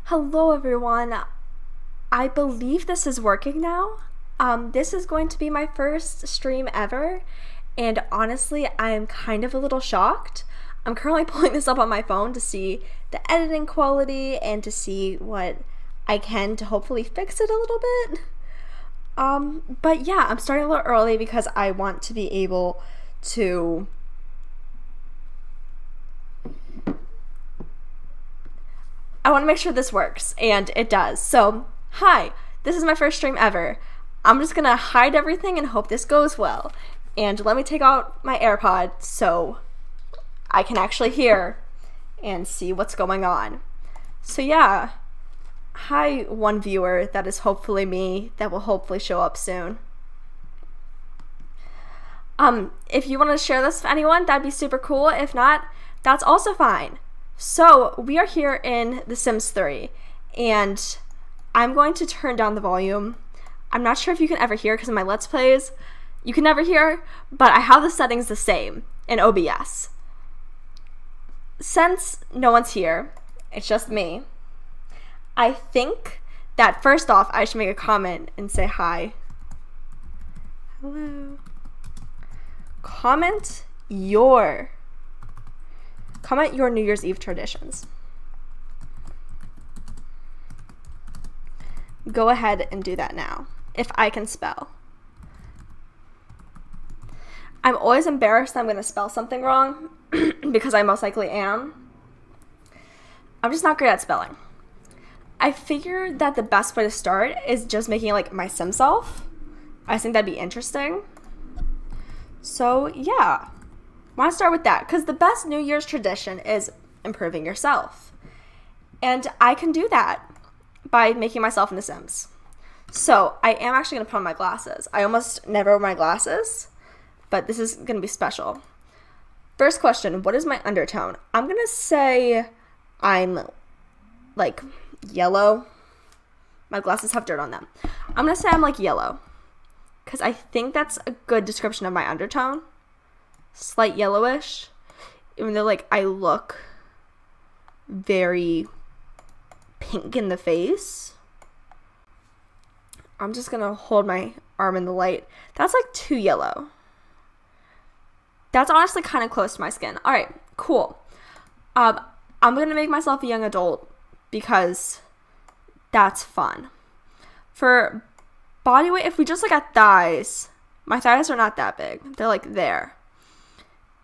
Hello everyone. I believe this is working now. This is going to be my first stream ever, and honestly, I am kind of a little shocked. I'm currently pulling this up on my phone to see the editing quality and to see what I can to hopefully fix it a little bit. But yeah, I'm starting a little early because I want to be able to make sure this works, and it does. So, hi, this is my first stream ever. I'm just gonna hide everything and hope this goes well. And let me take out my AirPod so I can actually hear and see what's going on. So yeah, hi one viewer that is hopefully me, that will hopefully show up soon. If you want to share this with anyone, that'd be super cool. If not, that's also fine. So we are here in The Sims 3, and I'm going to turn down the volume. I'm not sure if you can ever hear because in my Let's Plays, you can never hear, but I have the settings the same in OBS. Since no one's here, it's just me, I think that first off, I should make a comment and say hi. Hello. Comment your New Year's Eve traditions. Go ahead and do that now, if I can spell. I'm always embarrassed that I'm going to spell something wrong, because I most likely am. I'm just not great at spelling. I figured that the best way to start is just making like my sim self. I think that'd be interesting. So yeah. I want to start with that because the best New Year's tradition is improving yourself. And I can do that by making myself in The Sims. So I am actually going to put on my glasses. I almost never wear my glasses, but this is going to be special. First question, what is my undertone? I'm going to say I'm like yellow. My glasses have dirt on them. I'm going to say I'm like yellow because I think that's a good description of my undertone. Slight yellowish, even though like I look very pink in the face. I'm just gonna hold my arm in the light. That's like too yellow. That's honestly kind of close to my skin. All right, cool. I'm gonna make myself a young adult because that's fun. For body weight, if we just look at thighs, my thighs are not that big. They're like there.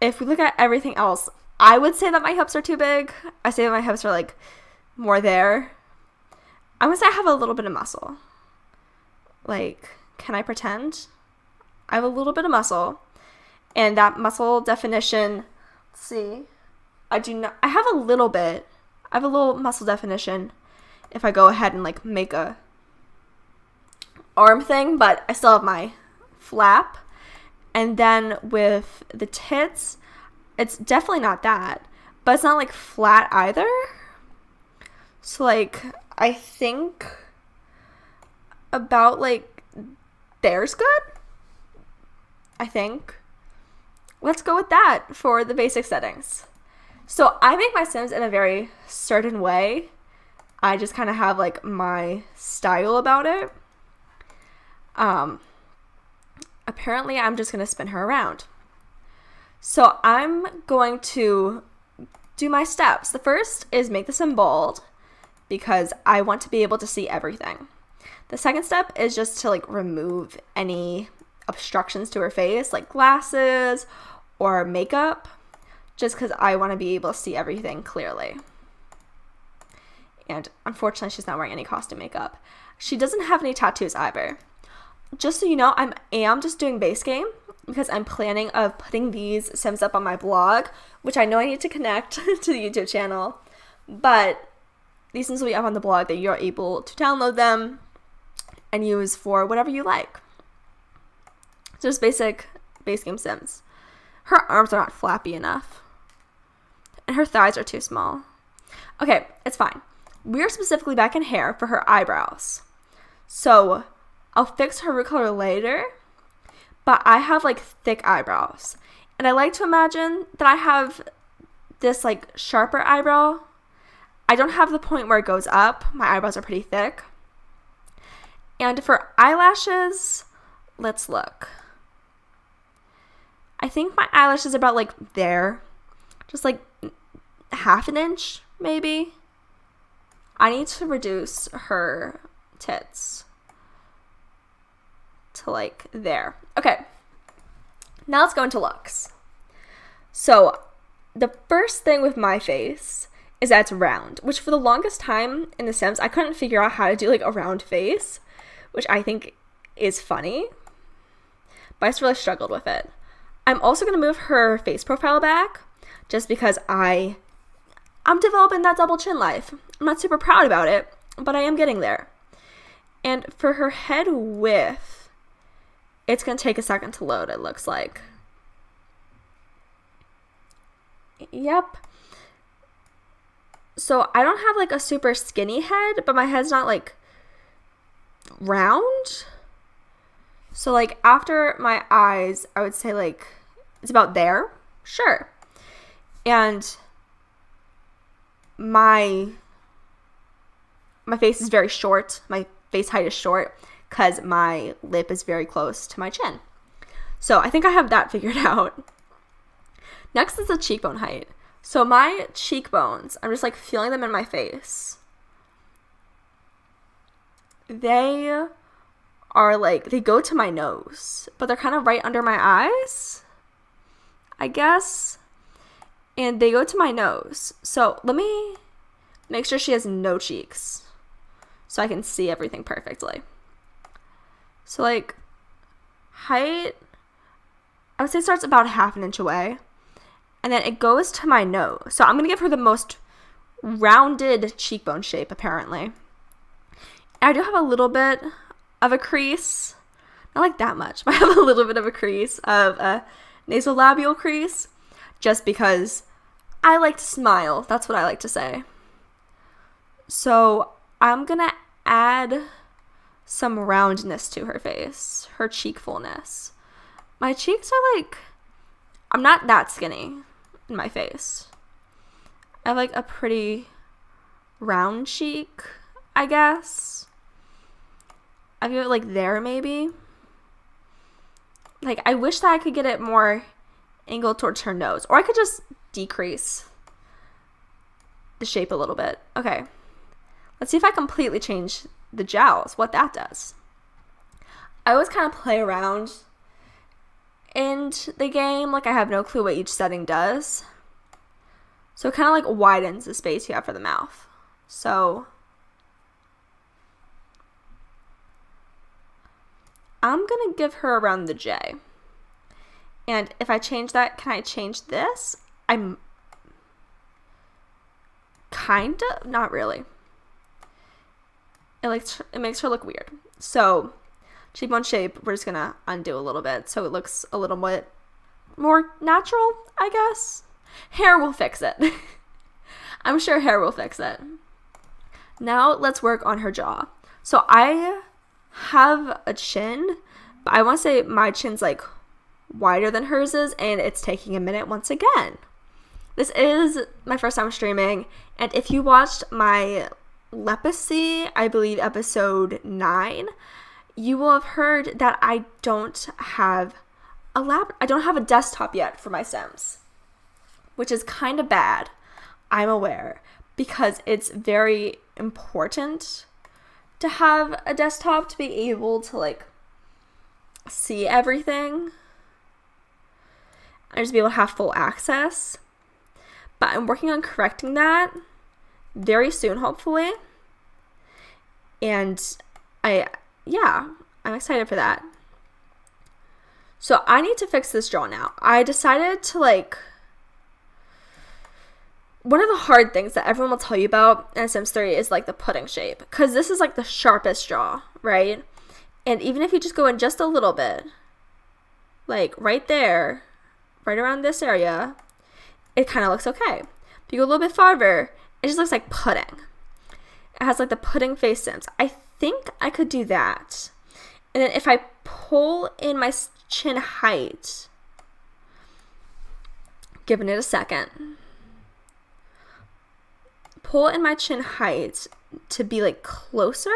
If we look at everything else, I would say that my hips are too big. I say that my hips are like more there. I'm gonna say I have a little bit of muscle. Like, can I pretend? I have a little bit of muscle. And that muscle definition, let's see. I have a little bit. I have a little muscle definition if I go ahead and like make a arm thing, but I still have my flap. And then with the tits, it's definitely not that, but it's not like flat either. So like, I think about like, there's good. I think. Let's go with that for the basic settings. So I make my Sims in a very certain way. I just kind of have like my style about it. Apparently, I'm just going to spin her around. So I'm going to do my steps. The first is make the sim bold because I want to be able to see everything. The second step is just to like remove any obstructions to her face, like glasses or makeup, just because I want to be able to see everything clearly. And unfortunately, she's not wearing any costume makeup. She doesn't have any tattoos either. Just so you know, I am just doing base game because I'm planning of putting these Sims up on my blog, which I know I need to connect to the YouTube channel, but these Sims will be up on the blog that you're able to download them and use for whatever you like. So just basic base game Sims. Her arms are not flappy enough, and her thighs are too small. Okay, it's fine. We're specifically back in hair for her eyebrows. So I'll fix her root color later, but I have like thick eyebrows. And I like to imagine that I have this like sharper eyebrow. I I don't have the point where it goes up. My eyebrows are pretty thick. And for eyelashes, let's look. I think my eyelash is about like there. Just like half an inch, maybe. I need to reduce her tits to like there. Okay. Now let's go into looks. So the first thing with my face is that it's round, which for the longest time in The Sims, I couldn't figure out how to do like a round face, which I think is funny, but I just really struggled with it. I'm also going to move her face profile back just because I'm developing that double chin life. I'm not super proud about it, but I am getting there. And for her head width, it's going to take a second to load, it looks like. Yep. So I don't have like a super skinny head, but my head's not like round. So like after my eyes, I would say like it's about there. Sure. And my face is very short. My face height is short because my lip is very close to my chin. So I think I have that figured out. Next is the cheekbone height. So my cheekbones, I'm just like feeling them in my face. They are like, they go to my nose, but they're kind of right under my eyes, I guess. And they go to my nose. So let me make sure she has no cheeks so I can see everything perfectly. So like height, I would say starts about half an inch away. And then it goes to my nose. So I'm going to give her the most rounded cheekbone shape, apparently. And I do have a little bit of a crease. Not like that much, but I have a little bit of a crease of a nasolabial crease. Just because I like to smile. That's what I like to say. So I'm going to add some roundness to her face. Her cheek fullness. My cheeks are like, I'm not that skinny in my face. I have like a pretty round cheek, I guess. I feel like there maybe. Like I wish that I could get it more angled towards her nose, or I could just decrease the shape a little bit. Okay, let's see if I completely change the jowls, what that does. I always kind of play around in the game, like I have no clue what each setting does. So it kind of like widens the space you have for the mouth. So I'm gonna give her around the J. And if I change that, can I change this? I'm kind of, not really. It makes her look weird. So cheekbone shape, we're just gonna undo a little bit so it looks a little bit more natural, I guess. Hair will fix it. I'm sure hair will fix it. Now let's work on her jaw. So I have a chin, but I want to say my chin's like wider than hers is, and it's taking a minute once again. This is my first time streaming, and if you watched my Leprosy, I believe episode 9, you will have heard that I don't have a desktop yet for my Sims, which is kind of bad, I'm aware, because it's very important to have a desktop to be able to like see everything and just be able to have full access. But I'm working on correcting that very soon, hopefully. And I'm excited for that. So I need to fix this jaw now. I decided to one of the hard things that everyone will tell you about in Sims 3 is like the pudding shape, because this is like the sharpest jaw, right? And even if you just go in just a little bit, like right there, right around this area, it kind of looks okay. If you go a little bit farther, it just looks like pudding. It has like the pudding face Sims. I think I could do that. And then if I pull in my chin height, giving it a second, pull in my chin height to be like closer,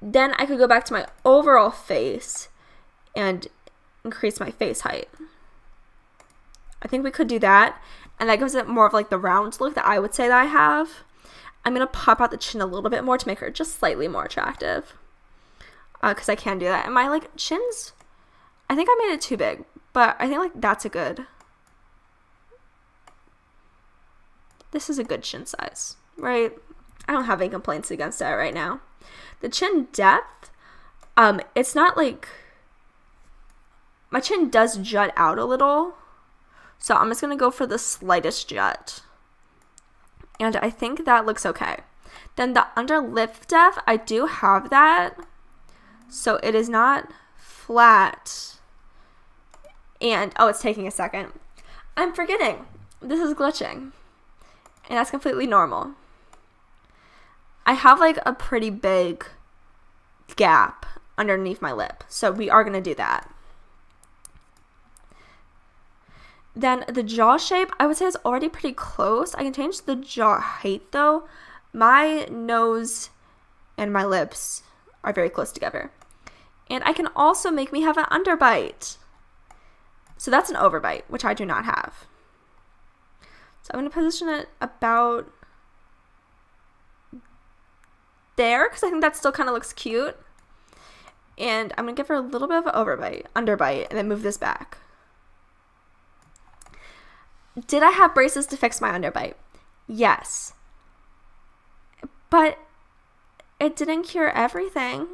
then I could go back to my overall face and increase my face height. I think we could do that, and that gives it more of like the round look that I would say that I have. I'm going to pop out the chin a little bit more to make her just slightly more attractive, because I can do that. And my like chins, I think I made it too big, but I think like that's a good, this is a good chin size, right? I don't have any complaints against that right now. The chin depth, it's not like, my chin does jut out a little, so I'm just going to go for the slightest jut. And I think that looks okay. Then the under lip depth, I do have that, so it is not flat. And, oh, it's taking a second. I'm forgetting. This is glitching. And that's completely normal. I have like a pretty big gap underneath my lip, so we are going to do that. Then the jaw shape, I would say is already pretty close. I can change the jaw height though. My nose and my lips are very close together. And I can also make me have an underbite. So that's an overbite, which I do not have. So I'm going to position it about there, because I think that still kind of looks cute. And I'm going to give her a little bit of an underbite, and then move this back. Did I have braces to fix my underbite? Yes. But it didn't cure everything.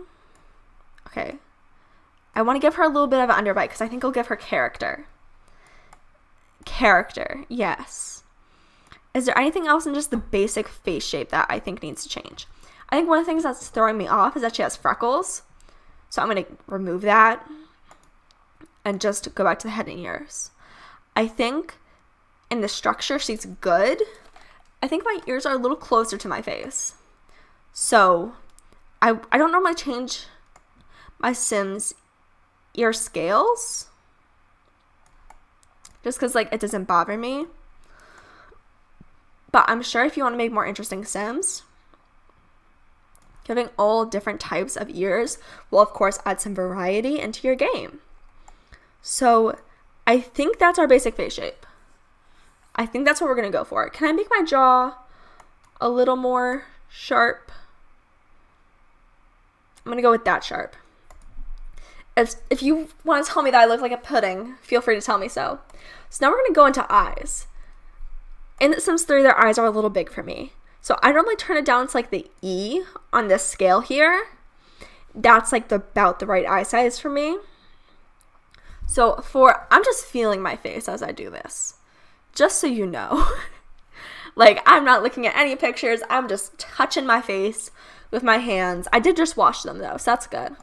Okay. I want to give her a little bit of an underbite because I think it'll give her character. Character, yes. Is there anything else in just the basic face shape that I think needs to change? I think one of the things that's throwing me off is that she has freckles. So I'm going to remove that and just go back to the head and ears. I think in the structure, she's good. I think my ears are a little closer to my face. So I don't normally change my Sims ear scales, just because like it doesn't bother me. But I'm sure if you want to make more interesting Sims, giving all different types of ears will of course add some variety into your game. So I think that's our basic face shape. I think that's what we're going to go for. Can I make my jaw a little more sharp? I'm going to go with that sharp. If you want to tell me that I look like a pudding, feel free to tell me so. So now we're going to go into eyes. In The Sims 3, their eyes are a little big for me. So I normally turn it down to like the E on this scale here. That's like about the right eye size for me. So I'm just feeling my face as I do this. Just so you know. Like, I'm not looking at any pictures. I'm just touching my face with my hands. I did just wash them though, so that's good.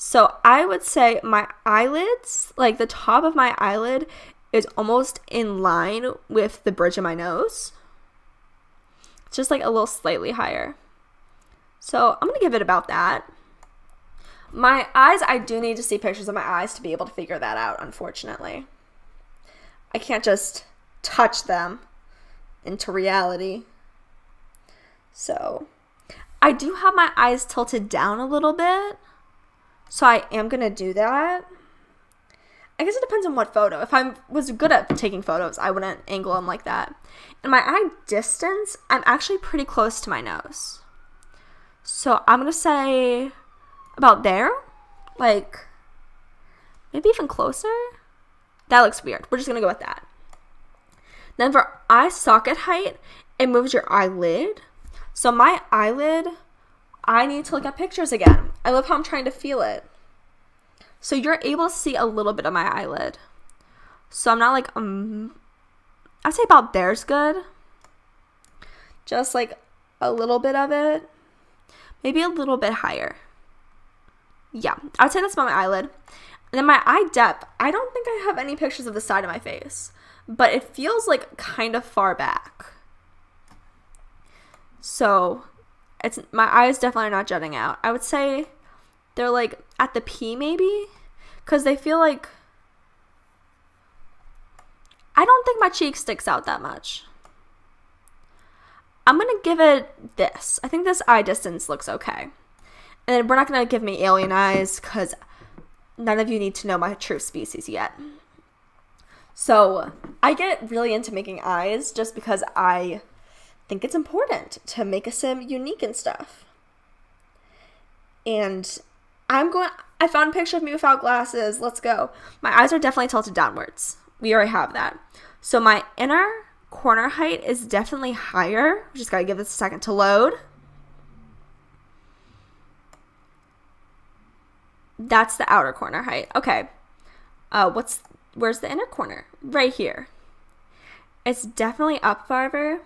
So I would say my eyelids, like the top of my eyelid is almost in line with the bridge of my nose. It's just like a little slightly higher. So I'm going to give it about that. My eyes, I do need to see pictures of my eyes to be able to figure that out, unfortunately. I can't just touch them into reality. So I do have my eyes tilted down a little bit. So I am going to do that. I guess it depends on what photo. If I was good at taking photos, I wouldn't angle them like that. And my eye distance, I'm actually pretty close to my nose. So I'm going to say about there. Like, maybe even closer. That looks weird. We're just going to go with that. Then for eye socket height, it moves your eyelid. So my eyelid, I need to look at pictures again. I love how I'm trying to feel it. So you're able to see a little bit of my eyelid. So I'm not like, I'd say about there's good. Just like a little bit of it. Maybe a little bit higher. Yeah, I'd say that's about my eyelid. And then my eye depth, I don't think I have any pictures of the side of my face. But it feels like kind of far back. So my eyes definitely are not jutting out. I would say they're like at the P maybe, because they feel like, I don't think my cheek sticks out that much. I'm going to give it this. I think this eye distance looks okay. And we're not going to give me alien eyes because none of you need to know my true species yet. So I get really into making eyes just because I think it's important to make a sim unique and stuff. And I found a picture of me without glasses. Let's go. My eyes are definitely tilted downwards. We already have that. So my inner corner height is definitely higher. We just gotta give this a second to load. That's the outer corner height. Okay. Where's the inner corner? Right here. It's definitely up farther.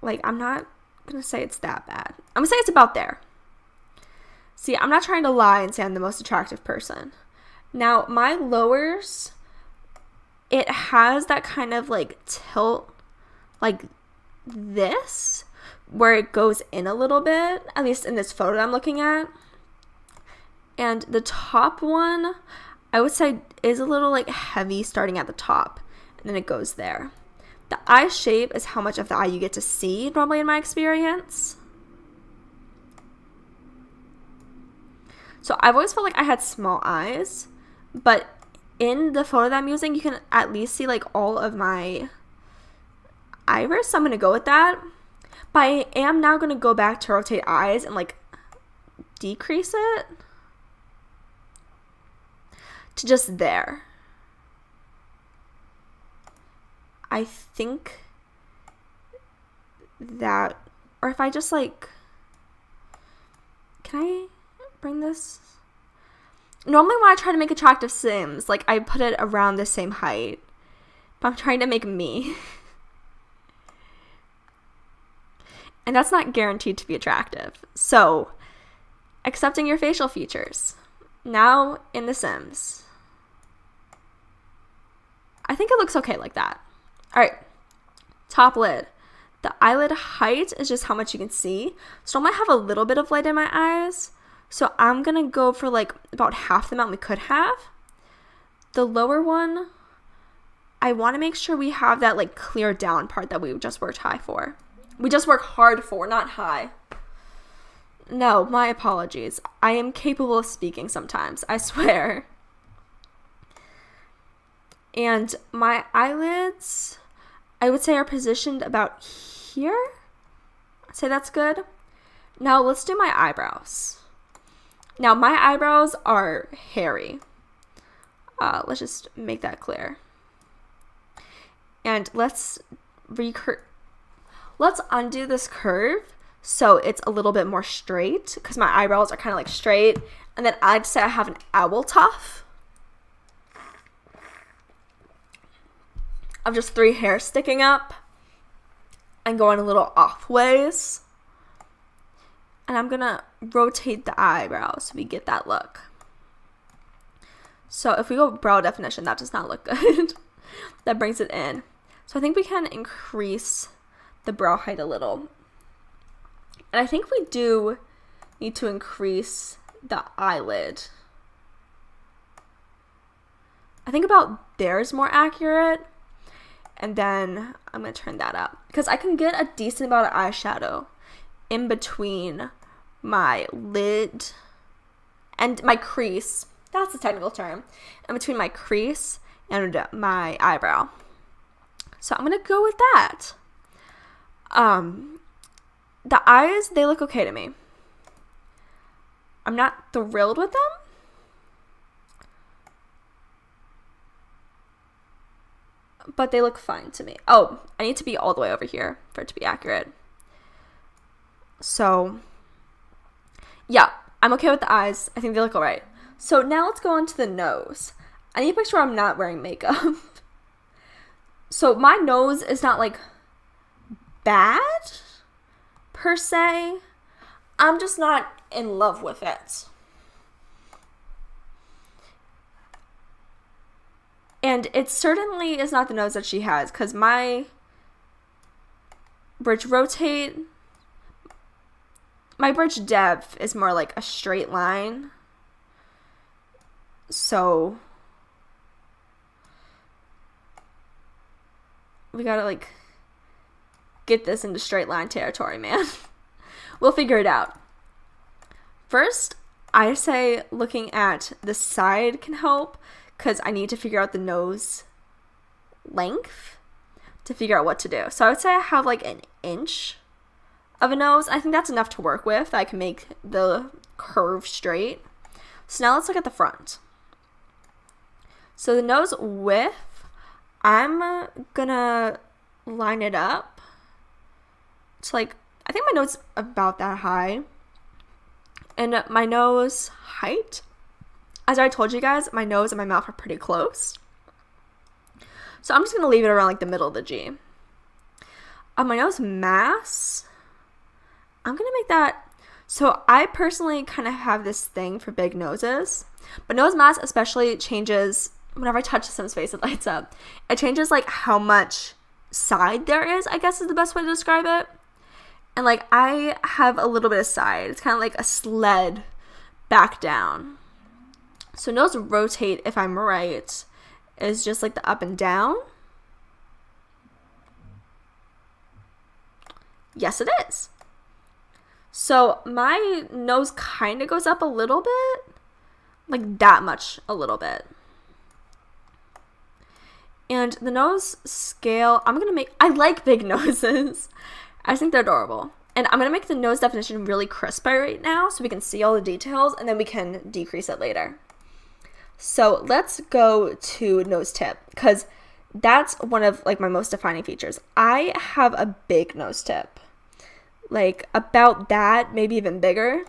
Like, I'm not gonna say it's that bad. I'm gonna say it's about there. See, I'm not trying to lie and say I'm the most attractive person. Now, my lowers, it has that kind of like tilt, like this, where it goes in a little bit, at least in this photo I'm looking at. And the top one, I would say, is a little like heavy starting at the top, and then it goes there. The eye shape is how much of the eye you get to see normally in my experience. So I've always felt like I had small eyes, but in the photo that I'm using, you can at least see like all of my iris. So I'm going to go with that. But I am now going to go back to rotate eyes and like decrease it to just there. I think that, or if I just like, can I bring this? Normally when I try to make attractive sims, like I put it around the same height, but I'm trying to make me. And that's not guaranteed to be attractive. So, accepting your facial features. Now in The Sims. I think it looks okay like that. Alright, top lid. The eyelid height is just how much you can see. So I might have a little bit of light in my eyes. So I'm going to go for like about half the amount we could have. The lower one, I want to make sure we have that like clear down part that we just worked high for. We just work hard for, not high. No, my apologies. I am capable of speaking sometimes, I swear. And my eyelids, I would say, are positioned about here. I'd say that's good. Now let's do my eyebrows. Now my eyebrows are hairy. Let's just make that clear. And let's undo this curve so it's a little bit more straight, because my eyebrows are kind of like straight. And then I'd say I have an owl tuff of just 3 hairs sticking up and going a little off ways. And I'm gonna rotate the eyebrows so we get that look. So if we go brow definition, that does not look good. That brings it in. So I think we can increase the brow height a little. And I think we do need to increase the eyelid. I think about there is more accurate. And then I'm going to turn that up, because I can get a decent amount of eyeshadow in between my lid and my crease. That's the technical term. In between my crease and my eyebrow. So I'm going to go with that. The eyes, they look okay to me. I'm not thrilled with them. But they look fine to me. Oh, I need to be all the way over here for it to be accurate. So, yeah, I'm okay with the eyes. I think they look alright. So now let's go on to the nose. I need to make sure I'm not wearing makeup. So my nose is not like bad per se. I'm just not in love with it. And it certainly is not the nose that she has, because my bridge rotate, my bridge depth is more like a straight line. So we gotta like get this into straight line territory, man. We'll figure it out. First, I say looking at the side can help because I need to figure out the nose length to figure out what to do. So I would say I have like an inch of a nose. I think that's enough to work with. I can make the curve straight. So now let's look at the front. So the nose width, I'm gonna line it up to like, I think my nose is about that high. And my nose height, as I told you guys, my nose and my mouth are pretty close. So I'm just gonna leave it around like the middle of the G. My nose mass, I'm gonna make that, so I personally kind of have this thing for big noses, but nose mass especially changes whenever I touch someone's face, it lights up. It changes like how much side there is, I guess is the best way to describe it. And like I have a little bit of side. It's kind of like a sled back down. So nose rotate, if I'm right, is just like the up and down. Yes, it is. So my nose kind of goes up a little bit, like that much, a little bit. And the nose scale, I'm going to make, I like big noses. I think they're adorable. And I'm going to make the nose definition really crisp right now so we can see all the details and then we can decrease it later. So let's go to nose tip because that's one of like my most defining features. I have a big nose tip, like about that, maybe even bigger.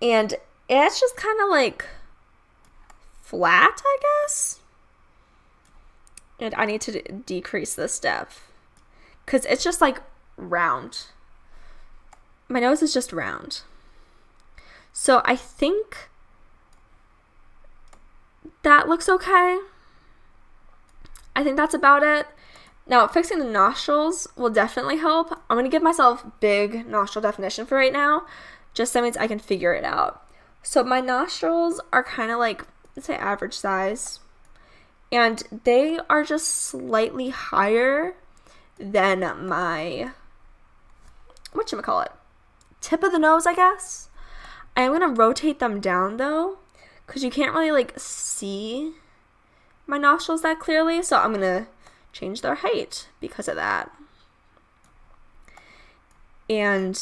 And it's just kind of like flat, I guess. And I need to decrease this depth because it's just like round. My nose is just round. So I think that looks okay. I think that's about it. Now, fixing the nostrils will definitely help. I'm going to give myself big nostril definition for right now, just so that means I can figure it out. So my nostrils are kind of like, let's say average size. And they are just slightly higher than my, whatchamacallit, tip of the nose, I guess. I am going to rotate them down though, because you can't really like see my nostrils that clearly. So I'm going to change their height because of that. And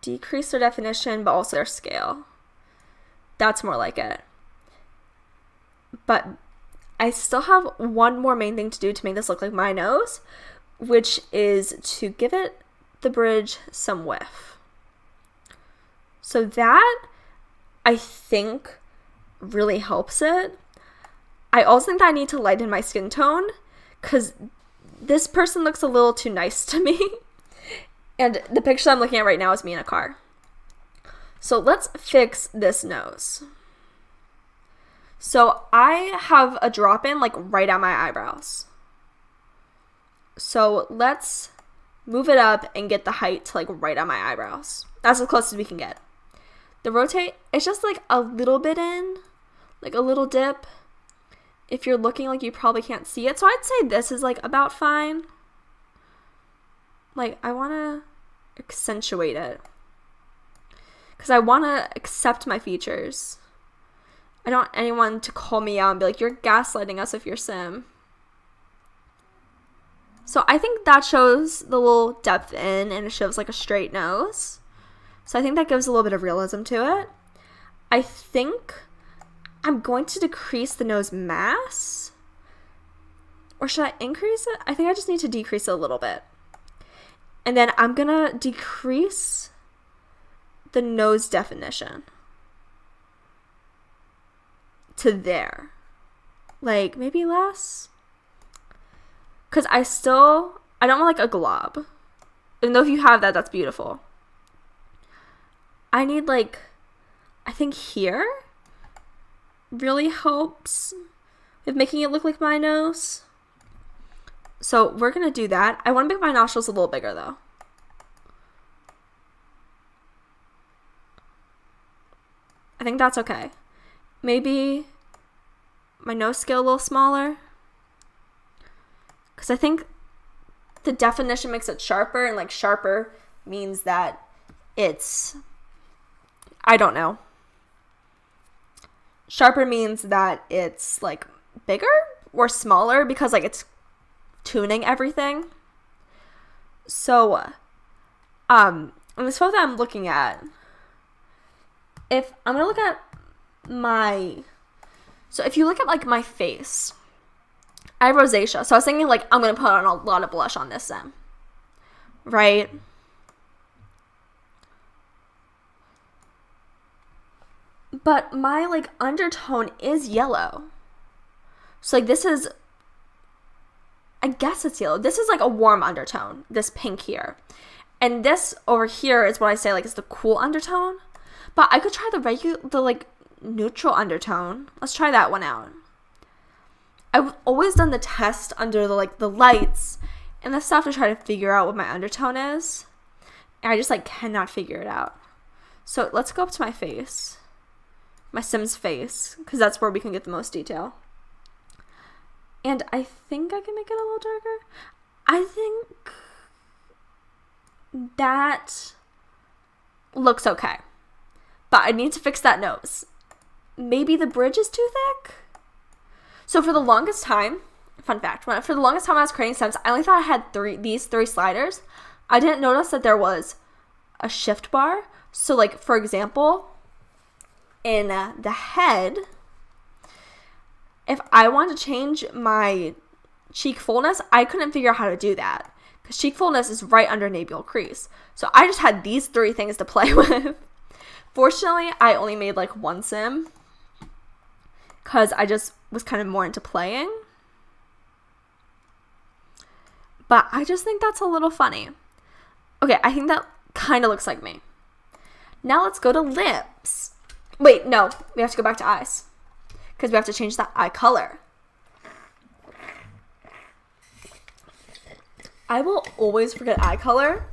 decrease their definition, but also their scale. That's more like it. But I still have one more main thing to do to make this look like my nose, which is to give it the bridge some width. So that, I think, really helps it. I also think that I need to lighten my skin tone because this person looks a little too nice to me. And the picture I'm looking at right now is me in a car. So let's fix this nose. So I have a drop in like right at my eyebrows. So let's move it up and get the height to like right at my eyebrows. That's as close as we can get. The rotate, it's just like a little bit in, like a little dip. If you're looking, like you probably can't see it. So I'd say this is like about fine. Like I want to accentuate it because I want to accept my features. I don't want anyone to call me out and be like, you're gaslighting us if you're sim. So I think that shows the little depth in and it shows like a straight nose. So I think that gives a little bit of realism to it. I think I'm going to decrease the nose mass. Or should I increase it? I think I just need to decrease it a little bit. And then I'm going to decrease the nose definition to there. Like maybe less. Because I don't want like a glob. Even though if you have that, that's beautiful. I need like, I think here really helps with making it look like my nose. So we're going to do that. I want to make my nostrils a little bigger though. I think that's okay. Maybe my nose scale a little smaller. Because I think the definition makes it sharper, and like sharper means that it's, I don't know. Sharper means that it's like bigger or smaller because like it's tuning everything. So, in this photo that I'm looking at, if I'm gonna look at if you look at like my face, I have rosacea. So I was thinking like I'm gonna put on a lot of blush on this then, right? But my like undertone is yellow. So like this is, I guess it's yellow. This is like a warm undertone, this pink here. And this over here is what I say like is the cool undertone. But I could try the like neutral undertone. Let's try that one out. I've always done the test under the lights and the stuff to try to figure out what my undertone is. And I just like cannot figure it out. So let's go up to my face. My Sims face, because that's where we can get the most detail. And I think I can make it a little darker. I think that looks okay. But I need to fix that nose. Maybe the bridge is too thick? So for the longest time, fun fact, for the longest time I was creating Sims, I only thought I had these three sliders. I didn't notice that there was a shift bar. So like, for example, in the head, if I want to change my cheek fullness, I couldn't figure out how to do that because cheek fullness is right under navel crease. So I just had these three things to play with. Fortunately, I only made like one sim because I just was kind of more into playing. But I just think that's a little funny. Okay, I think that kind of looks like me. Now let's go to lips. Wait, no, we have to go back to eyes because we have to change the eye color. I will always forget eye color,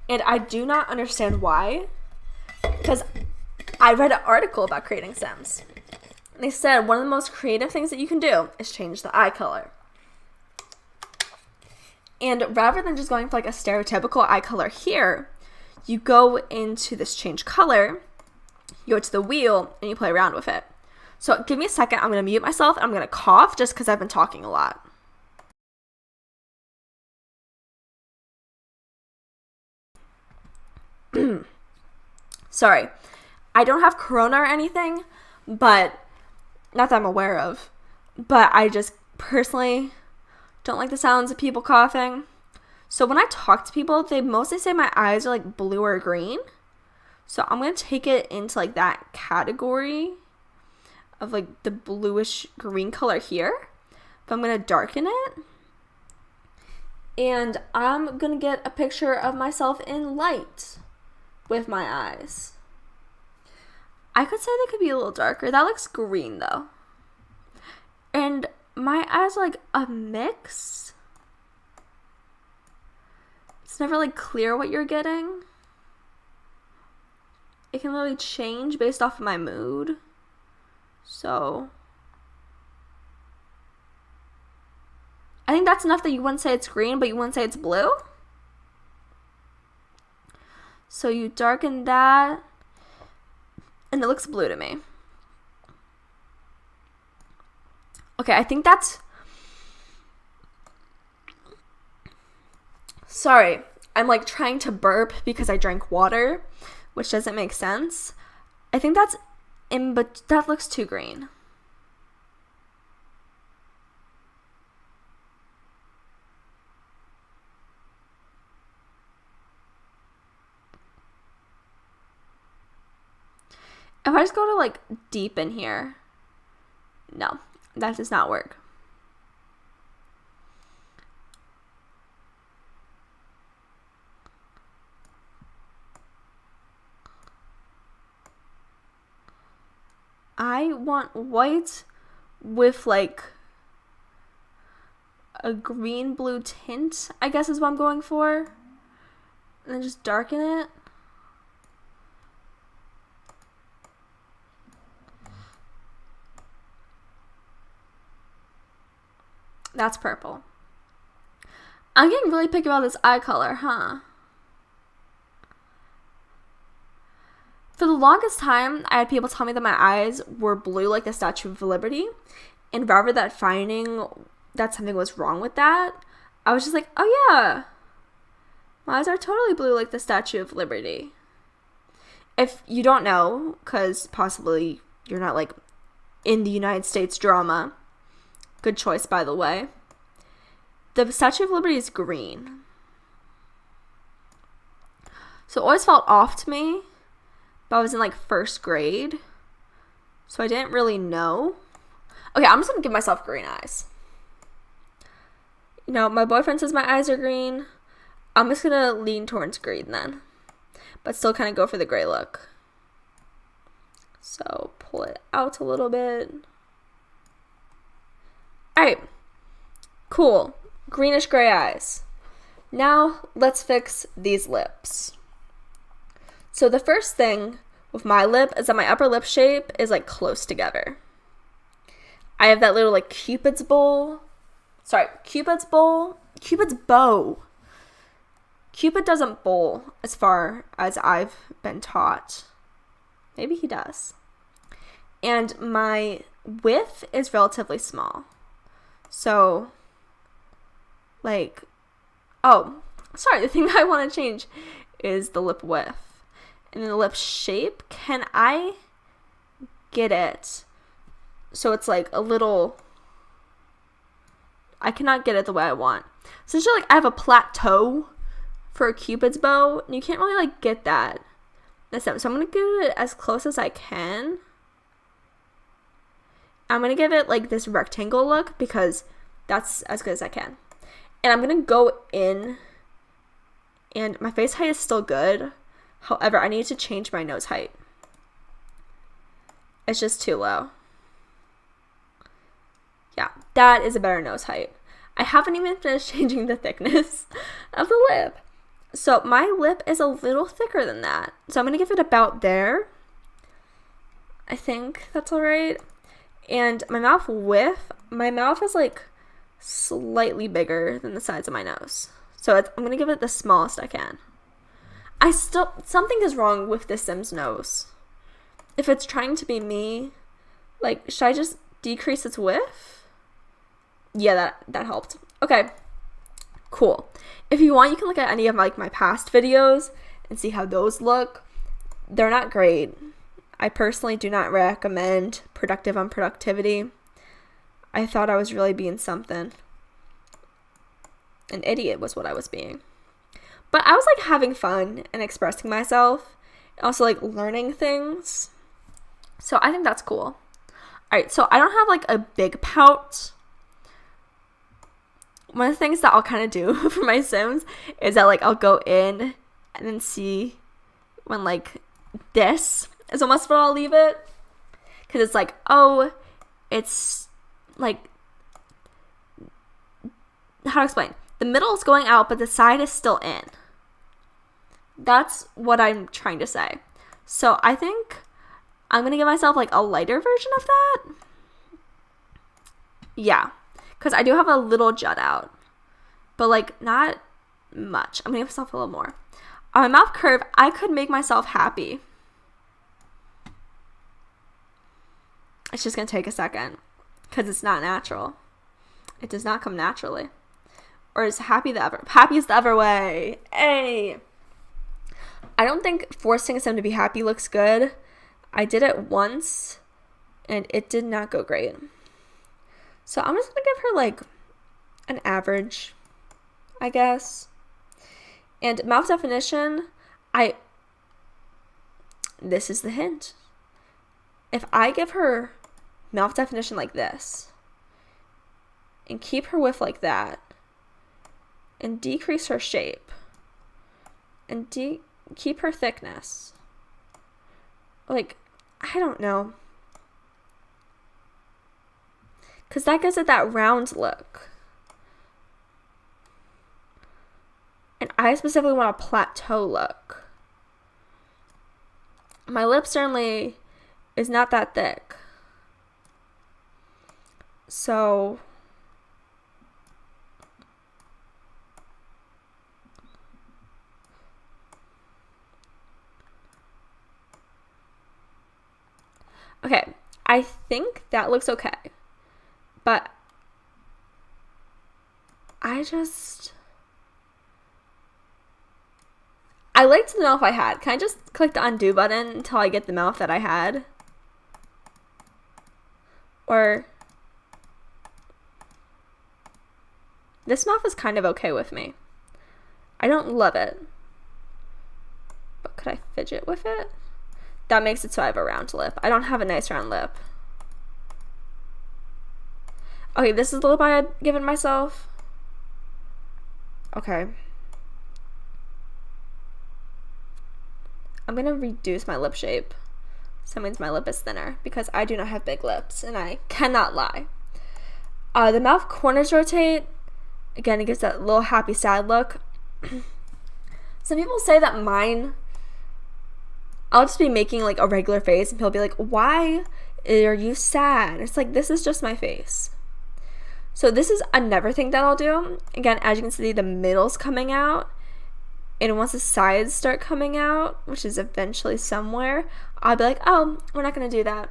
and I do not understand why, because I read an article about creating Sims. And they said one of the most creative things that you can do is change the eye color. And rather than just going for like a stereotypical eye color here, you go into this change color, you go to the wheel, and you play around with it. So give me a second. I'm going to mute myself, and I'm going to cough just because I've been talking a lot. Sorry. I don't have corona or anything, but not that I'm aware of. But I just personally don't like the sounds of people coughing. So when I talk to people, they mostly say my eyes are like blue or green. So I'm going to take it into like that category of like the bluish green color here. But I'm going to darken it. And I'm going to get a picture of myself in light with my eyes. I could say they could be a little darker. That looks green though. And my eyes are like a mix. It's never like clear what you're getting. It can really change based off of my mood. So I think that's enough that you wouldn't say it's green, but you wouldn't say it's blue. So you darken that, and it looks blue to me. Okay, I think that's... Sorry, I'm like trying to burp because I drank water, which doesn't make sense. I think that's but that looks too green. If I just go to like deep in here, no, that does not work. I want white with like a green blue tint, I guess is what I'm going for. And then just darken it. That's purple. I'm getting really picky about this eye color, huh? For the longest time, I had people tell me that my eyes were blue like the Statue of Liberty. And rather than finding that something was wrong with that, I was just like, oh yeah, my eyes are totally blue like the Statue of Liberty. If you don't know, because possibly you're not like in the United States drama, good choice by the way, the Statue of Liberty is green. So it always felt off to me, but I was in like first grade, so I didn't really know. Okay, I'm just gonna give myself green eyes. You know, my boyfriend says my eyes are green. I'm just gonna lean towards green then, but still kind of go for the gray look. So pull it out a little bit. Alright, cool. Greenish gray eyes. Now let's fix these lips. So the first thing with my lip is that my upper lip shape is like close together. I have that little like Cupid's bow. Cupid doesn't bowl as far as I've been taught. Maybe he does. And my width is relatively small. So, like, oh, sorry, the thing that I want to change is the lip width. And the lip shape, can I get it so it's like a little, I cannot get it the way I want. Essentially, like, I have a plateau for a Cupid's bow, and you can't really, like, get that. So I'm going to give it as close as I can. I'm going to give it, like, this rectangle look, because that's as good as I can. And I'm going to go in, and my face height is still good. However, I need to change my nose height. It's just too low. Yeah, that is a better nose height. I haven't even finished changing the thickness of the lip. So my lip is a little thicker than that. So I'm going to give it about there. I think that's all right. And my mouth is like slightly bigger than the sides of my nose. So I'm going to give it the smallest I can. Something is wrong with this Sims nose. If it's trying to be me, like, should I just decrease its width? Yeah, that helped. Okay, cool. If you want, you can look at any of my past videos and see how those look. They're not great. I personally do not recommend Productive Unproductivity. I thought I was really being something. An idiot was what I was being. But I was like having fun and expressing myself, and also like learning things. So I think that's cool. Alright, so I don't have like a big pout. One of the things that I'll kind of do for my Sims is that like I'll go in and then see when like this is almost where I'll leave it. Because it's like, oh, it's like, how to explain? The middle is going out, but the side is still in. That's what I'm trying to say. So I think I'm going to give myself like a lighter version of that. Yeah. Because I do have a little jut out. But like not much. I'm going to give myself a little more. On my mouth curve, I could make myself happy. It's just going to take a second. Because it's not natural. It does not come naturally. Or is happiest the ever way. Hey! I don't think forcing Sim to be happy looks good. I did it once, and it did not go great. So I'm just going to give her, like, an average, I guess. And mouth definition, this is the hint. If I give her mouth definition like this, and keep her width like that, and decrease her shape, and keep her thickness, like, I don't know, because that gives it that round look, and I specifically want a plateau look. My lip certainly is not that thick, so Okay, I think that looks okay. But I liked the mouth I had. Can I just click the undo button until I get the mouth that I had? Or this mouth is kind of okay with me. I don't love it. But could I fidget with it? That makes it so I have a round lip. I don't have a nice round lip. Okay, this is the lip I had given myself. Okay. I'm gonna reduce my lip shape. So that means my lip is thinner because I do not have big lips and I cannot lie. The mouth corners rotate. Again, it gives that little happy sad look. Some people say that mine, I'll just be making like a regular face and people will be like, why are you sad? It's like, this is just my face. So this is another thing that I'll do. Again, as you can see, the middle's coming out. And once the sides start coming out, which is eventually somewhere, I'll be like, oh, we're not going to do that.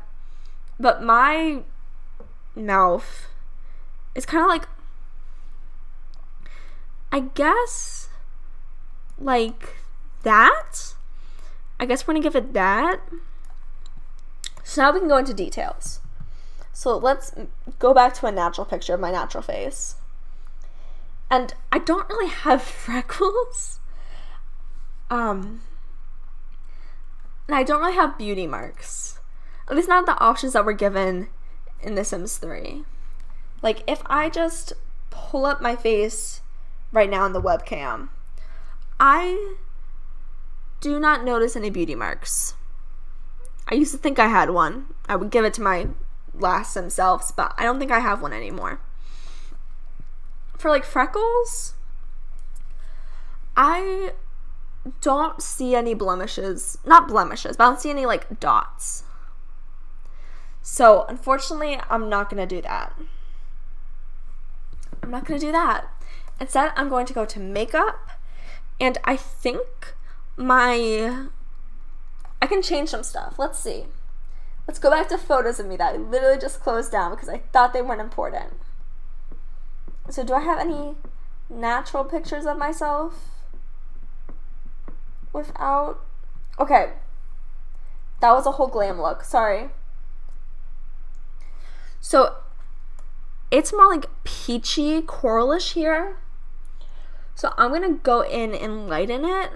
But my mouth is kind of like, I guess, like that. I guess we're going to give it that. So now we can go into details. So let's go back to a natural picture of my natural face. And I don't really have freckles. And I don't really have beauty marks. At least not the options that were given in The Sims 3. Like, if I just pull up my face right now on the webcam, I do not notice any beauty marks. I used to think I had one. I would give it to my last Sim selves, but I don't think I have one anymore. For, like, freckles, I don't see any blemishes. Not blemishes, but I don't see any, like, dots. So, unfortunately, I'm not going to do that. I'm not going to do that. Instead, I'm going to go to makeup, and I think I can change some stuff. Let's see. Let's go back to photos of me that I literally just closed down because I thought they weren't important. So, do I have any natural pictures of myself? Without, okay, that was a whole glam look, sorry. So it's more like peachy coralish here, so I'm gonna go in and lighten it.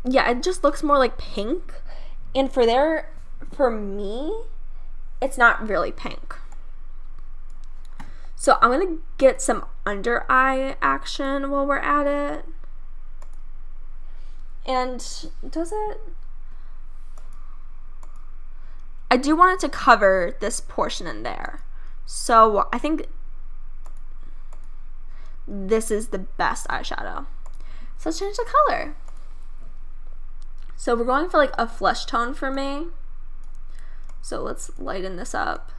Yeah, it just looks more like pink, and for me it's not really pink. So I'm going to get some under eye action while we're at it. And does it? I do want it to cover this portion in there. So I think this is the best eyeshadow. So let's change the color. So we're going for like a flesh tone for me. So let's lighten this up.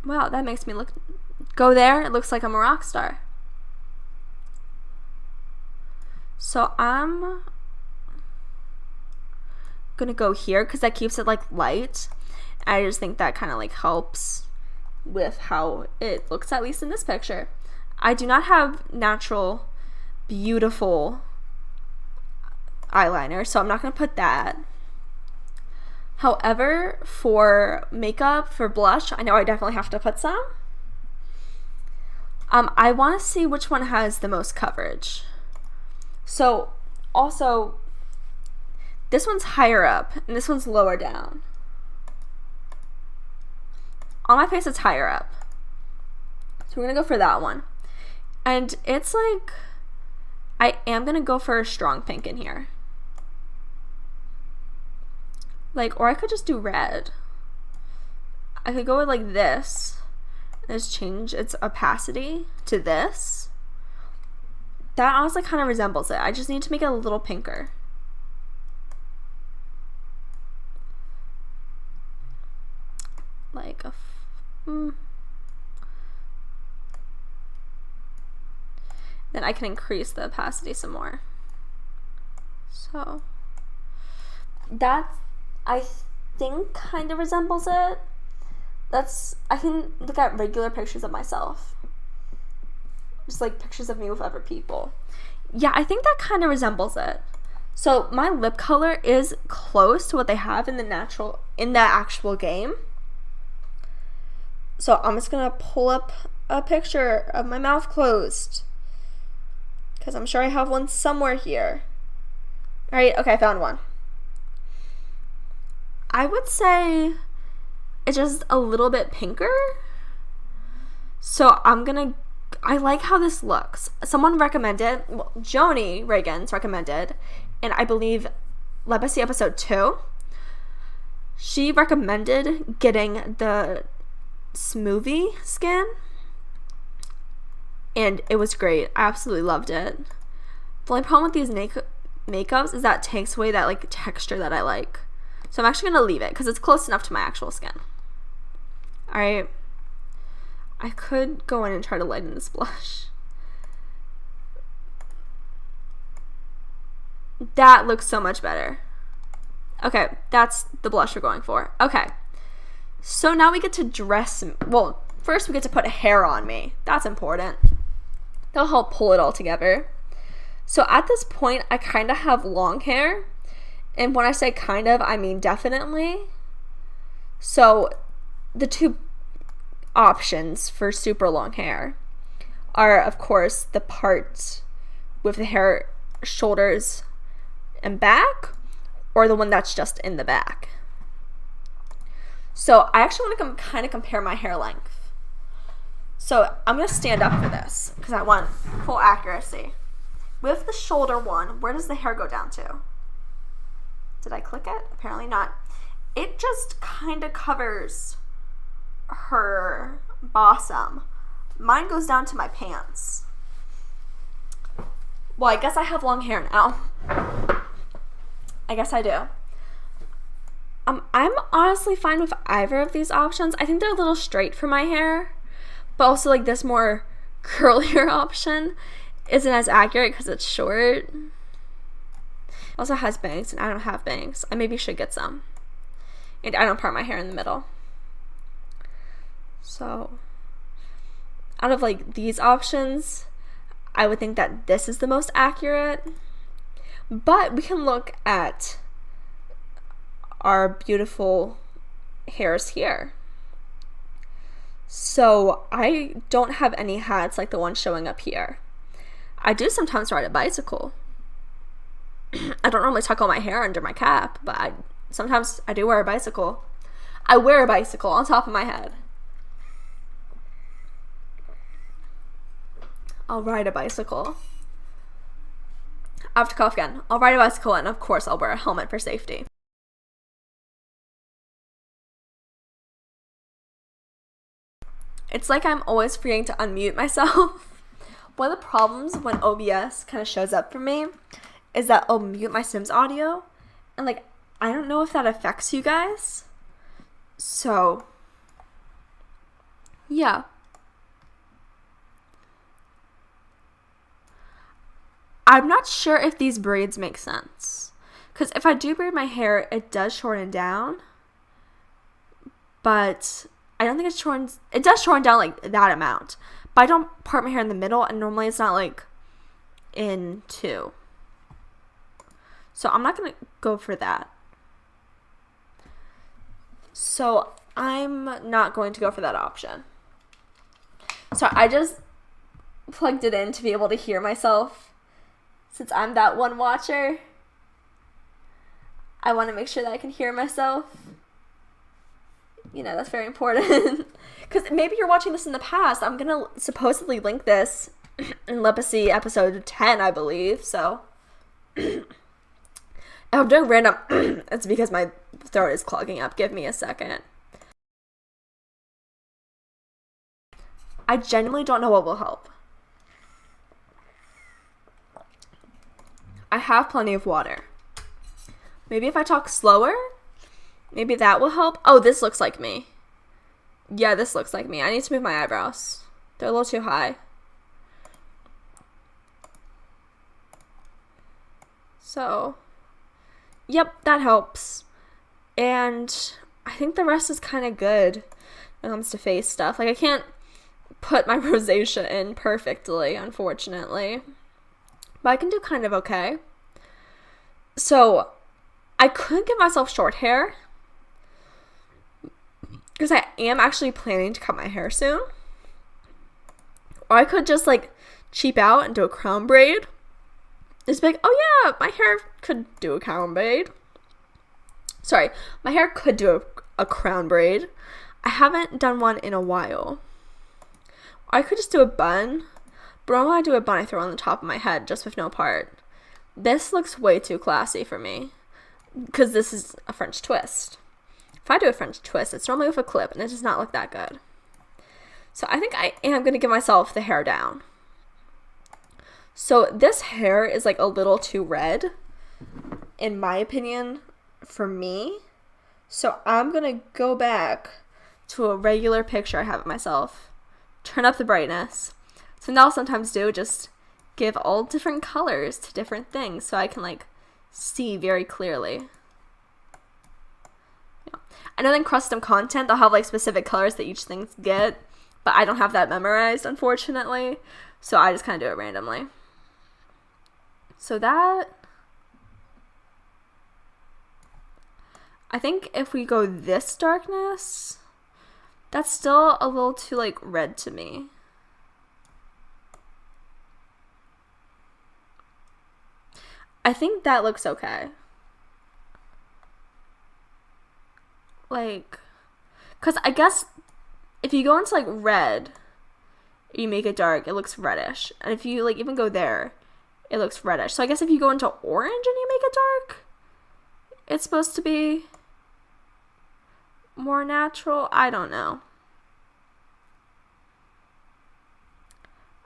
Wow, that makes me go there. It looks like I'm a rock star. So I'm gonna go here because that keeps it like light. I just think that kind of like helps with how it looks, at least in this picture. I do not have natural, beautiful eyeliner, so I'm not gonna put that. However, for makeup, for blush, I know I definitely have to put some. I want to see which one has the most coverage. So, also, this one's higher up, and this one's lower down. On my face, it's higher up. So we're going to go for that one. And it's like, I am going to go for a strong pink in here. Like, or I could just do red. I could go with like this. Just change its opacity to this. That honestly kind of resembles it. I just need to make it a little pinker. Like a then I can increase the opacity some more. So that, I think, kind of resembles it. I can look at regular pictures of myself. Just like pictures of me with other people. Yeah, I think that kind of resembles it. So my lip color is close to what they have in the actual game. So I'm just gonna pull up a picture of my mouth closed, because I'm sure I have one somewhere here. All right, okay, I found one. I would say it's just a little bit pinker. So I like how this looks. Someone recommended, well, Joni Reagans recommended, and I believe Legacy episode 2, she recommended getting the smoothie skin, and it was great. I absolutely loved it. The only problem with these makeups is that it takes away that like texture that I like. So I'm actually gonna leave it because it's close enough to my actual skin. Alright. I could go in and try to lighten this blush. That looks so much better. Okay, that's the blush we're going for. Okay. So now we get to dress. Well, first we get to put hair on me. That's important. That'll help pull it all together. So at this point, I kind of have long hair. And when I say kind of, I mean definitely. So the two options for super long hair are, of course, the part with the hair, shoulders, and back, or the one that's just in the back. So I actually want to kind of compare my hair length. So I'm going to stand up for this because I want full accuracy. With the shoulder one, where does the hair go down to? Did I click it? Apparently not. It just kind of covers her bosom. Mine goes down to my pants. Well, I guess I have long hair now. I guess I do. I'm honestly fine with either of these options. I think they're a little straight for my hair, but also like this more curlier option isn't as accurate because it's short. It also has bangs, and I don't have bangs. I maybe should get some. And I don't part my hair in the middle. So out of like these options, I would think that this is the most accurate. But we can look at our beautiful hairs here. So I don't have any hats like the one showing up here. I do sometimes ride a bicycle. I don't normally tuck all my hair under my cap, but sometimes I do wear a bicycle. I wear a bicycle on top of my head. I'll ride a bicycle. I have to cough again. I'll ride a bicycle, and of course I'll wear a helmet for safety. It's like I'm always forgetting to unmute myself. One of the problems when OBS kind of shows up for me is that I'll mute my Sims audio, and like I don't know if that affects you guys. So yeah. I'm not sure if these braids make sense, because if I do braid my hair, it does shorten down, but I don't think it does shorten down like that amount, but I don't part my hair in the middle, and normally it's not like in two. So I'm not going to go for that. So I'm not going to go for that option. So I just plugged it in to be able to hear myself. Since I'm that one watcher, I want to make sure that I can hear myself. You know, that's very important. Because maybe you're watching this in the past. I'm going to supposedly link this in Legacy episode 10, I believe. So if I'm doing random, it's because my throat is clogging up. Give me a second. I genuinely don't know what will help. I have plenty of water. Maybe if I talk slower, maybe that will help. Oh, this looks like me. Yeah, this looks like me. I need to move my eyebrows. They're a little too high. So, yep, that helps. And I think the rest is kind of good when it comes to face stuff. Like, I can't put my rosacea in perfectly, unfortunately. But I can do kind of okay. So, I could give myself short hair, because I am actually planning to cut my hair soon. Or I could just, like, cheap out and do a crown braid. Just be like, oh yeah, my hair could do a crown braid. Sorry, my hair could do a crown braid. I haven't done one in a while. Or I could just do a bun. But when I do a bun, I throw it on the top of my head just with no part. This looks way too classy for me, because this is a French twist. If I do a French twist, it's normally with a clip, and it does not look that good. So I think I am going to give myself the hair down. So this hair is like a little too red, in my opinion, for me. So I'm going to go back to a regular picture I have of myself. Turn up the brightness. So now I'll sometimes do just give all different colors to different things so I can like see very clearly. Yeah. I know in custom content they'll have like specific colors that each thing get, but I don't have that memorized, unfortunately. So I just kind of do it randomly. So that, I think if we go this darkness, that's still a little too like red to me. I think that looks okay. Like, because I guess if you go into like red, you make it dark, it looks reddish. And if you like even go there, it looks reddish. So I guess if you go into orange and you make it dark, it's supposed to be more natural. I don't know.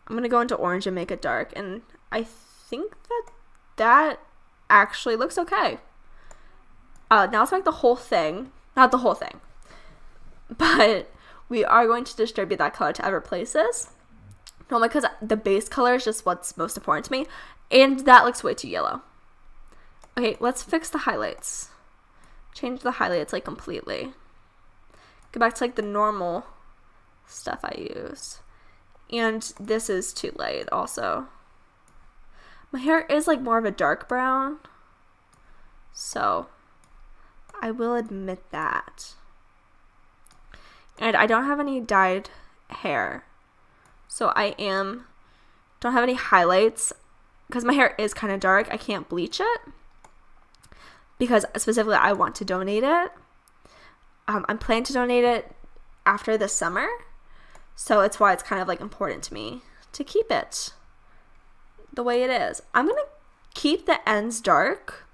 I'm going to go into orange and make it dark. And I think that actually looks okay. Now let's make the whole thing. Not the whole thing. But we are going to distribute that color to other places. Normally because the base color is just what's most important to me. And that looks way too yellow. Okay, let's fix the highlights. Change the highlights like completely. Go back to like the normal stuff I use. And this is too light also. My hair is like more of a dark brown. So I will admit that. And I don't have any dyed hair. So I don't have any highlights. Because my hair is kind of dark, I can't bleach it. Because specifically I want to donate it. I'm planning to donate it after the summer. So it's why it's kind of like important to me to keep it the way it is. I'm going to keep the ends dark.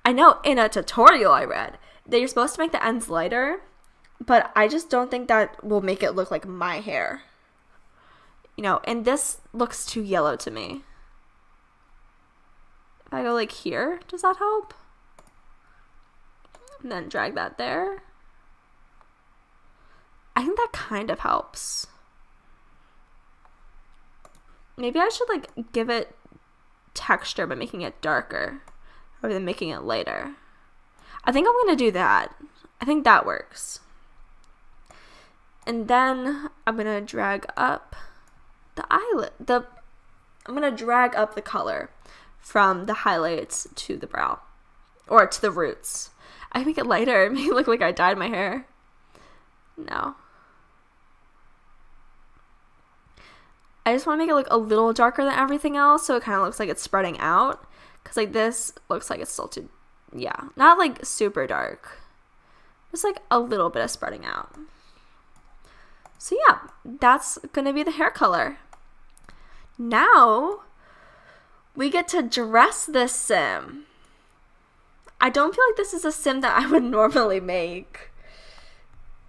I know in a tutorial I read that you're supposed to make the ends lighter. But I just don't think that will make it look like my hair. You know, and this looks too yellow to me. If I go like here, does that help? And then drag that there. I think that kind of helps. Maybe I should like give it texture by making it darker rather than making it lighter. I think I'm going to do that. I think that works. And then I'm going to drag up the eyelid. I'm going to drag up the color from the highlights to the brow. Or to the roots. I make it lighter. It may look like I dyed my hair. No. I just want to make it look a little darker than everything else, so it kind of looks like it's spreading out. Because like this looks like it's still too, yeah, not like super dark. Just like a little bit of spreading out. So yeah, that's going to be the hair color. Now, we get to dress this sim. I don't feel like this is a sim that I would normally make.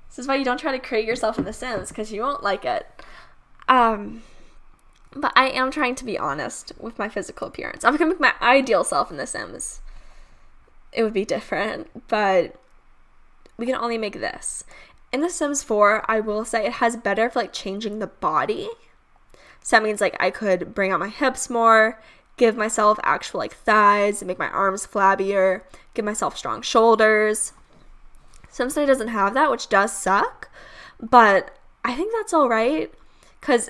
This is why you don't try to create yourself in The Sims, because you won't like it. But I am trying to be honest with my physical appearance. If I could make my ideal self in The Sims, it would be different, but we can only make this. In The Sims 4, I will say it has better for like changing the body. So that means like I could bring out my hips more give myself actual like thighs, make my arms flabbier, give myself strong shoulders. Sims 3 doesn't have that, which does suck, but I think that's all right, because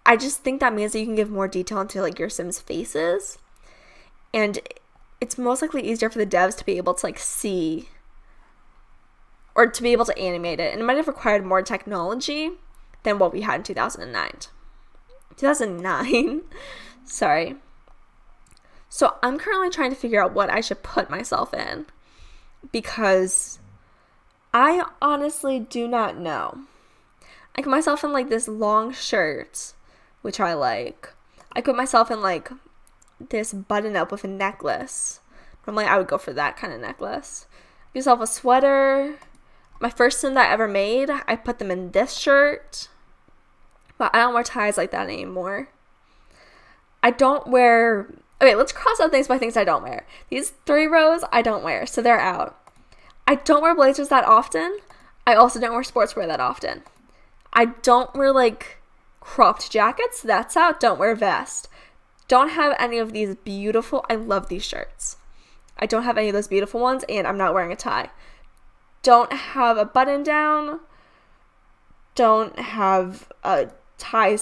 I just think that means that you can give more detail into like your Sims faces, and it's most likely easier for the devs to be able to like see or to be able to animate it, and it might have required more technology than what we had in 2009. Sorry. So I'm currently trying to figure out what I should put myself in, because I honestly do not know. I put myself in like this long shirt, which I like. I put myself in like this button up with a necklace. Normally I would go for that kind of necklace. Give yourself a sweater. My first Sim that I ever made, I put them in this shirt. But I don't wear ties like that anymore. I don't wear... Okay, let's cross out things by things I don't wear. These 3 rows I don't wear, so they're out. I don't wear blazers that often. I also don't wear sportswear that often. I don't wear like cropped jackets. That's out. Don't wear vest. Don't have any of these beautiful... I love these shirts. I don't have any of those beautiful ones, and I'm not wearing a tie. Don't have a button down. Don't have a tie...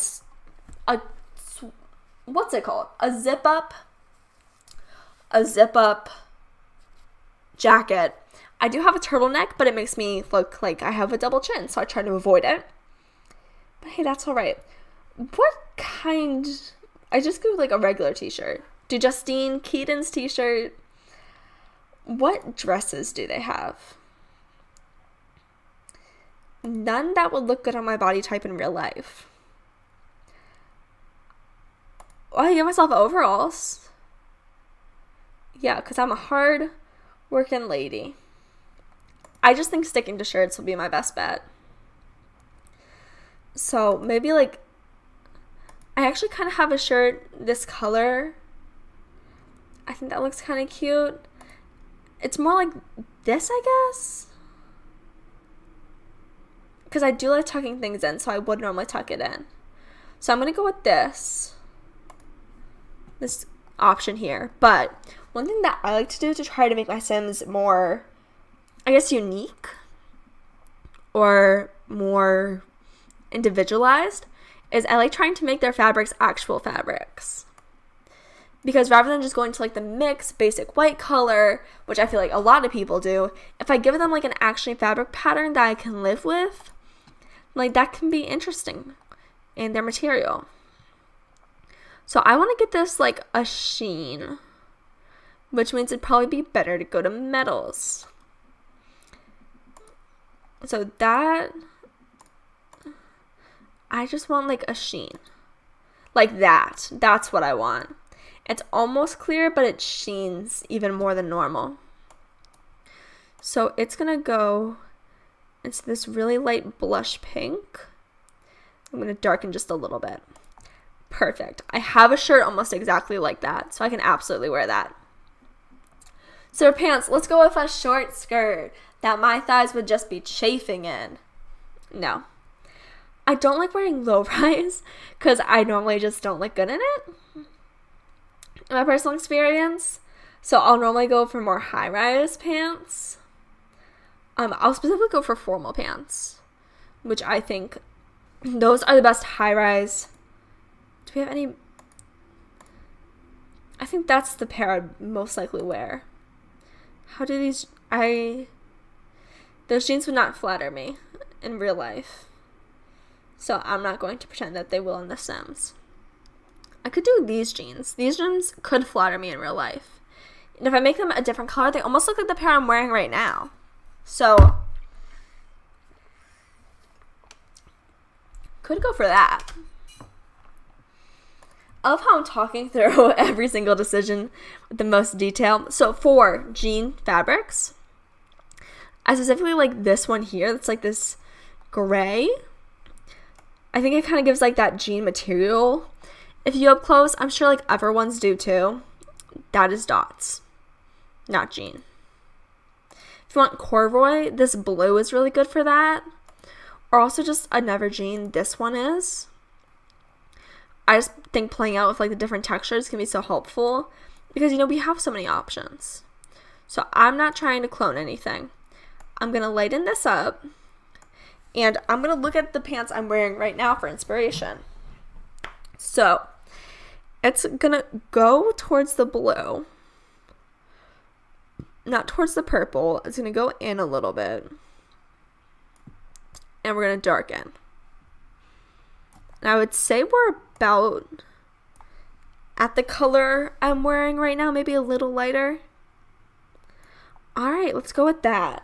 what's it called? A zip up jacket. I do have a turtleneck, but it makes me look like I have a double chin, so I try to avoid it. But hey, that's all right. What kind... I just go like a regular t-shirt. Do Justine Keaton's t-shirt. What dresses do they have? None that would look good on my body type in real life. I give myself overalls. Yeah, because I'm a hard working lady. I just think sticking to shirts will be my best bet. So maybe like, I actually kind of have a shirt this color. I think that looks kind of cute. It's more like this, I guess. Because I do like tucking things in, so I would normally tuck it in. So I'm going to go with this option here. But one thing that I like to do to try to make my Sims more, I guess, unique or more individualized is I like trying to make their fabrics actual fabrics. Because rather than just going to like the mixed basic white color, which I feel like a lot of people do, if I give them like an actually fabric pattern that I can live with, like that can be interesting in their material. So I want to get this like a sheen, which means it'd probably be better to go to metals. So that, I just want like a sheen. Like that. That's what I want. It's almost clear, but it sheens even more than normal. So it's going to go into this really light blush pink. I'm going to darken just a little bit. Perfect. I have a shirt almost exactly like that, so I can absolutely wear that. So for pants, let's go with a short skirt that my thighs would just be chafing in. No. I don't like wearing low-rise because I normally just don't look good in it. In my personal experience. So I'll normally go for more high-rise pants. I'll specifically go for formal pants, which I think those are the best high-rise. Do we have any? I think that's the pair I'd most likely wear. How do these... Those jeans would not flatter me in real life. So I'm not going to pretend that they will in The Sims. I could do these jeans. These jeans could flatter me in real life. And if I make them a different color, they almost look like the pair I'm wearing right now. So, could go for that. I love how I'm talking through every single decision with the most detail. So for jean fabrics, I specifically like this one here. That's like this gray. I think it kind of gives like that jean material. If you up close, I'm sure like other ones do too. That is dots, not jean. If you want corduroy, this blue is really good for that. Or also just another jean, this one is. I just think playing out with like the different textures can be so helpful because, you know, we have so many options. So I'm not trying to clone anything. I'm going to lighten this up, and I'm going to look at the pants I'm wearing right now for inspiration. So it's going to go towards the blue, not towards the purple. It's going to go in a little bit, and we're going to darken. And I would say we're about at the color I'm wearing right now, maybe a little lighter. All right, let's go with that.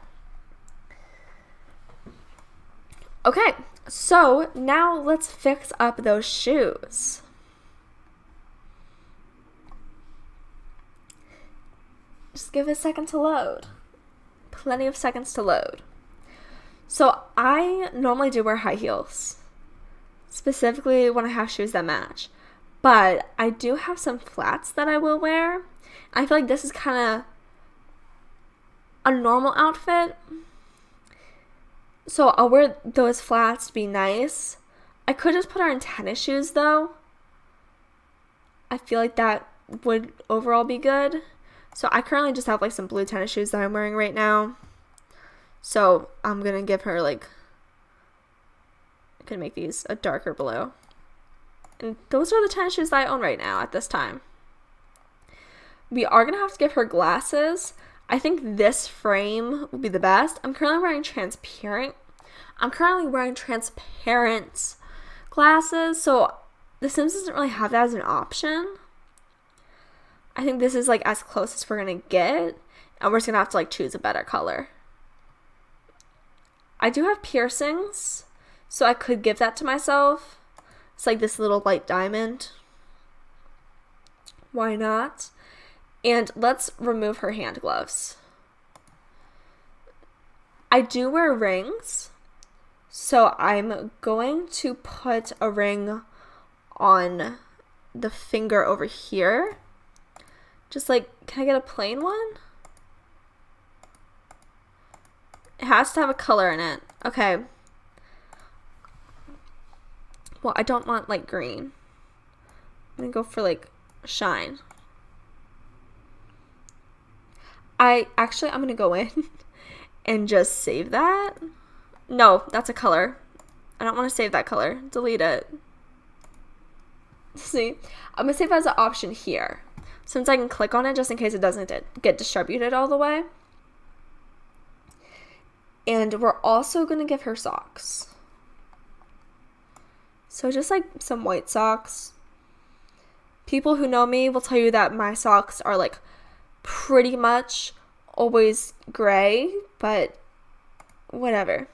Okay, so now let's fix up those shoes. Just give it a second to load. Plenty of seconds to load. So I normally do wear high heels, specifically when I have shoes that match. But I do have some flats that I will wear. I feel like this is kind of a normal outfit. So I'll wear those flats to be nice. I could just put her in tennis shoes though. I feel like that would overall be good. So I currently just have like some blue tennis shoes that I'm wearing right now. So I'm going to give her like, I'm going to make these a darker blue. And those are the tennis shoes that I own right now at this time. We are going to have to give her glasses. I think this frame will be the best. I'm currently wearing transparent glasses, so The Sims doesn't really have that as an option. I think this is like as close as we're gonna get, and we're just gonna have to like choose a better color. I do have piercings, so I could give that to myself. It's like this little light diamond. Why not? And let's remove her hand gloves. I do wear rings, so I'm going to put a ring on the finger over here. Just like, can I get a plain one? It has to have a color in it. Okay. Well, I don't want like green. I'm gonna go for like shine. I'm gonna go in and just save that. No, that's a color. I don't want to save that color. Delete it. See, I'm gonna save it as an option here, since I can click on it just in case it doesn't get distributed all the way. And we're also gonna give her socks. So just like some white socks. People who know me will tell you that my socks are like pretty much always gray, but whatever.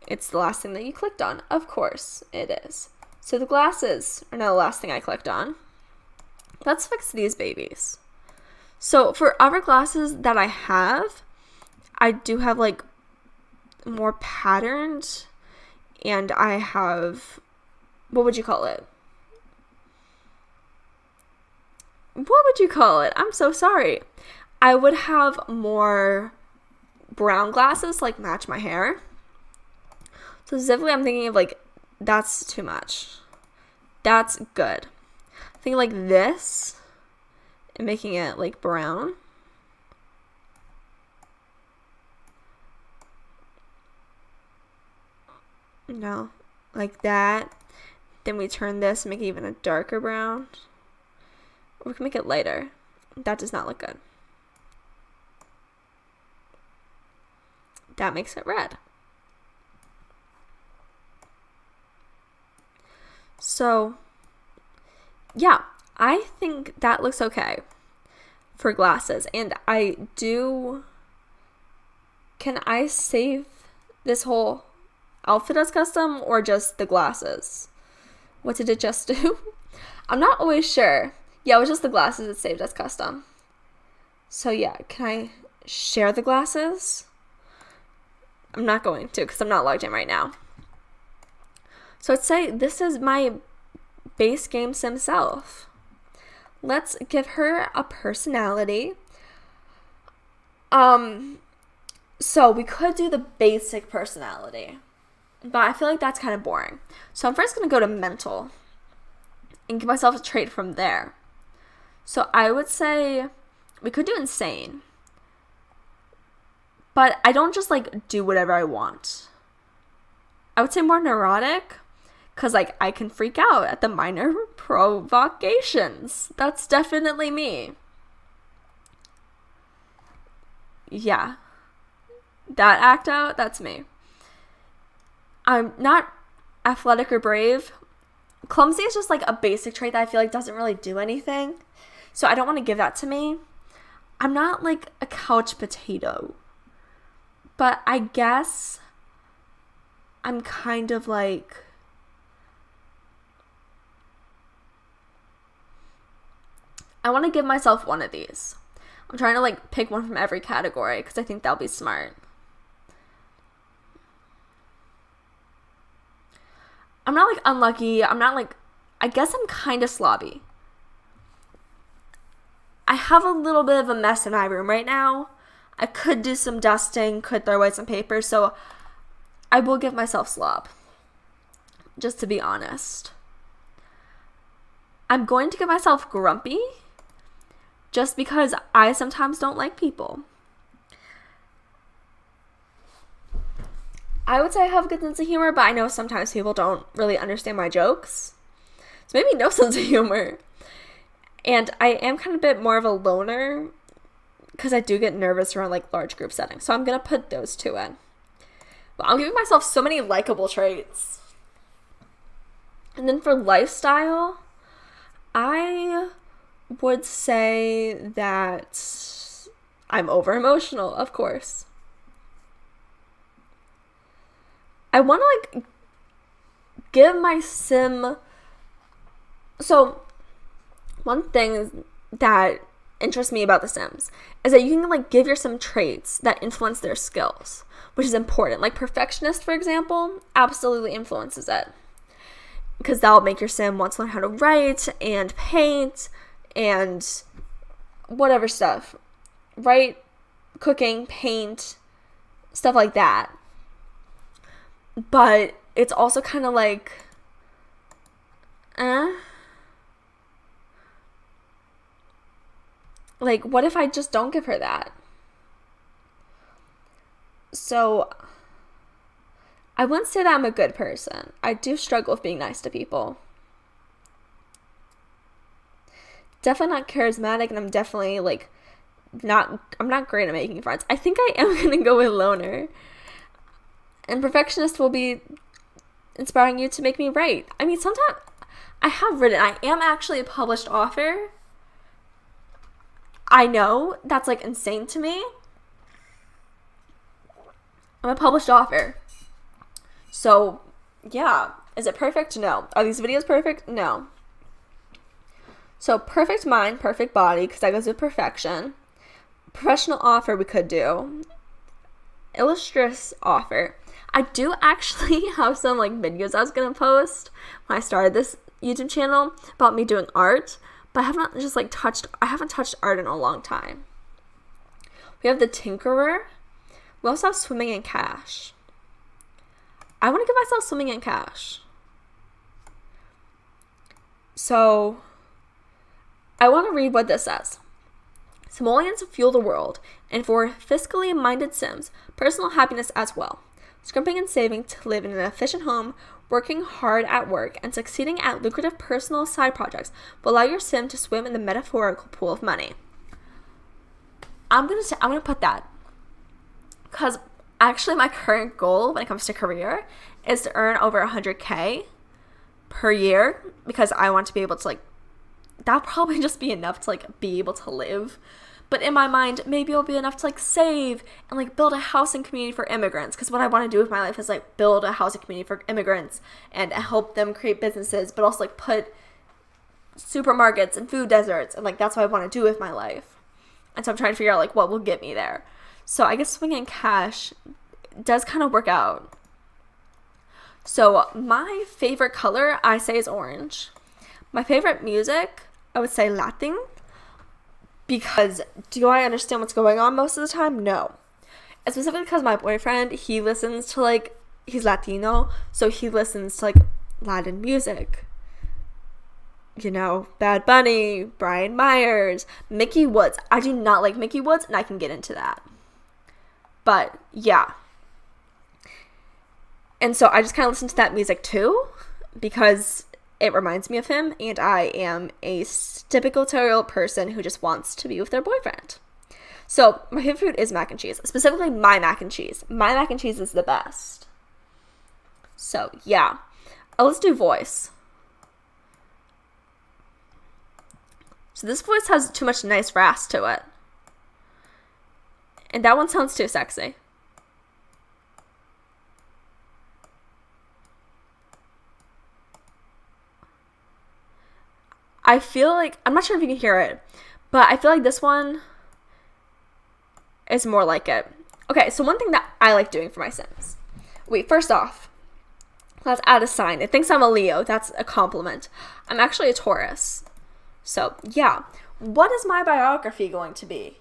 It's the last thing that you clicked on. Of course it is. So the glasses are now the last thing I clicked on. Let's fix these babies. So for other glasses that I have, I do have like more patterned, and I have, what would you call it? What would you call it? I'm so sorry. I would have more brown glasses, like match my hair. So specifically, I'm thinking of like, that's too much. That's good. Thinking like this and making it like brown. No, like that. Then we turn this and make it even a darker brown. Or we can make it lighter. That does not look good. That makes it red. So, yeah, I think that looks okay for glasses. And can I save this whole outfit as custom or just the glasses? What did it just do? I'm not always sure. Yeah, it was just the glasses that saved as custom. So yeah, can I share the glasses? I'm not going to because I'm not logged in right now. So let's say this is my base game sim self. Let's give her a personality. So we could do the basic personality, but I feel like that's kind of boring. So I'm first going to go to mental. and give myself a trait from there. So I would say we could do insane. But I don't just like do whatever I want. I would say more neurotic, because like I can freak out at the minor provocations. That's definitely me. Yeah. That act out, that's me. I'm not athletic or brave. Clumsy is just like a basic trait that I feel like doesn't really do anything. So I don't want to give that to me. I'm not like a couch potato. But I guess I'm kind of like, I want to give myself one of these. I'm trying to like pick one from every category because I think that'll be smart. I'm not like unlucky. I'm not like, I guess I'm kind of slobby. I have a little bit of a mess in my room right now. I could do some dusting, could throw away some paper, so I will give myself slob. Just to be honest. I'm going to give myself grumpy, just because I sometimes don't like people. I would say I have a good sense of humor, but I know sometimes people don't really understand my jokes. So maybe no sense of humor. And I am kind of a bit more of a loner, because I do get nervous around like large group settings. So I'm going to put those two in. But I'm giving myself so many likable traits. And then for lifestyle, I would say that I'm over emotional, of course. I want to like give my sim. So one thing that interests me about The Sims is that you can like give your sim traits that influence their skills, which is important. Like perfectionist, for example, absolutely influences it, because that'll make your sim want to learn how to write and paint and whatever stuff. Write, cooking, paint, stuff like that. But it's also kind of like, like, what if I just don't give her that? So, I wouldn't say that I'm a good person. I do struggle with being nice to people. Definitely not charismatic, and I'm definitely, like, I'm not great at making friends. I think I am going to go with loner. And perfectionist will be inspiring you to make me write. I mean, sometimes I have written. I am actually a published author. I know that's like insane to me. I'm a published author. So, yeah. Is it perfect? No. Are these videos perfect? No. So, perfect mind, perfect body, because that goes with perfection. Professional author we could do. Illustrious author. I do actually have some like videos I was going to post when I started this YouTube channel about me doing art. But I haven't touched art in a long time. We have the Tinkerer. We also have Swimming in Cash. I want to give myself Swimming in Cash. So, I want to read what this says. Simoleons fuel the world, and for fiscally minded Sims, personal happiness as well. Scrimping and saving to live in an efficient home, working hard at work, and succeeding at lucrative personal side projects will allow your sim to swim in the metaphorical pool of money. I'm gonna put that, because actually my current goal when it comes to career is to earn over 100K per year, because I want to be able to like, that'll probably just be enough to like be able to live. But in my mind, maybe it'll be enough to like save and like build a housing community for immigrants. Because what I want to do with my life is like build a housing community for immigrants and help them create businesses, but also like put supermarkets and food deserts. And like that's what I want to do with my life. And so I'm trying to figure out like what will get me there. So I guess Swinging Cash does kind of work out. So my favorite color I say is orange. My favorite music, I would say Latin. Because do I understand what's going on most of the time? No. And specifically because my boyfriend, he listens to like, he's Latino, so he listens to like Latin music. Bad Bunny, Brian Myers, Mickey Woods. I do not like Mickey Woods, and I can get into that. But yeah. And so I just kind of listen to that music too, because it reminds me of him, and I am a typical territorial person who just wants to be with their boyfriend. So my favorite food is mac and cheese, specifically my mac and cheese. My mac and cheese is the best. So yeah, let's do voice. So this voice has too much nice rasp to it. And that one sounds too sexy. I feel like, I'm not sure if you can hear it, but I feel like this one is more like it. Okay, so one thing that I like doing for my Sims. Wait, first off, let's add a sign. It thinks I'm a Leo. That's a compliment. I'm actually a Taurus. So, yeah. What is my biography going to be?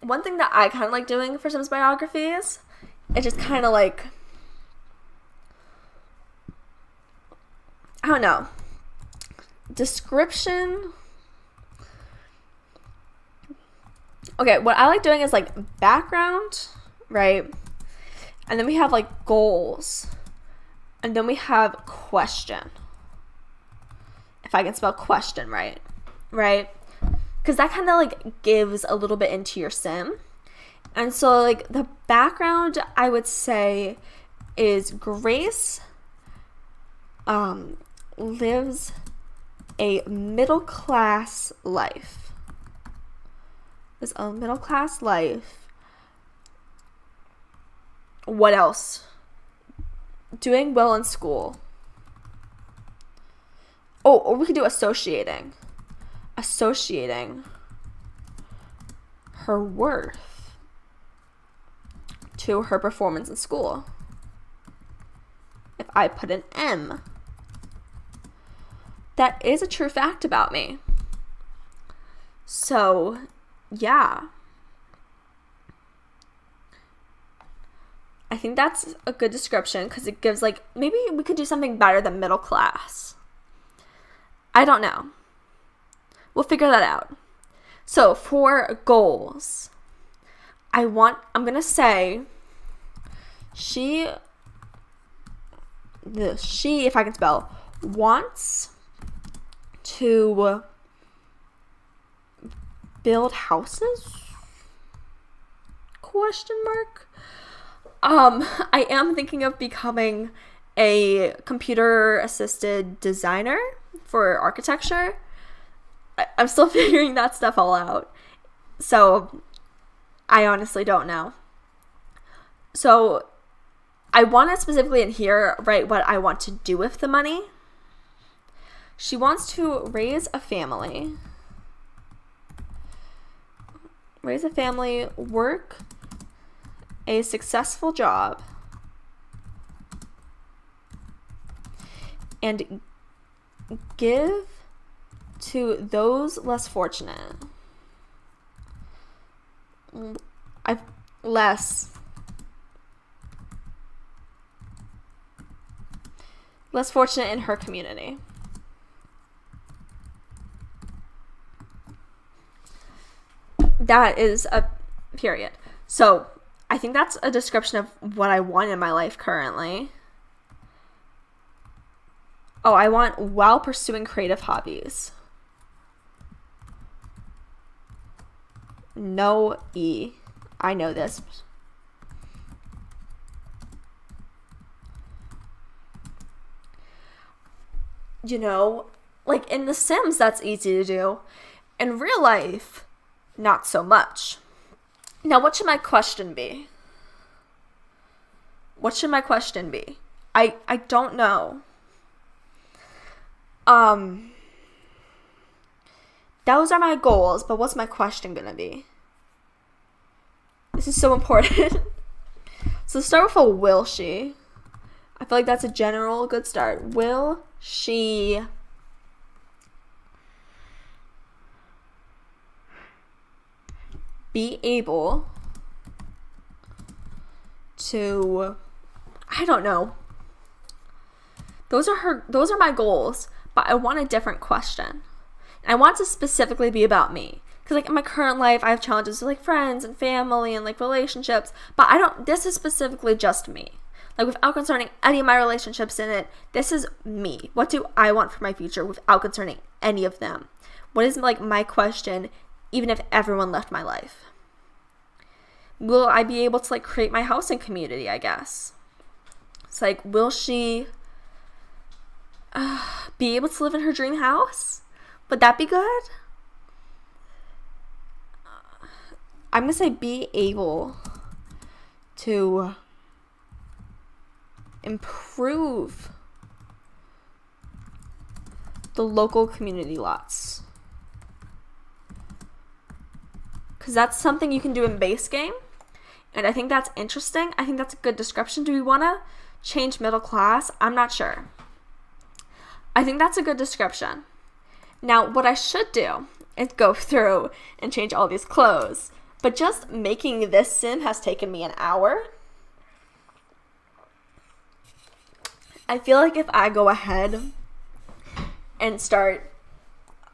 One thing that I kind of like doing for Sims biographies is just kind of like, I don't know. Description. Okay, what I like doing is like background, right? And then we have like goals. And then we have question. If I can spell question right? Because that kind of like gives a little bit into your sim. And so like the background, I would say, is Grace lives a middle class life. Is a middle class life. What else? Doing well in school. Oh, or we could do associating. Associating her worth to her performance in school. If I put an M. That is a true fact about me. So, yeah. I think that's a good description because it gives like, maybe we could do something better than middle class. I don't know. We'll figure that out. So for goals, I'm going to say she, if I can spell, wants to build houses? Question mark. I am thinking of becoming a computer assisted designer for architecture. I'm still figuring that stuff all out. So I honestly don't know. So I want to specifically in here write what I want to do with the money. She wants to raise a family. Work a successful job, and give to those less fortunate. Less fortunate in her community. That is a period. So I think that's a description of what I want in my life currently. Oh, I want while pursuing creative hobbies. No E. I know this. Like in The Sims, that's easy to do. In real life, not so much. Now, what should my question be? I don't know. Those are my goals, but what's my question gonna be? This is so important. So start with a will she. I feel like that's a general good start. Will she be able to, I don't know. Those are my goals, but I want a different question. And I want it to specifically be about me. Because, like, in my current life, I have challenges with, like, friends and family and, like, relationships. But this is specifically just me. Like, without concerning any of my relationships in it, this is me. What do I want for my future without concerning any of them? What is, like, my question, even if everyone left my life? Will I be able to, like, create my housing community, I guess? It's like, will she be able to live in her dream house? Would that be good? I'm going to say be able to improve the local community lots. Because that's something you can do in base game. And I think that's interesting. I think that's a good description. Do we want to change middle class? I'm not sure. I think that's a good description. Now, what I should do is go through and change all these clothes. But just making this sim has taken me an hour. I feel like if I go ahead and start,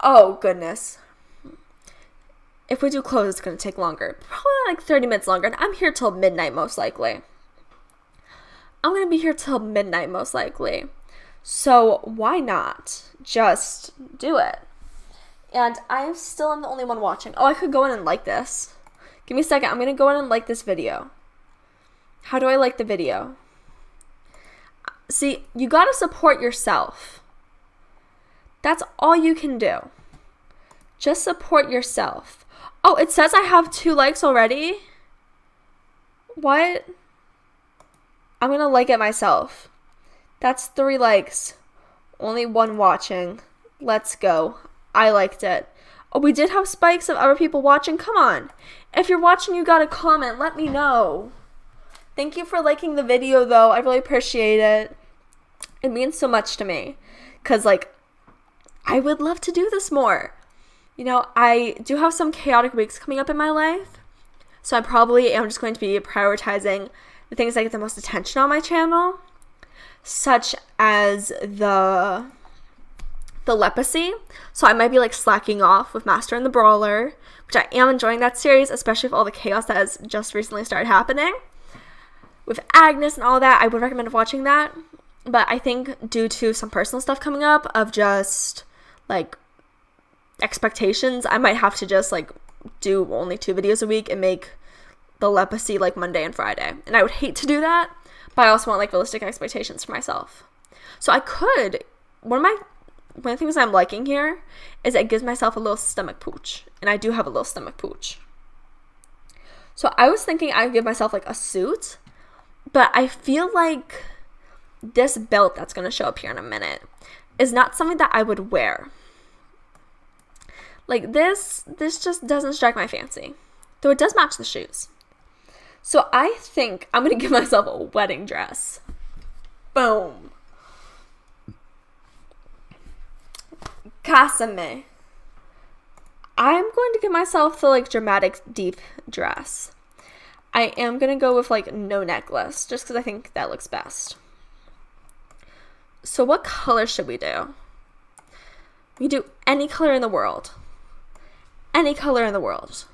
oh goodness, if we do clothes, it's going to take longer. Probably like 30 minutes longer. And I'm here till midnight, most likely. I'm going to be here till midnight, most likely. So why not just do it? And I am still the only one watching. Oh, I could go in and like this. Give me a second. I'm going to go in and like this video. How do I like the video? See, you got to support yourself. That's all you can do. Just support yourself. Oh, it says I have 2 likes already? What? I'm going to like it myself. That's 3 likes. Only 1 watching. Let's go. I liked it. Oh, we did have spikes of other people watching. Come on. If you're watching, you got to comment. Let me know. Thank you for liking the video, though. I really appreciate it. It means so much to me. Because, like, I would love to do this more. You know, I do have some chaotic weeks coming up in my life. So I probably am just going to be prioritizing the things that get the most attention on my channel. Such as the Lepacy. So I might be like slacking off with Master and the Brawler, which I am enjoying that series, especially with all the chaos that has just recently started happening. With Agnes and all that, I would recommend watching that. But I think due to some personal stuff coming up of just like expectations, I might have to just like do only 2 videos a week and make the Lepacy like Monday and Friday. And I would hate to do that, but I also want like realistic expectations for myself. So I could, one of the things I'm liking here is it gives myself a little stomach pooch. And I do have a little stomach pooch. So I was thinking I would give myself like a suit, but I feel like this belt that's going to show up here in a minute is not something that I would wear. Like this just doesn't strike my fancy. Though it does match the shoes. So I think I'm going to give myself a wedding dress. Boom. Kasame. I'm going to give myself the like dramatic deep dress. I am going to go with like no necklace just because I think that looks best. So what color should we do? We do any color in the world. Any color in the world.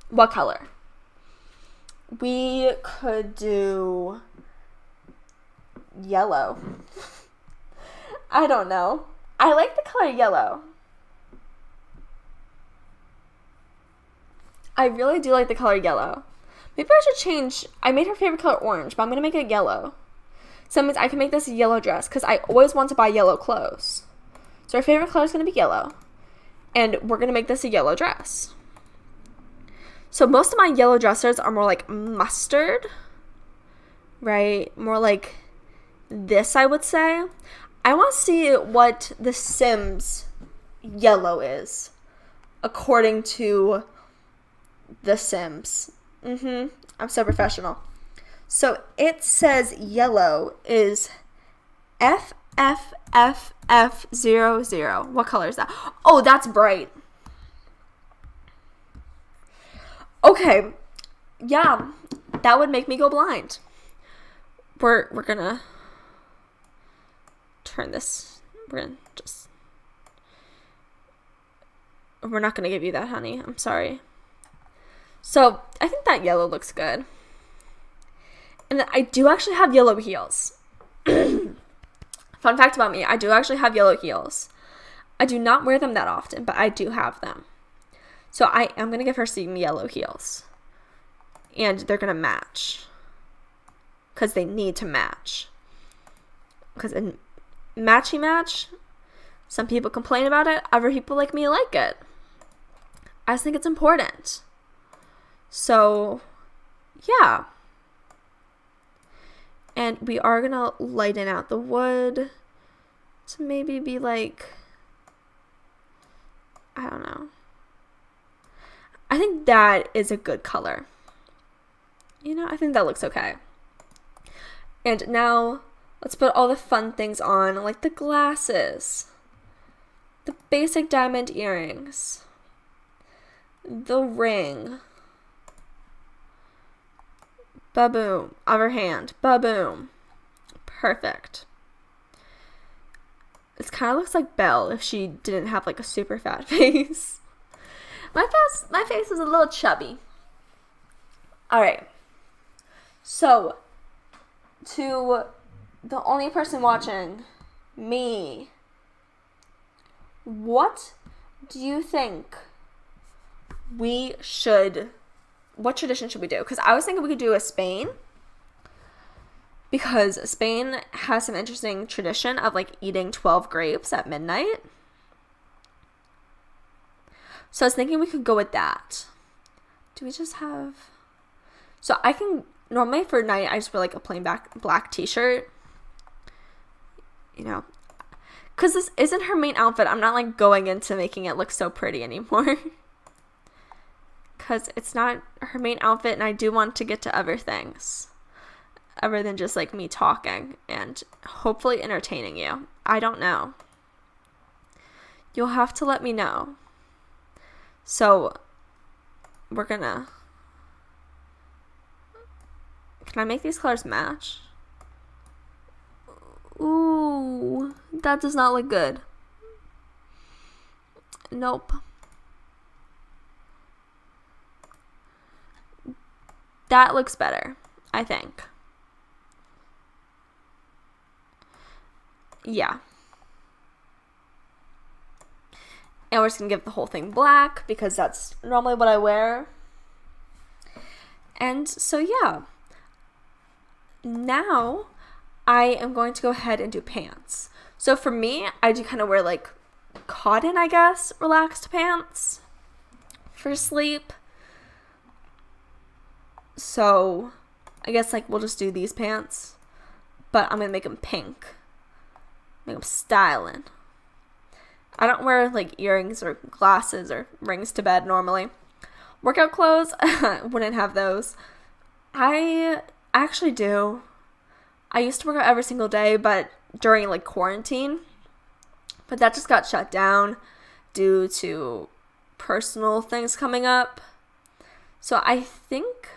What color? We could do yellow. I don't know. I like the color yellow. I really do like the color yellow. Maybe I should change. I made her favorite color orange, but I'm going to make it yellow. So that means I can make this a yellow dress because I always want to buy yellow clothes. So her favorite color is going to be yellow. And we're going to make this a yellow dress. So most of my yellow dressers are more like mustard. Right? More like this, I would say. I want to see what the Sims yellow is. According to the Sims. I'm so professional. So it says yellow is FFFF00. What color is that? Oh, that's bright. Okay. Yeah, that would make me go blind. We're gonna turn this. We're gonna just We're not going to give you that, honey. I'm sorry. So I think that yellow looks good. And I do actually have yellow heels. Fun fact about me, I do actually have yellow heels. I do not wear them that often, but I do have them. So I am going to give her some yellow heels. And they're going to match. Because they need to match. Because in matchy match, some people complain about it. Other people like me like it. I just think it's important. So, yeah. And we are going to lighten out the wood to maybe be like, I don't know. I think that is a good color. You know, I think that looks okay. And now, let's put all the fun things on, like the glasses, the basic diamond earrings, the ring, ba-boom, other hand, ba-boom, perfect. It kind of looks like Belle if she didn't have like a super fat face. My face is a little chubby. Alright, so to the only person watching, me, what do you think what tradition should we do? Because I was thinking we could do a Spain, because Spain has some interesting tradition of like eating 12 grapes at midnight. So I was thinking we could go with that. Do we just have... So I can... Normally for night, I just wear like a plain black t-shirt. You know. Because this isn't her main outfit. I'm not like going into making it look so pretty anymore. Because it's not her main outfit, and I do want to get to other things. Other than just like me talking and hopefully entertaining you. I don't know. You'll have to let me know. So, we're gonna... Can I make these colors match? Ooh, that does not look good. Nope. That looks better, I think. Yeah. And we're just going to give the whole thing black because that's normally what I wear. And so, yeah. Now, I am going to go ahead and do pants. So for me, I do kind of wear like cotton, I guess, relaxed pants for sleep. So I guess like we'll just do these pants. But I'm going to make them pink. Make them styling. I don't wear like earrings or glasses or rings to bed normally. Workout clothes, wouldn't have those. I actually do. I used to work out every single day, but during like quarantine. But that just got shut down due to personal things coming up. So I think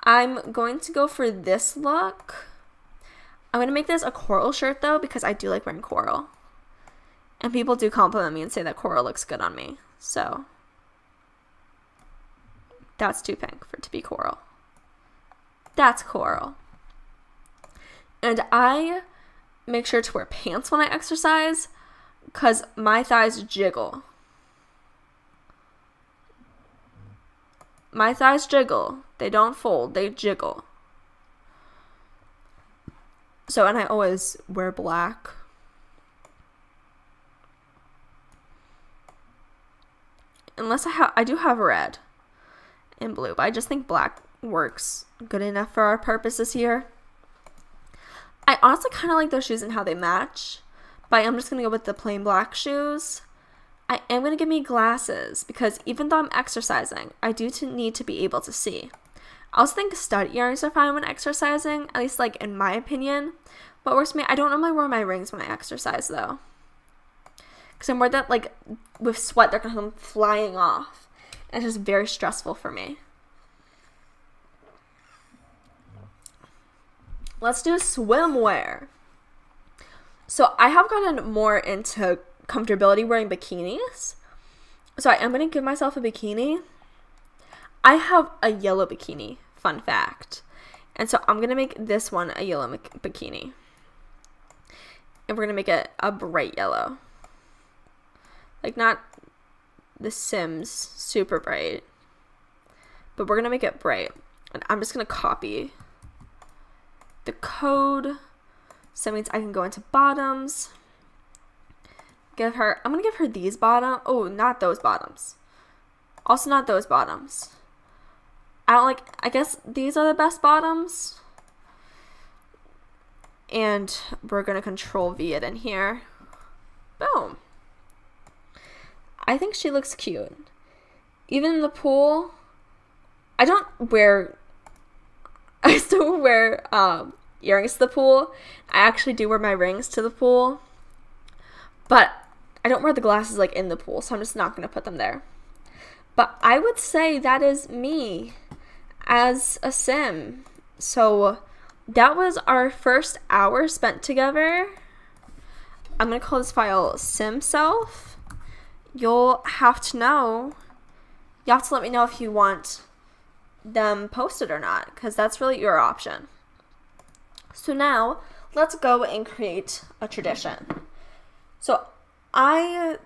I'm going to go for this look. I'm going to make this a coral shirt though, because I do like wearing coral. And people do compliment me and say that coral looks good on me. So that's too pink for it to be coral. That's coral. And I make sure to wear pants when I exercise because my thighs jiggle. My thighs jiggle. They don't fold. They jiggle. So, and I always wear black. Unless I do have red and blue, but I just think black works good enough for our purposes here. I honestly kind of like those shoes and how they match, but I'm just going to go with the plain black shoes. I am going to give me glasses because even though I'm exercising, I do need to be able to see. I also think stud earrings are fine when exercising, at least like in my opinion. What works for me, I don't normally wear my rings when I exercise though. Because I'm worried that, like, with sweat, they're going to come flying off. And it's just very stressful for me. Let's do swimwear. So I have gotten more into comfortability wearing bikinis. So I am going to give myself a bikini. I have a yellow bikini, fun fact. And so I'm going to make this one a yellow bikini. And we're going to make it a bright yellow. Like, not The Sims super bright. But we're going to make it bright. And I'm just going to copy the code. So that means I can go into bottoms. I'm going to give her these bottoms. Oh, not those bottoms. Also not those bottoms. I guess these are the best bottoms. And we're going to Control V it in here. Boom. I think she looks cute. Even in the pool, I still wear earrings to the pool. I actually do wear my rings to the pool. But I don't wear the glasses like in the pool, so I'm just not going to put them there. But I would say that is me as a sim. So that was our first hour spent together. I'm going to call this file SimSelf. You'll have to let me know if you want them posted or not, because that's really your option. So now let's go and create a tradition. So I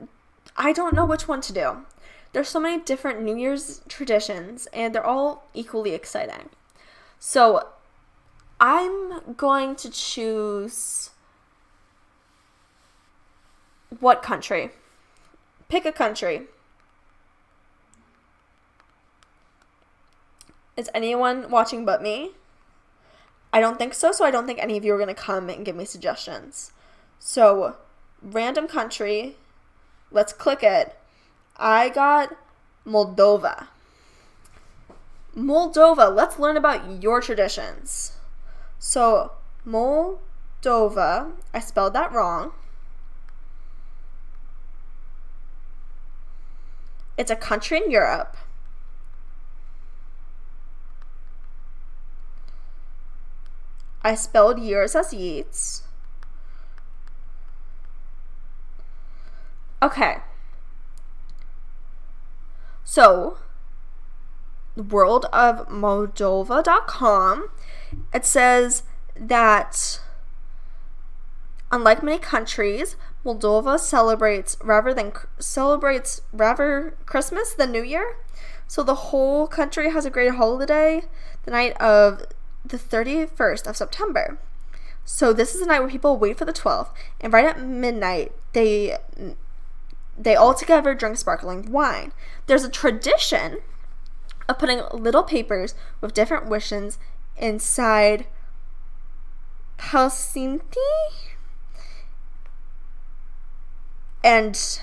don't know which one to do. There's so many different New Year's traditions, and they're all equally exciting. So I'm going to choose what country? Pick a country. Is anyone watching but me? I don't think so, so I don't think any of you are going to come and give me suggestions. So, random country. Let's click it. I got Moldova. Moldova, let's learn about your traditions. So, Moldova, I spelled that wrong. It's a country in Europe. I spelled years as yeets. Okay. So, worldofmoldova.com, it says that unlike many countries, Moldova celebrates rather Christmas than New Year. So the whole country has a great holiday the night of the 31st of September. So this is the night where people wait for the 12th, and right at midnight they all together drink sparkling wine. There's a tradition of putting little papers with different wishes inside Helsinki. And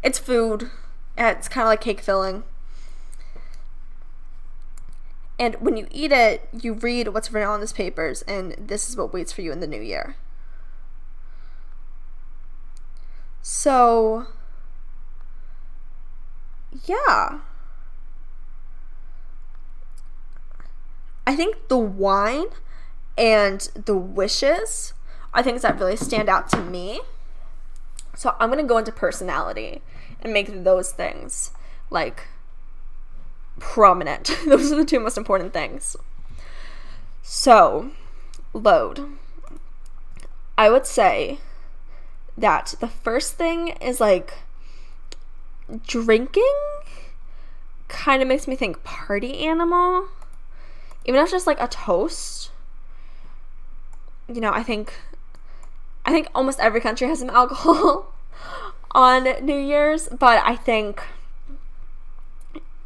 it's food. It's kind of like cake filling. And when you eat it, you read what's written on these papers, and this is what waits for you in the new year. So, yeah. I think the wine and the wishes are things that really stand out to me. So I'm going to go into personality and make those things, like, prominent. Those are the two most important things. So, load. I would say that the first thing is, like, drinking kind of makes me think party animal. Even if it's just, like, a toast. You know, I think almost every country has some alcohol on New Year's, but I think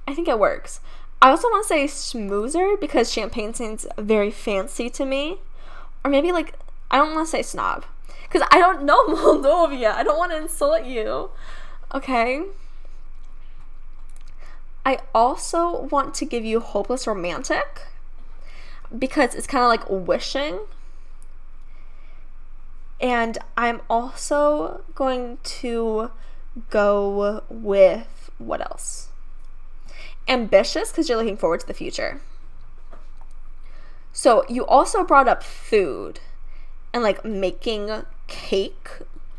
it works. I also want to say schmoozer because champagne seems very fancy to me. Or maybe, like, I don't want to say snob because I don't know Moldova. I don't want to insult you. Okay. I also want to give you hopeless romantic because it's kind of like wishing. And I'm also going to go with, what else? Ambitious, because you're looking forward to the future. So you also brought up food and, like, making cake.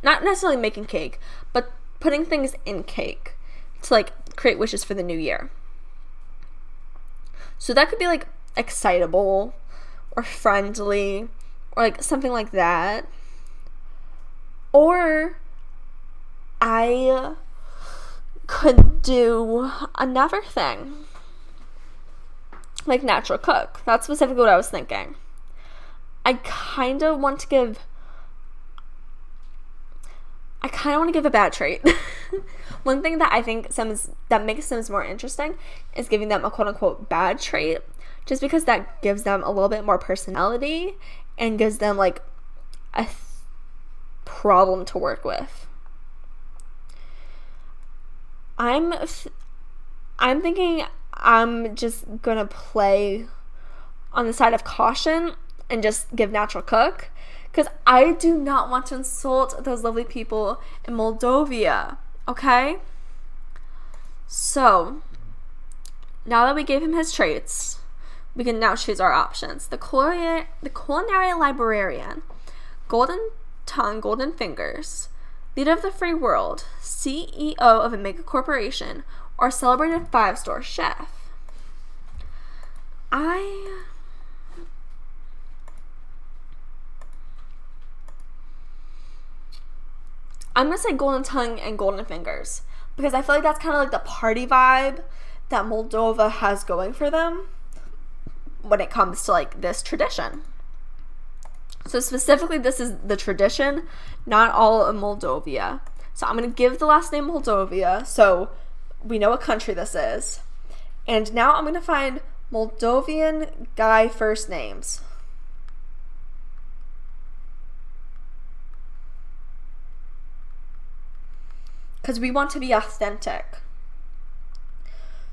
Not necessarily making cake, but putting things in cake. to like create wishes for the new year. So that could be like excitable or friendly or like something like that. Or I could do another thing, like natural cook. That's specifically what I was thinking. I kind of want to give a bad trait. One thing that I think that makes Sims more interesting is giving them a quote-unquote bad trait, just because that gives them a little bit more personality and gives them like a problem to work with. I'm thinking I'm just gonna play on the side of caution and just give natural cook, because I do not want to insult those lovely people in Moldova. Okay? So now that we gave him his traits, we can now choose our options. The culinary librarian, golden tongue, golden fingers, leader of the free world, CEO of a mega corporation, or celebrated 5-star chef. I'm gonna say golden tongue and golden fingers, because I feel like that's kind of like the party vibe that Moldova has going for them when it comes to like this tradition. So specifically, this is the tradition, not all of Moldova. So I'm going to give the last name Moldova, so we know what country this is. And now I'm going to find Moldovan guy first names. Because we want to be authentic.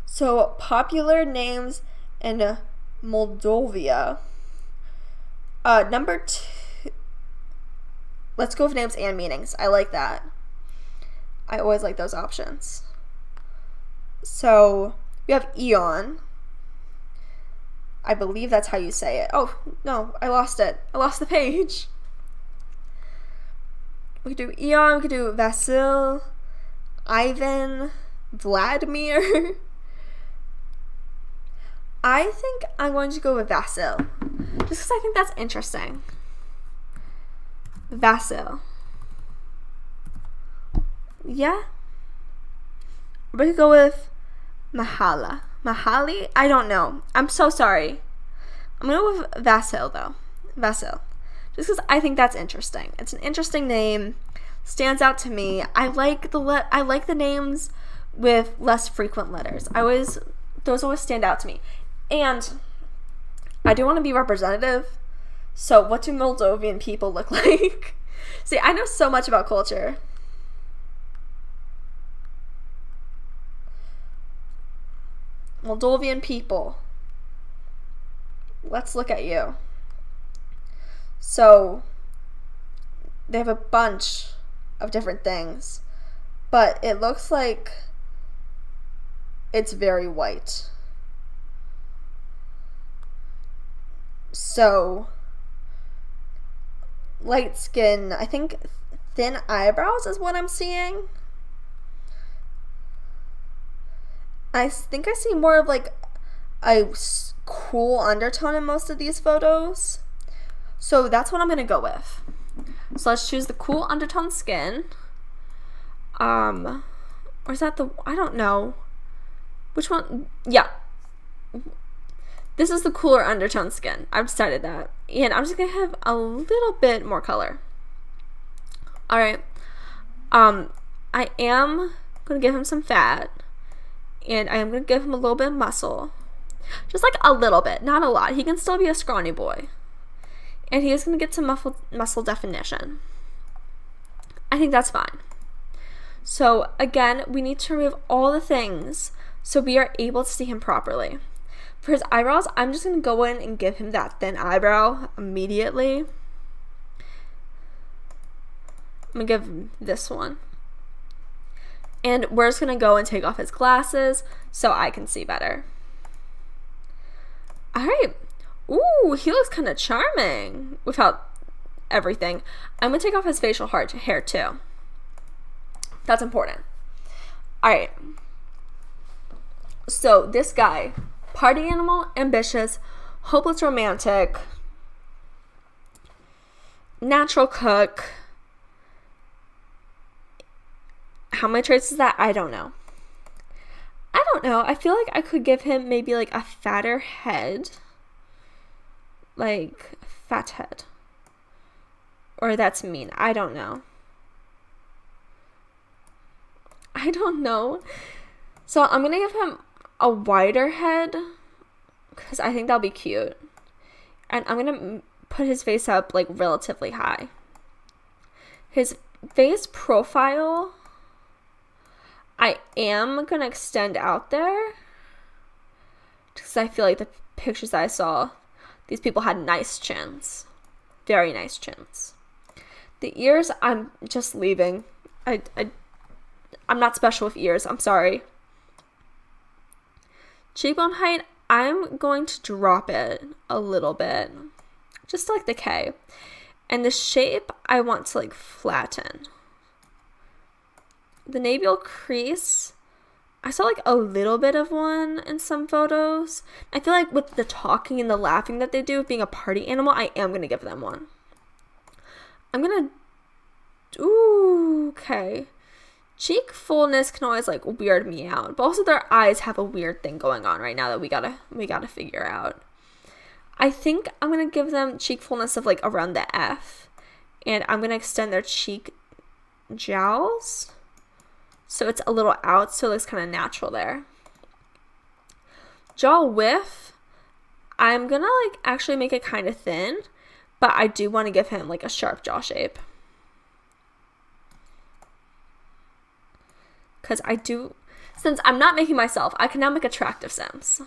So popular names in Moldova. Number 2. Let's go with names and meanings. I like that. I always like those options. So we have Eon. I believe that's how you say it. Oh, no, I lost it. I lost the page. We could do Eon, we could do Vasil, Ivan, Vladimir. I think I'm going to go with Vasil, just because I think that's interesting. Vasil. Yeah. We could go with Mahala. Mahali? I don't know. I'm so sorry. I'm going to go with Vasil, though. Vasil. Just because I think that's interesting. It's an interesting name. Stands out to me. I like the names with less frequent letters. Those always stand out to me. And I do want to be representative. So what do Moldovan people look like? See, I know so much about culture. Moldovan people. Let's look at you. So they have a bunch of different things, but it looks like it's very white. So light skin, I think thin eyebrows is what I'm seeing. I think I see more of like a cool undertone in most of these photos. So that's what I'm going to go with. So let's choose the cool undertone skin. Or is that I don't know. Which one? Yeah. This is the cooler undertone skin. I've decided that. And I'm just going to have a little bit more color. Alright. I am going to give him some fat. And I am going to give him a little bit of muscle. Just like a little bit, not a lot. He can still be a scrawny boy. And he is going to get some muscle definition. I think that's fine. So again, we need to remove all the things so we are able to see him properly. For his eyebrows, I'm just going to go in and give him that thin eyebrow immediately. I'm going to give him this one. And we're just going to go and take off his glasses so I can see better. Alright. Ooh, he looks kind of charming without everything. I'm going to take off his facial hair too. That's important. Alright. So this guy, party animal, ambitious, hopeless romantic, natural cook. How many traits is that? I don't know. I feel like I could give him maybe like a fatter head. Like, fat head. Or that's mean. I don't know. So I'm going to give him a wider head because I think that'll be cute. And I'm going to put his face up like relatively high. His face profile, I am going to extend out there because I feel like the pictures that I saw, these people had nice chins. Very nice chins. The ears, I'm just leaving. I'm not special with ears. I'm sorry. Cheekbone height, I'm going to drop it a little bit. Just like the K. And the shape, I want to like flatten. The labial crease, I saw like a little bit of one in some photos. I feel like with the talking and the laughing that they do, being a party animal, I am going to give them one. I'm going to... Ooh, okay. Cheek fullness can always like weird me out, but also their eyes have a weird thing going on right now that we gotta figure out. I think I'm gonna give them cheek fullness of like around the F, and I'm gonna extend their cheek jowls so it's a little out, so it looks kind of natural there. Jaw width, I'm gonna like actually make it kind of thin, but I do want to give him like a sharp jaw shape. Because since I'm not making myself, I can now make attractive Sims.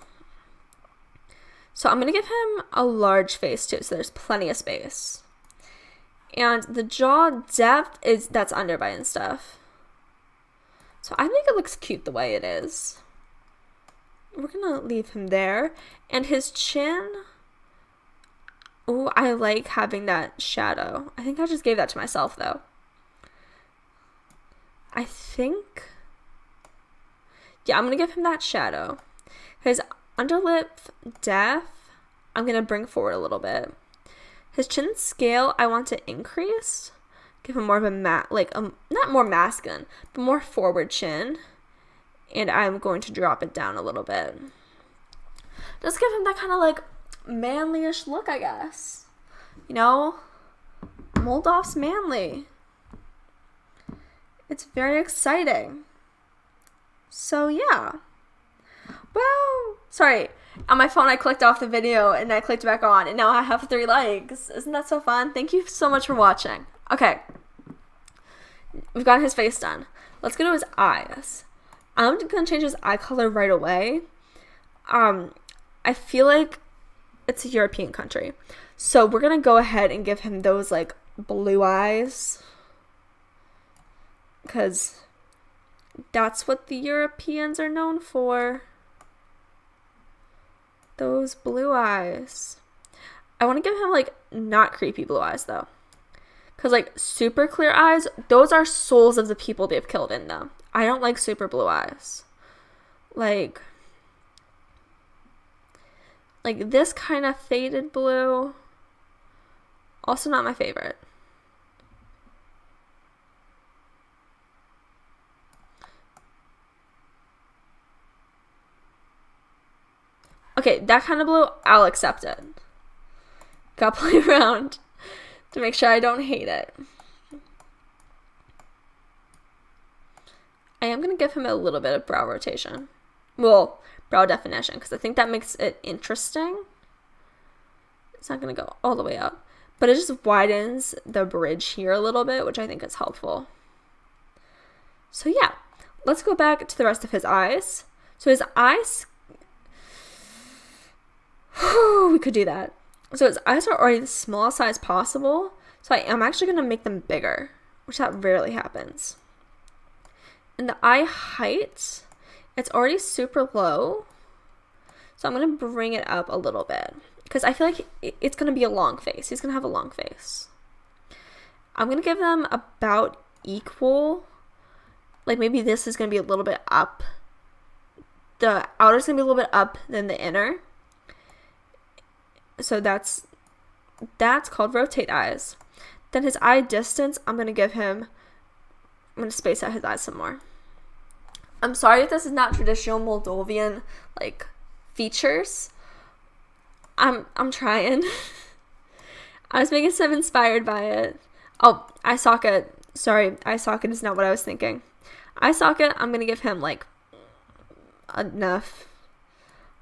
So I'm going to give him a large face too, so there's plenty of space. And the jaw depth that's underbite and stuff. So I think it looks cute the way it is. We're going to leave him there. And his chin, oh, I like having that shadow. I think I just gave that to myself though. I think... Yeah, I'm going to give him that shadow. His underlip depth, I'm going to bring forward a little bit. His chin scale, I want to increase. Give him more of a, not more masculine, but more forward chin. And I'm going to drop it down a little bit. Just give him that kind of like manly-ish look, I guess. You know, Moldov's manly. It's very exciting. So yeah. Well, sorry. On my phone I clicked off the video and I clicked back on and now I have 3 likes. Isn't that so fun? Thank you so much for watching. Okay. We've got his face done. Let's go to his eyes. I'm going to change his eye color right away. I feel like it's a European country. So we're going to go ahead and give him those like blue eyes. Because that's what the Europeans are known for. Those blue eyes. I want to give him like not creepy blue eyes though. Because like super clear eyes, those are souls of the people they've killed in them. I don't like super blue eyes. Like this kind of faded blue. Also not my favorite. Okay, that kind of blue, I'll accept it. Gotta play around to make sure I don't hate it. I am going to give him a little bit of brow rotation. Well, brow definition, because I think that makes it interesting. It's not going to go all the way up. But it just widens the bridge here a little bit, which I think is helpful. So yeah, let's go back to the rest of his eyes. So his eyes... we could do that. So his eyes are already the smallest size possible. So I am actually going to make them bigger, which that rarely happens. And the eye height, it's already super low. So I'm going to bring it up a little bit. Because I feel like it's going to be a long face. He's going to have a long face. I'm going to give them about equal. Like maybe this is going to be a little bit up the outer's gonna be a little bit up than the inner. So that's called rotate eyes. Then his eye distance, I'm gonna space out his eyes some more. I'm sorry if this is not traditional Moldovan like features. I'm trying. I was making some inspired by it. Oh, eye socket. Sorry, eye socket is not what I was thinking. Eye socket, I'm gonna give him like enough.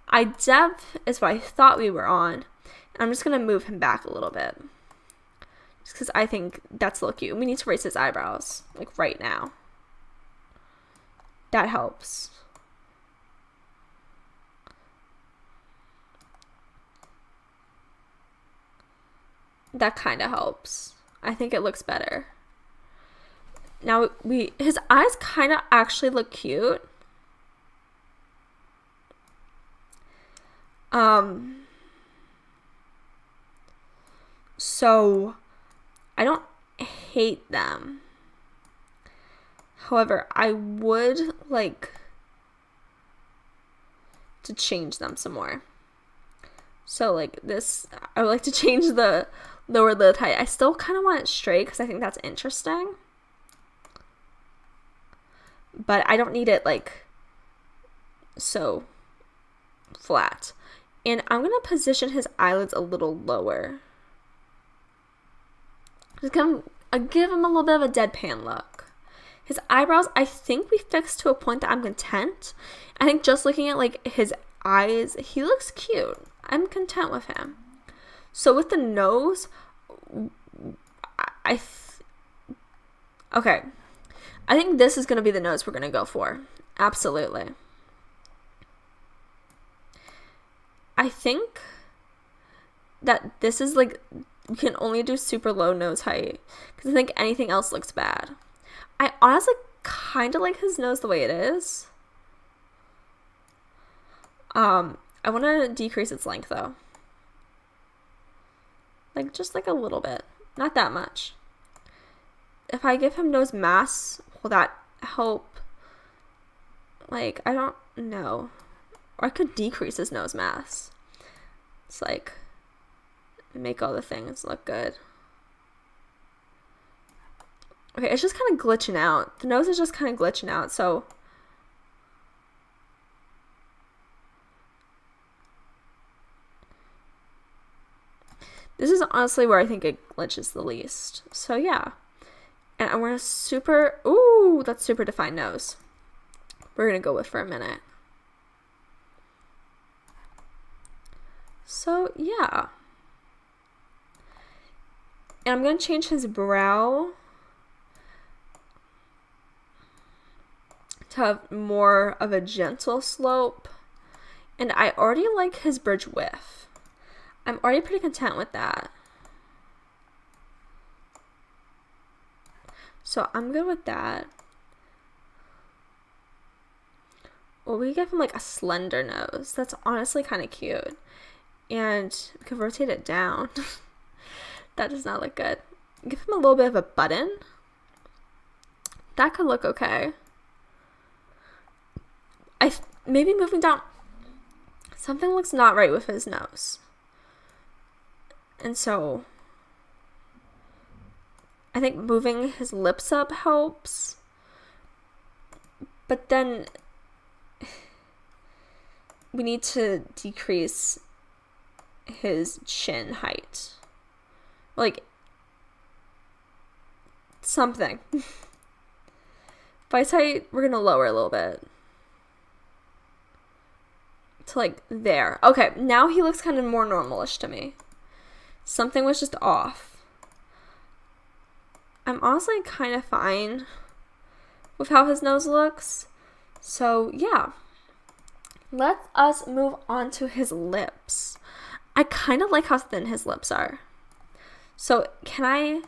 Eye depth is what I thought we were on. I'm just gonna move him back a little bit. Just because I think that's a little cute. We need to raise his eyebrows, like right now. That helps. That kind of helps. I think it looks better. Now his eyes kind of actually look cute. So I don't hate them. However, I would like to change them some more. So like this, I would like to change the lower lid height. I still kind of want it straight because I think that's interesting. But I don't need it like so flat. And I'm going to position his eyelids a little lower. Just give him a little bit of a deadpan look. His eyebrows, I think we fixed to a point that I'm content. I think just looking at like his eyes, he looks cute. I'm content with him. So with the nose, okay. I think this is going to be the nose we're going to go for. Absolutely. I think that this is like, you can only do super low nose height because I think anything else looks bad. I honestly kind of like his nose the way it is. I want to decrease its length though. Like just like a little bit, not that much. If I give him nose mass, will that help? Like, I don't know. Or I could decrease his nose mass. It's like, make all the things look good. Okay, it's just kind of glitching out. The nose is just kind of glitching out, so. This is honestly where I think it glitches the least. So yeah. And I'm going to that's super defined nose. We're going to go with for a minute. So yeah. And I'm going to change his brow to have more of a gentle slope. And I already like his bridge width. I'm already pretty content with that. So I'm good with that. Well, we give him like a slender nose. That's honestly kind of cute. And we could rotate it down. That does not look good. Give him a little bit of a button. That could look okay. Maybe moving down. Something looks not right with his nose. And so I think moving his lips up helps. But then we need to decrease his chin height. Like something. Face height, we're going to lower a little bit. To like there. Okay, now he looks kind of more normalish to me. Something was just off. I'm honestly kind of fine with how his nose looks. So yeah. Let us move on to his lips. I kind of like how thin his lips are. So can I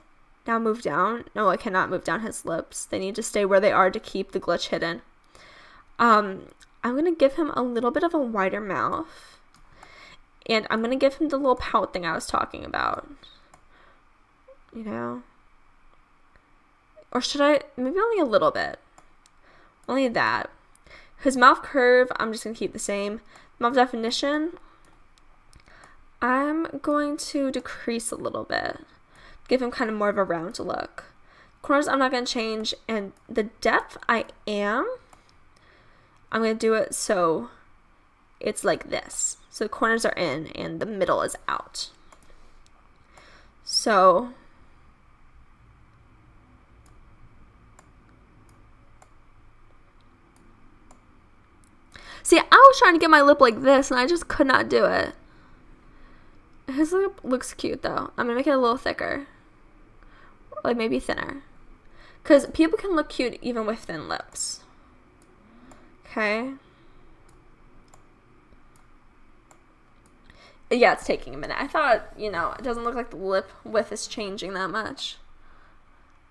now move down? No, I cannot move down his lips. They need to stay where they are to keep the glitch hidden. I'm going to give him a little bit of a wider mouth. And I'm going to give him the little pout thing I was talking about. You know? Or should I? Maybe only a little bit. Only that. His mouth curve, I'm just going to keep the same. Mouth definition, I'm going to decrease a little bit. Give him kind of more of a round look. Corners, I'm not going to change. And the depth, I'm going to do it so it's like this. So the corners are in and the middle is out. So see, I was trying to get my lip like this and I just could not do it. His lip looks cute though. I'm gonna make it a little thicker. Like maybe thinner. Because people can look cute even with thin lips. Okay. Yeah, it's taking a minute. I thought, it doesn't look like the lip width is changing that much.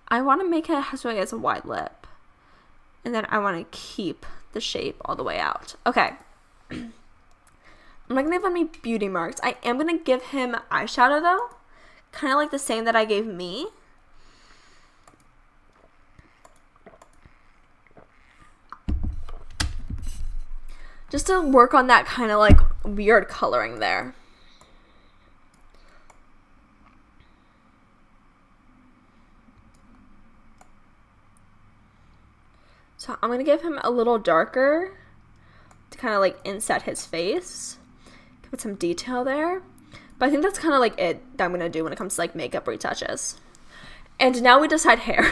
I want to make it as really as a wide lip. And then I want to keep the shape all the way out. Okay. I'm not going to give him any beauty marks. I am going to give him eyeshadow though. Kind of like the same that I gave me. Just to work on that kind of like weird coloring there. So I'm going to give him a little darker to kind of like inset his face. Put some detail there. But I think that's kind of like it that I'm going to do when it comes to like makeup retouches. And now we decide hair.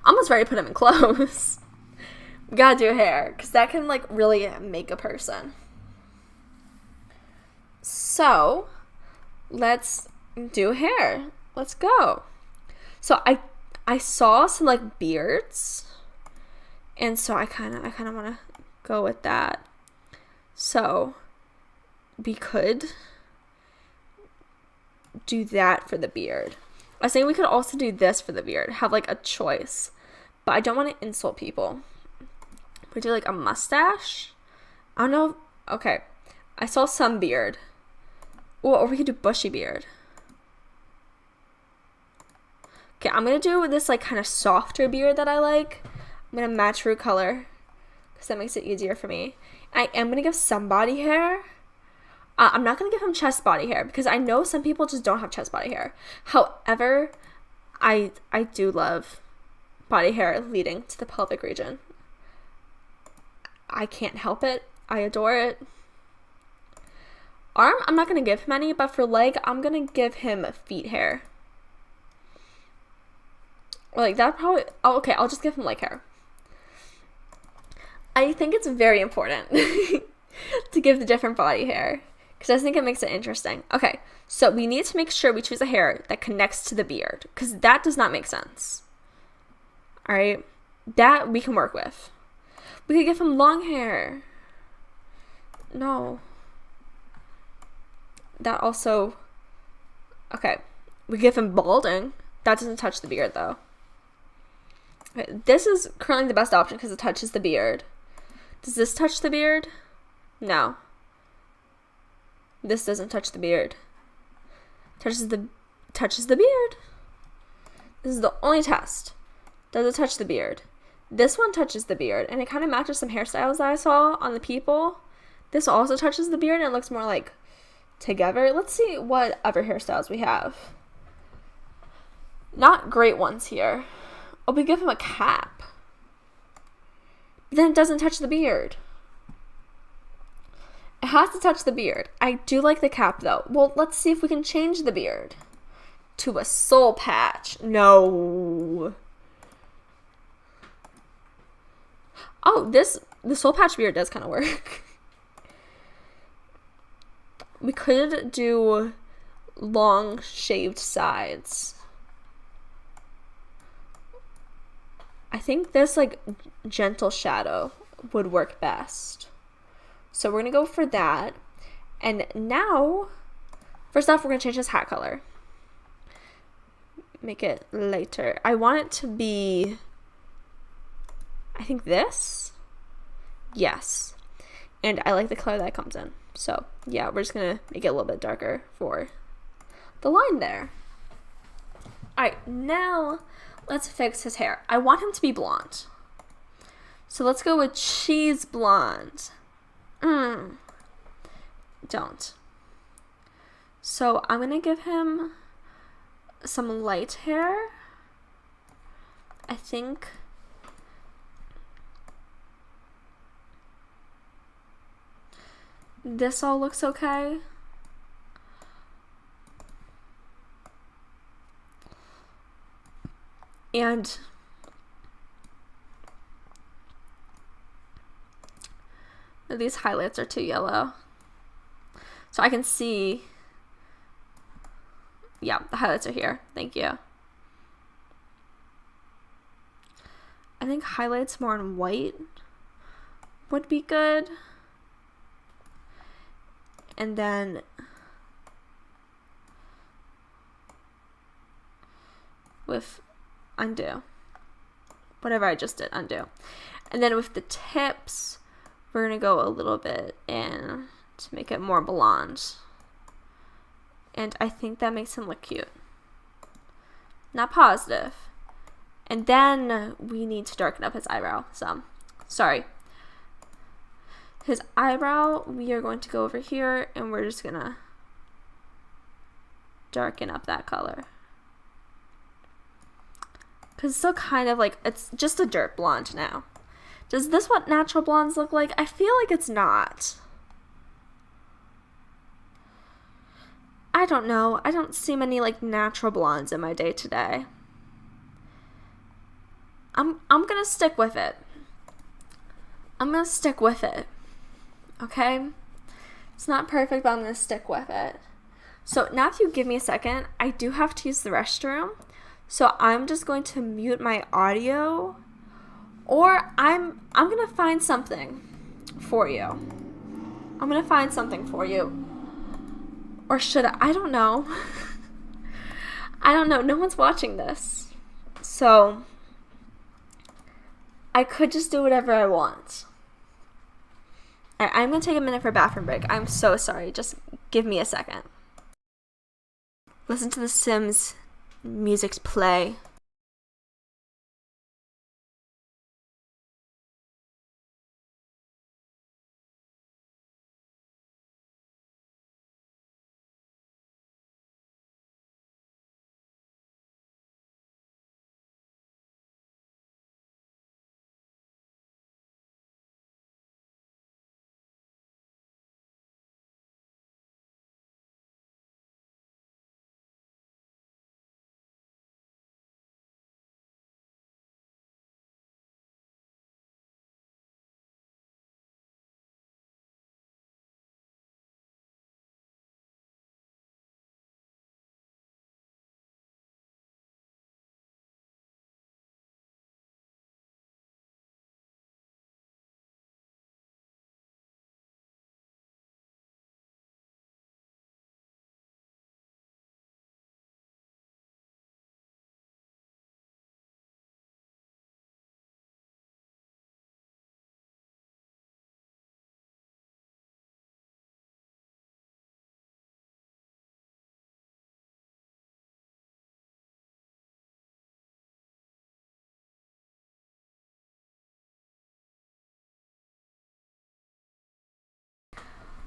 I'm almost ready to put him in clothes. We gotta do hair because that can like really make a person. So let's do hair. Let's go. So I saw some like beards. And so I kind of want to go with that. So we could do that for the beard. I was saying we could also do this for the beard. Have like a choice. But I don't want to insult people. We do like a mustache. I don't know. Okay. I saw some beard. Ooh, or we could do bushy beard. Okay, I'm going to do this like kind of softer beard that I like. I'm going to match root color because that makes it easier for me. I am going to give some body hair. I'm not going to give him chest body hair because I know some people just don't have chest body hair. However, I do love body hair leading to the pelvic region. I can't help it. I adore it. Arm, I'm not going to give him any, but for leg, I'm going to give him feet hair. Like that probably, oh, okay, I'll just give him leg hair. I think it's very important to give the different body hair because I think it makes it interesting. Okay, so we need to make sure we choose a hair that connects to the beard because that does not make sense. All right, that we can work with. We could give him long hair. No. That also, okay, we give him balding. That doesn't touch the beard though. Okay, this is currently the best option because it touches the beard. Does this touch the beard? No. This doesn't touch the beard. Touches the beard. This is the only test. Does it touch the beard? This one touches the beard, and it kind of matches some hairstyles that I saw on the people. This also touches the beard, and it looks more like together. Let's see what other hairstyles we have. Not great ones here. Oh, we give him a cap. Then it doesn't touch the beard. It has to touch the beard. I do like the cap though. Well, let's see if we can change the beard to a soul patch. No. Oh, the soul patch beard does kind of work. We could do long shaved sides. I think this like gentle shadow would work best. So we're going to go for that. And now, first off, we're going to change his hat color. Make it lighter. I want it to be, I think this. Yes. And I like the color that it comes in. So yeah, we're just going to make it a little bit darker for the line there. All right, now let's fix his hair. I want him to be blonde. So let's go with cheese blonde. Don't. So I'm gonna give him some light hair. I think this all looks okay. And these highlights are too yellow. So I can see, yeah, the highlights are here. Thank you. I think highlights more on white would be good. And then with undo. Whatever I just did, undo. And then with the tips, we're gonna go a little bit in to make it more blonde. And I think that makes him look cute. Not positive. And then we need to darken up his eyebrow some. Sorry. His eyebrow, we are going to go over here and we're just gonna darken up that color. Because it's still kind of like, it's just a dirt blonde now. Does this what natural blondes look like? I feel like it's not. I don't know. I don't see many like natural blondes in my day to day. I'm gonna stick with it. I'm gonna stick with it. Okay? It's not perfect, but I'm gonna stick with it. So now if you give me a second, I do have to use the restroom. So I'm just going to mute my audio, or I'm gonna find something for you. I'm gonna find something for you. Or should I don't know. I don't know. No one's watching this. So I could just do whatever I want. Alright, I'm gonna take a minute for a bathroom break. I'm so sorry. Just give me a second. Listen to the Sims music's play.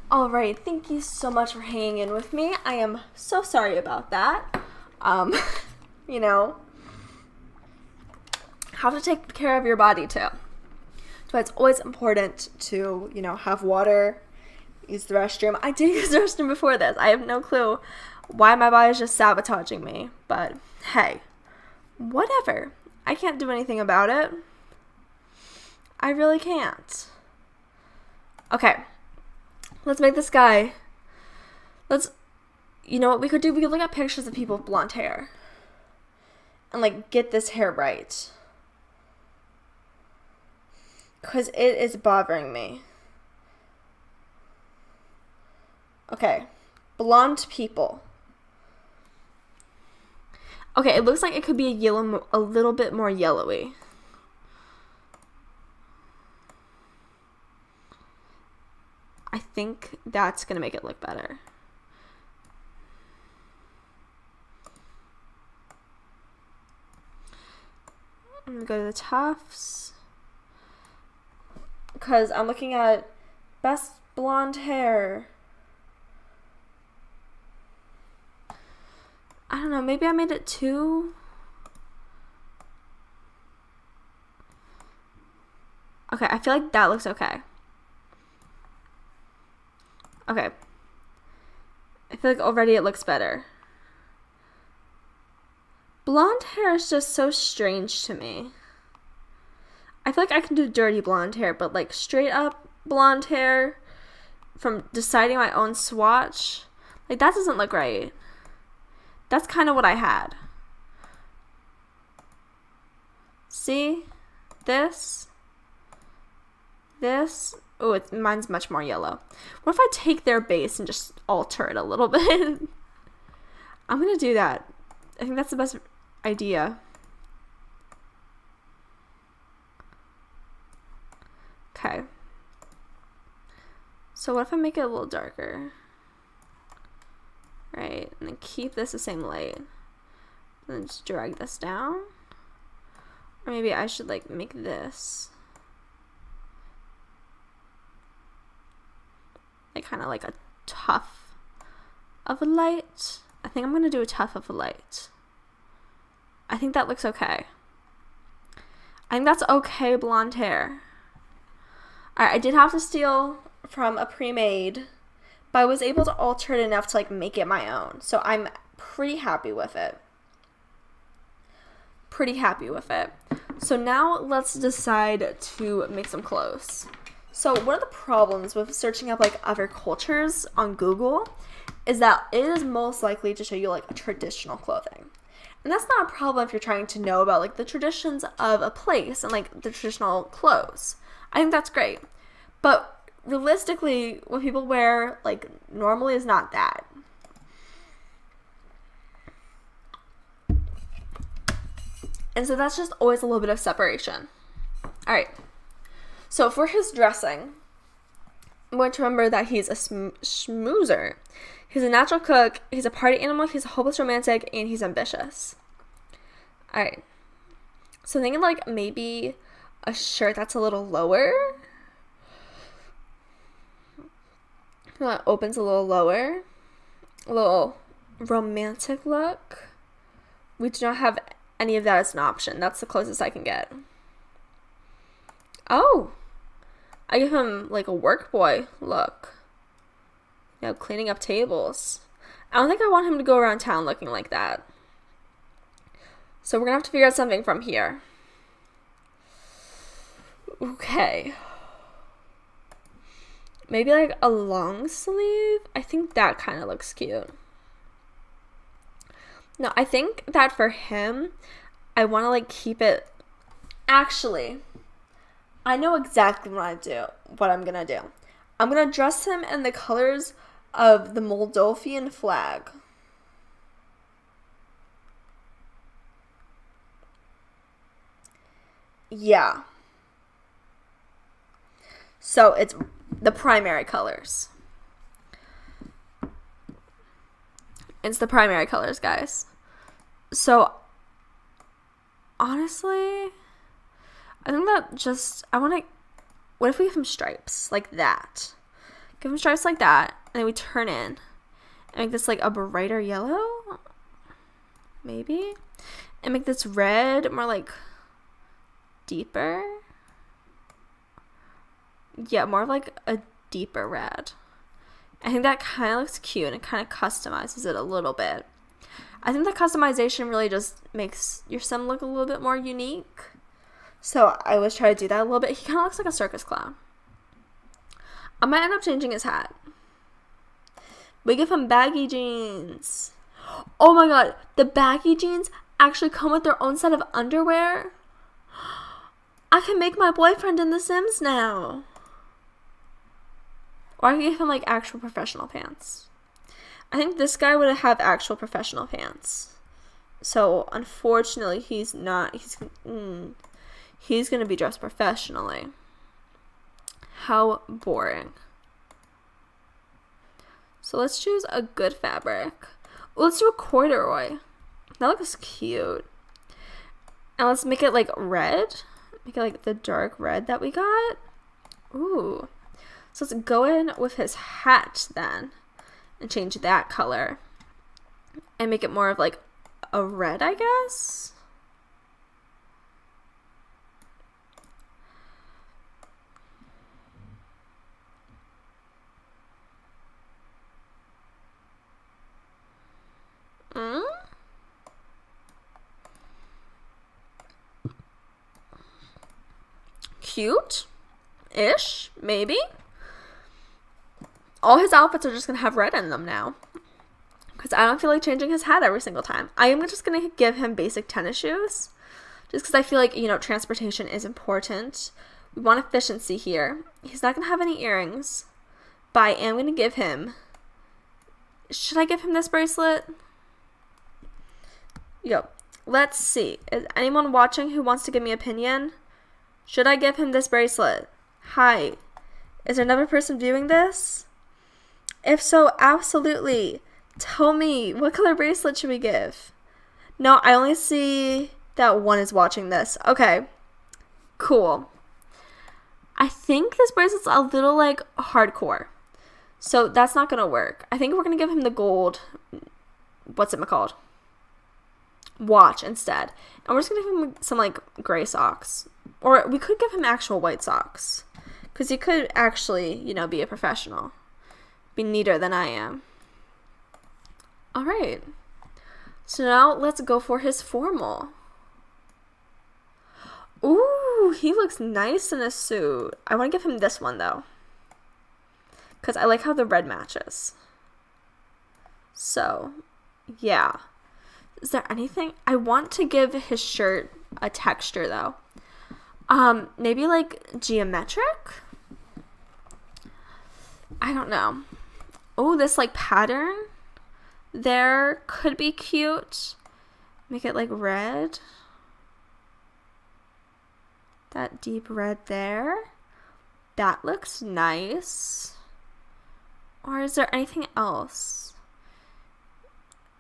Alright, thank you so much for hanging in with me. I am so sorry about that. You know, have to take care of your body too. So it's always important to, you know, have water, use the restroom. I did use the restroom before this. I have no clue why my body is just sabotaging me. But hey, whatever. I can't do anything about it. I really can't. Okay. Let's make this guy. You know what we could do? We could look at pictures of people with blonde hair. And like get this hair right. Because it is bothering me. Okay. Blonde people. Okay, it looks like it could be a little bit more yellowy. I think that's going to make it look better. I'm going to go to the tufts. because I'm looking at best blonde hair. I don't know, maybe I made it too. Okay, I feel like that looks okay. Okay. I feel like already it looks better. Blonde hair is just so strange to me. I feel like I can do dirty blonde hair, but like straight up blonde hair from deciding my own swatch, like that doesn't look right. That's kind of what I had. See? This. Oh, mine's much more yellow. What if I take their base and just alter it a little bit? I'm gonna do that. I think that's the best idea. Okay. So what if I make it a little darker? Right, and then keep this the same light. And then just drag this down. Or maybe I should like make this like kind of like a tuff of a light. I think I'm gonna do a tuff of a light. I think that looks okay. I think that's okay blonde hair. Alright, I did have to steal from a pre-made, but I was able to alter it enough to like make it my own. So I'm pretty happy with it. So now let's decide to make some clothes. So one of the problems with searching up like other cultures on Google is that it is most likely to show you like traditional clothing. And that's not a problem if you're trying to know about like the traditions of a place and like the traditional clothes. I think that's great. But realistically, what people wear like normally is not that. And so that's just always a little bit of separation. All right. So for his dressing, I'm going to remember that he's a schmoozer. He's a natural cook, he's a party animal, he's a hopeless romantic, and he's ambitious. Alright. So thinking like maybe a shirt that's a little lower. That opens a little lower. A little romantic look. We do not have any of that as an option. That's the closest I can get. Oh! I give him like a work boy look. You know, cleaning up tables. I don't think I want him to go around town looking like that. So we're gonna have to figure out something from here. Okay. Maybe like a long sleeve? I think that kind of looks cute. No, I think that for him, I want to like keep it. Actually, I know exactly what I'm gonna do. I'm gonna dress him in the colors of the Moldovan flag. Yeah. So it's the primary colors. It's the primary colors, guys. So honestly, I think that what if we give him stripes like that? Give him stripes like that, and then we turn in and make this like a brighter yellow, maybe, and make this red more like deeper. Yeah, more of like a deeper red. I think that kind of looks cute and it kind of customizes it a little bit. I think the customization really just makes your sim look a little bit more unique. So I always try to do that a little bit. He kind of looks like a circus clown. I might end up changing his hat. We give him baggy jeans. Oh my god, the baggy jeans actually come with their own set of underwear. I can make my boyfriend in The Sims now. Or I can give him like actual professional pants. I think this guy would have actual professional pants. So unfortunately he's not. He's gonna be dressed professionally. How boring. So let's choose a good fabric. Let's do a corduroy. That looks cute. And let's make it like red. Make it like the dark red that we got. Ooh. So let's go in with his hat then and change that color and make it more of like a red, I guess. Cute-ish, maybe. All his outfits are just gonna have red in them now, because I don't feel like changing his hat every single time. I am just gonna give him basic tennis shoes, just because I feel like, you know, transportation is important. We want efficiency here. He's not gonna have any earrings, but I am gonna give him, should I give him this bracelet? Yo, let's see. Is anyone watching who wants to give me an opinion? Should I give him this bracelet? Hi. Is there another person viewing this? If so, absolutely. Tell me, what color bracelet should we give? No, I only see that one is watching this. Okay. Cool. I think this bracelet's a little, like, hardcore. So that's not going to work. I think we're going to give him the gold, what's it called? Watch instead. And we're just going to give him some, like, gray socks. Or we could give him actual white socks. Because he could actually, you know, be a professional. Be neater than I am. Alright. So now let's go for his formal. Ooh, he looks nice in a suit. I want to give him this one, though. Because I like how the red matches. So, yeah. Is there anything? I want to give his shirt a texture, though. Maybe like geometric? I don't know. Oh, this like pattern there could be cute. Make it like red. That deep red there. That looks nice. Or is there anything else?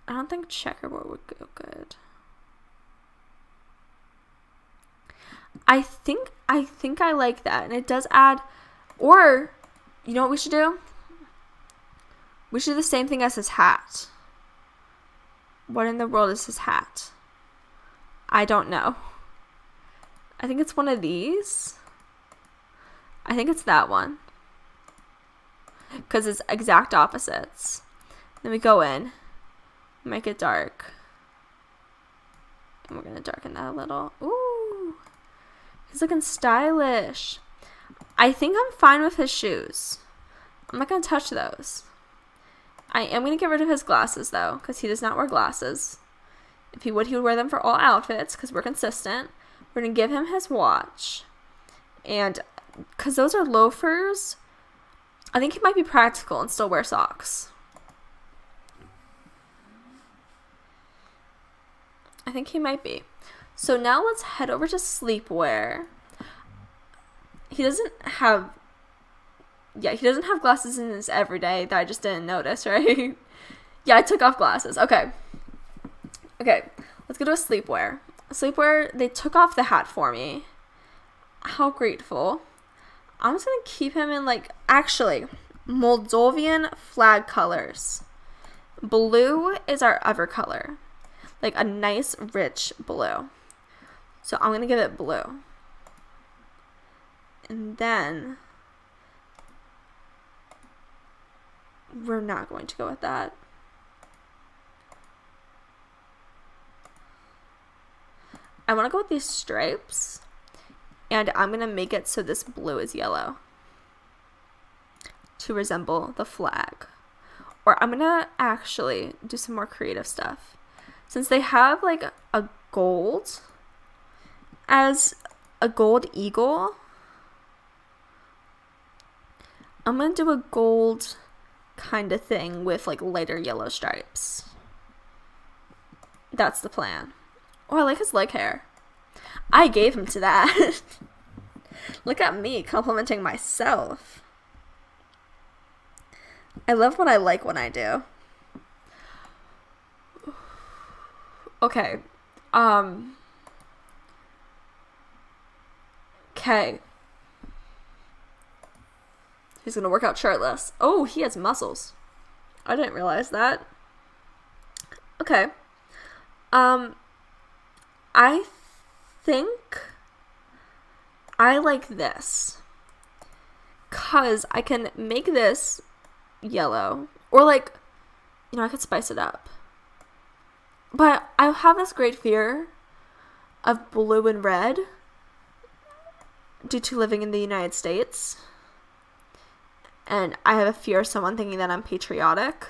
I don't think checkerboard would go good. I think I like that, and it does add, or you know what we should do? We should do the same thing as his hat. What in the world is his hat? I don't know. I think it's one of these. I think it's that one. Because it's exact opposites. Then we go in, make it dark. And we're going to darken that a little. Ooh. He's looking stylish. I think I'm fine with his shoes. I'm not going to touch those. I am going to get rid of his glasses, though, because he does not wear glasses. If he would wear them for all outfits, because we're consistent. We're going to give him his watch. And because those are loafers, I think he might be practical and still wear socks. I think he might be. So now let's head over to sleepwear. He doesn't have glasses in his everyday that I just didn't notice, right? Yeah, I took off glasses. Okay, let's go to a sleepwear. Sleepwear, they took off the hat for me. How grateful. I'm just going to keep him in, like, actually, Moldovan flag colors. Blue is our other color. Like, a nice, rich blue. So I'm going to give it blue. And then we're not going to go with that. I want to go with these stripes. And I'm going to make it so this blue is yellow. To resemble the flag. Or I'm going to actually do some more creative stuff. Since they have like a gold as a gold eagle, I'm going to do a gold kind of thing with like lighter yellow stripes. That's the plan. Oh, I like his leg hair. I gave him to that. Look at me complimenting myself. I love what I like when I do. Okay. Okay. He's gonna work out shirtless. Oh, he has muscles. I didn't realize that. Okay. I think I like this. 'Cause I can make this yellow. Or like, I could spice it up. But I have this great fear of blue and red due to living in the United States. And I have a fear of someone thinking that I'm patriotic.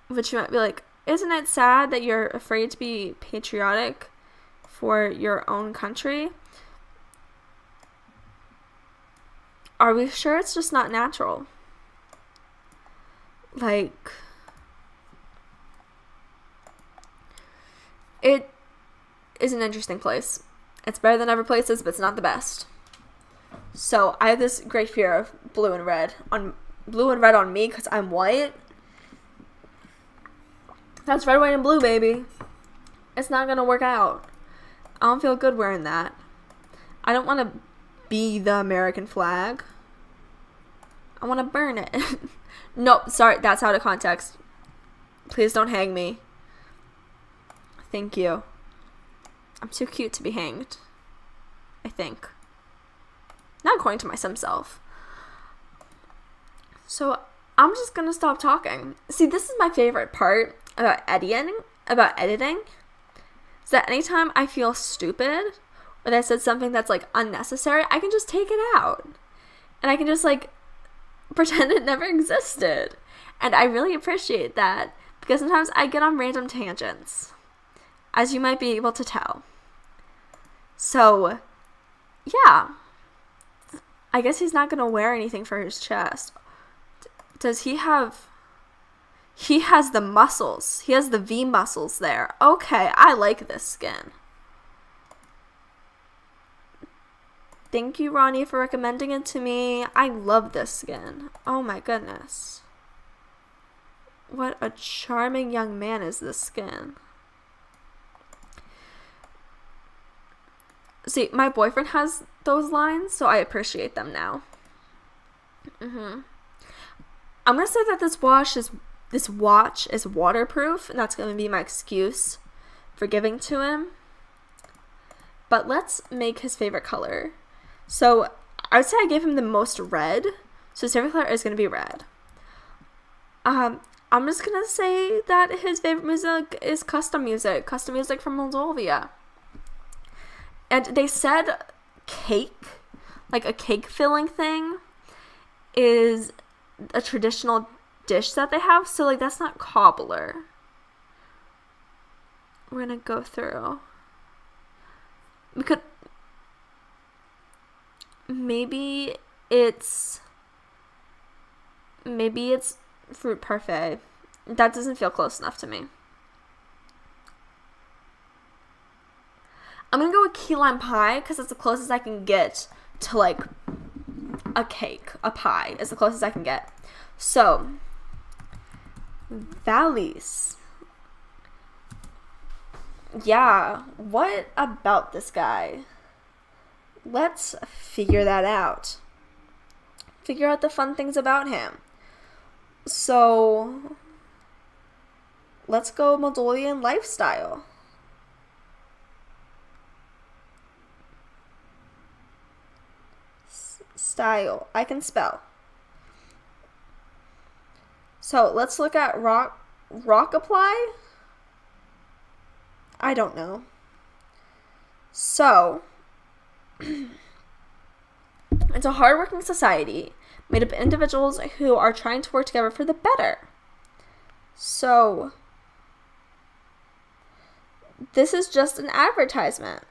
Which you might be like, isn't it sad that you're afraid to be patriotic for your own country? Are we sure it's just not natural? Like, it is an interesting place. It's better than other places, but it's not the best. So I have this great fear of blue and red on me because I'm white. That's red, white, and blue, baby. It's not gonna work out. I don't feel good wearing that. I don't want to be the American flag. I want to burn it. Nope, sorry, that's out of context. Please don't hang me. Thank you. I'm too cute to be hanged. I think. Not according to my sim self. So I'm just gonna stop talking. See, this is my favorite part about editing. Is that anytime I feel stupid or that I said something that's like unnecessary, I can just take it out. And I can just like pretend it never existed. And I really appreciate that because sometimes I get on random tangents, as you might be able to tell. So, yeah. I guess he's not going to wear anything for his chest. Does he have... He has the muscles. He has the V muscles there. Okay, I like this skin. Thank you, Ronnie, for recommending it to me. I love this skin. Oh my goodness. What a charming young man is this skin. See, my boyfriend has those lines, so I appreciate them now. I'm gonna say that this watch is waterproof, and that's gonna be my excuse for giving to him. But let's make his favorite color. So I would say I gave him the most red, so his favorite color is gonna be red. I'm just gonna say that his favorite music is custom music from Moldova. And they said cake, like a cake filling thing, is a traditional dish that they have. So, like, that's not cobbler. We're gonna go through. We could... Maybe it's fruit parfait. That doesn't feel close enough to me. I'm gonna go with key lime pie because it's the closest I can get to like a cake. A pie is the closest I can get. So, Valise. Yeah, what about this guy? Let's figure that out. Figure out the fun things about him. So, let's go Moldovan lifestyle. Style. I can spell. So let's look at rock apply. I don't know. So it's a hardworking society made up of individuals who are trying to work together for the better. So this is just an advertisement.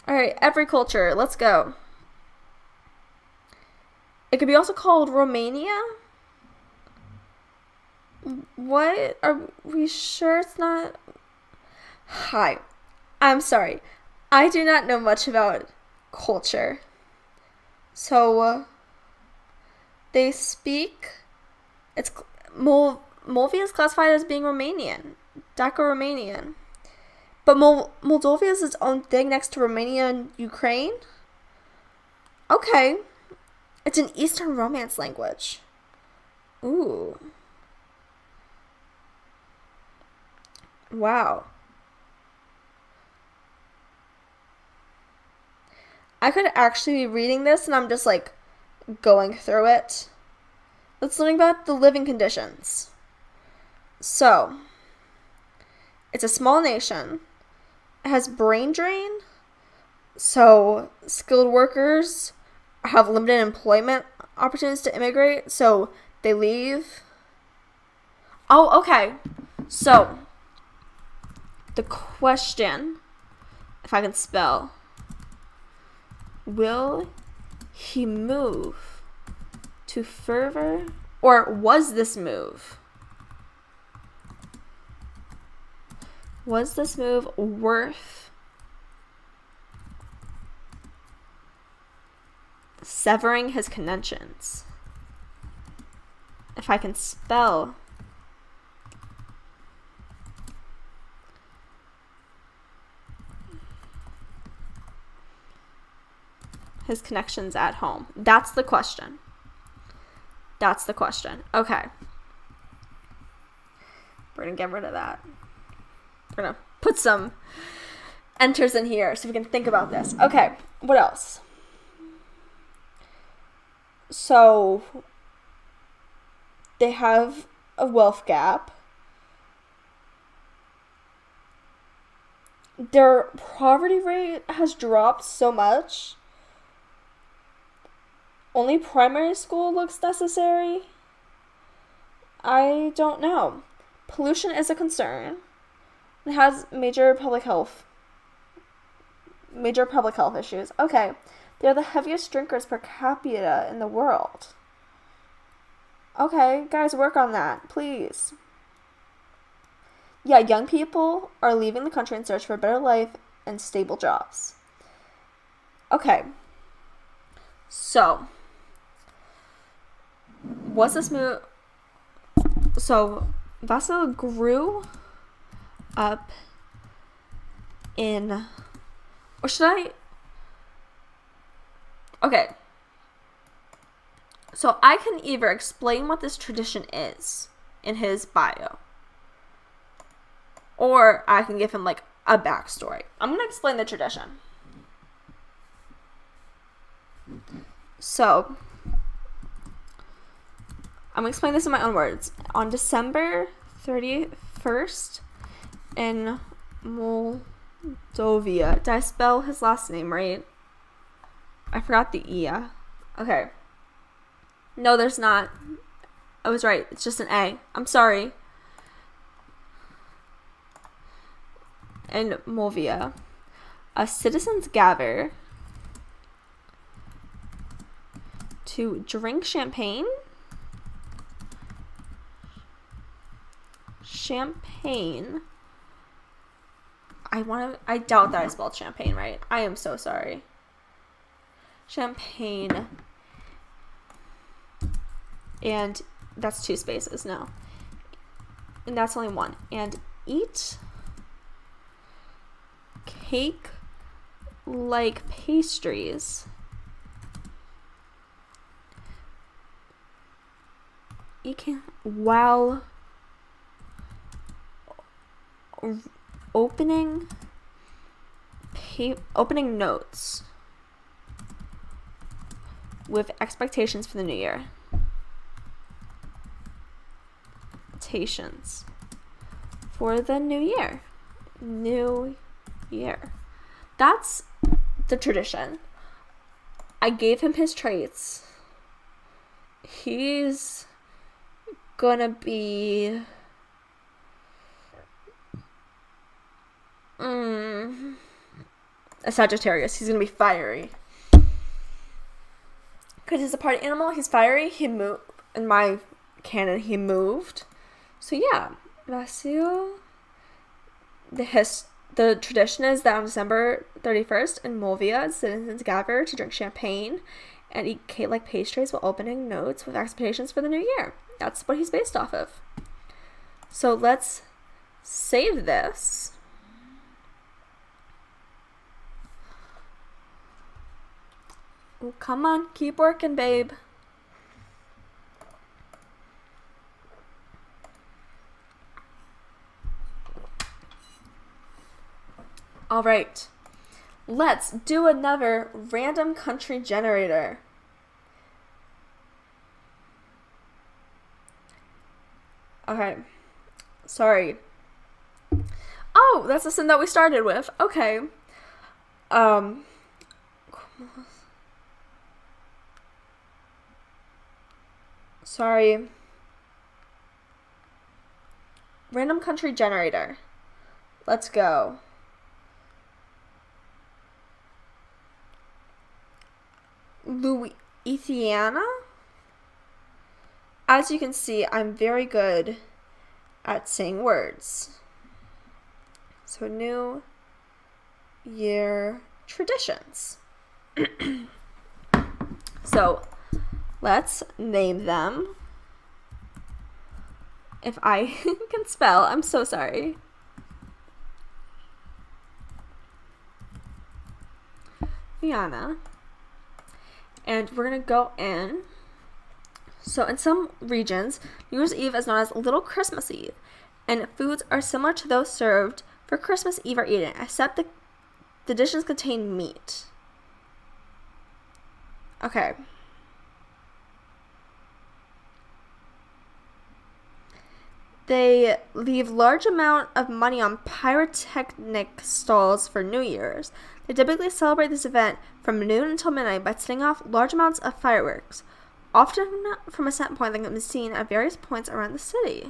Alright, every culture, let's go. It could be also called Romania. What? Are we sure it's not? Hi. I'm sorry. I do not know much about culture. So, they speak... Moldavia is classified as being Romanian. Daco-Romanian. But Moldova is its own thing next to Romania and Ukraine? Okay. It's an Eastern Romance language. Ooh. Wow. I could actually be reading this and I'm just like going through it. Let's learn about the living conditions. So, it's a small nation. It has brain drain. So, skilled workers have limited employment opportunities to immigrate. So, they leave. Oh, okay. So, the question, if I can spell, will he move to further, or was this move worth severing his connections? If I can spell, his connections at home. That's the question. Okay. We're gonna get rid of that. We're gonna put some enters in here so we can think about this. Okay, what else? So, they have a wealth gap. Their poverty rate has dropped so much. Only primary school looks necessary. I don't know. Pollution is a concern. It has major public health issues. Okay. They're the heaviest drinkers per capita in the world. Okay, guys, work on that, please. Yeah, young people are leaving the country in search for a better life and stable jobs. Okay. So, was this move... So, Vaso grew up in... Or should I... Okay. So, I can either explain what this tradition is in his bio, or I can give him, like, a backstory. I'm going to explain the tradition. So, I'm going to explain this in my own words. On December 31st in Moldovia. Did I spell his last name right? I forgot the E. Okay. No, there's not. I was right. It's just an A. I'm sorry. In Moldovia, citizens gather to drink champagne. I doubt that I spelled champagne right. I am so sorry. Champagne. And that's 2 spaces, no. And that's only 1. And eat cake-like pastries. While opening notes with expectations for the new year. Expectations for the new year. New year. That's the tradition. I gave him his traits. He's gonna be a Sagittarius. He's gonna be fiery. Because he's a party animal, he's fiery. He moved. In my canon, he moved. So yeah, Vasil. The tradition is that on December 31st in Moldovia, citizens gather to drink champagne and eat cake-like pastries while opening notes with expectations for the new year. That's what he's based off of. So let's save this. Oh, come on, keep working, babe. All right, let's do another random country generator. Okay, sorry. Oh, that's the sim that we started with. Okay. Sorry. Random country generator. Let's go. Louisiana? As you can see, I'm very good at saying words. So, New Year traditions. So, let's name them. If I can spell, I'm so sorry. Vienna. And we're going to go in. So in some regions, New Year's Eve is known as Little Christmas Eve, and foods are similar to those served for Christmas Eve are eaten, except the dishes contain meat. Okay. They leave large amount of money on pyrotechnic stalls for New Year's. They typically celebrate this event from noon until midnight by setting off large amounts of fireworks, often from a set point that can be seen at various points around the city.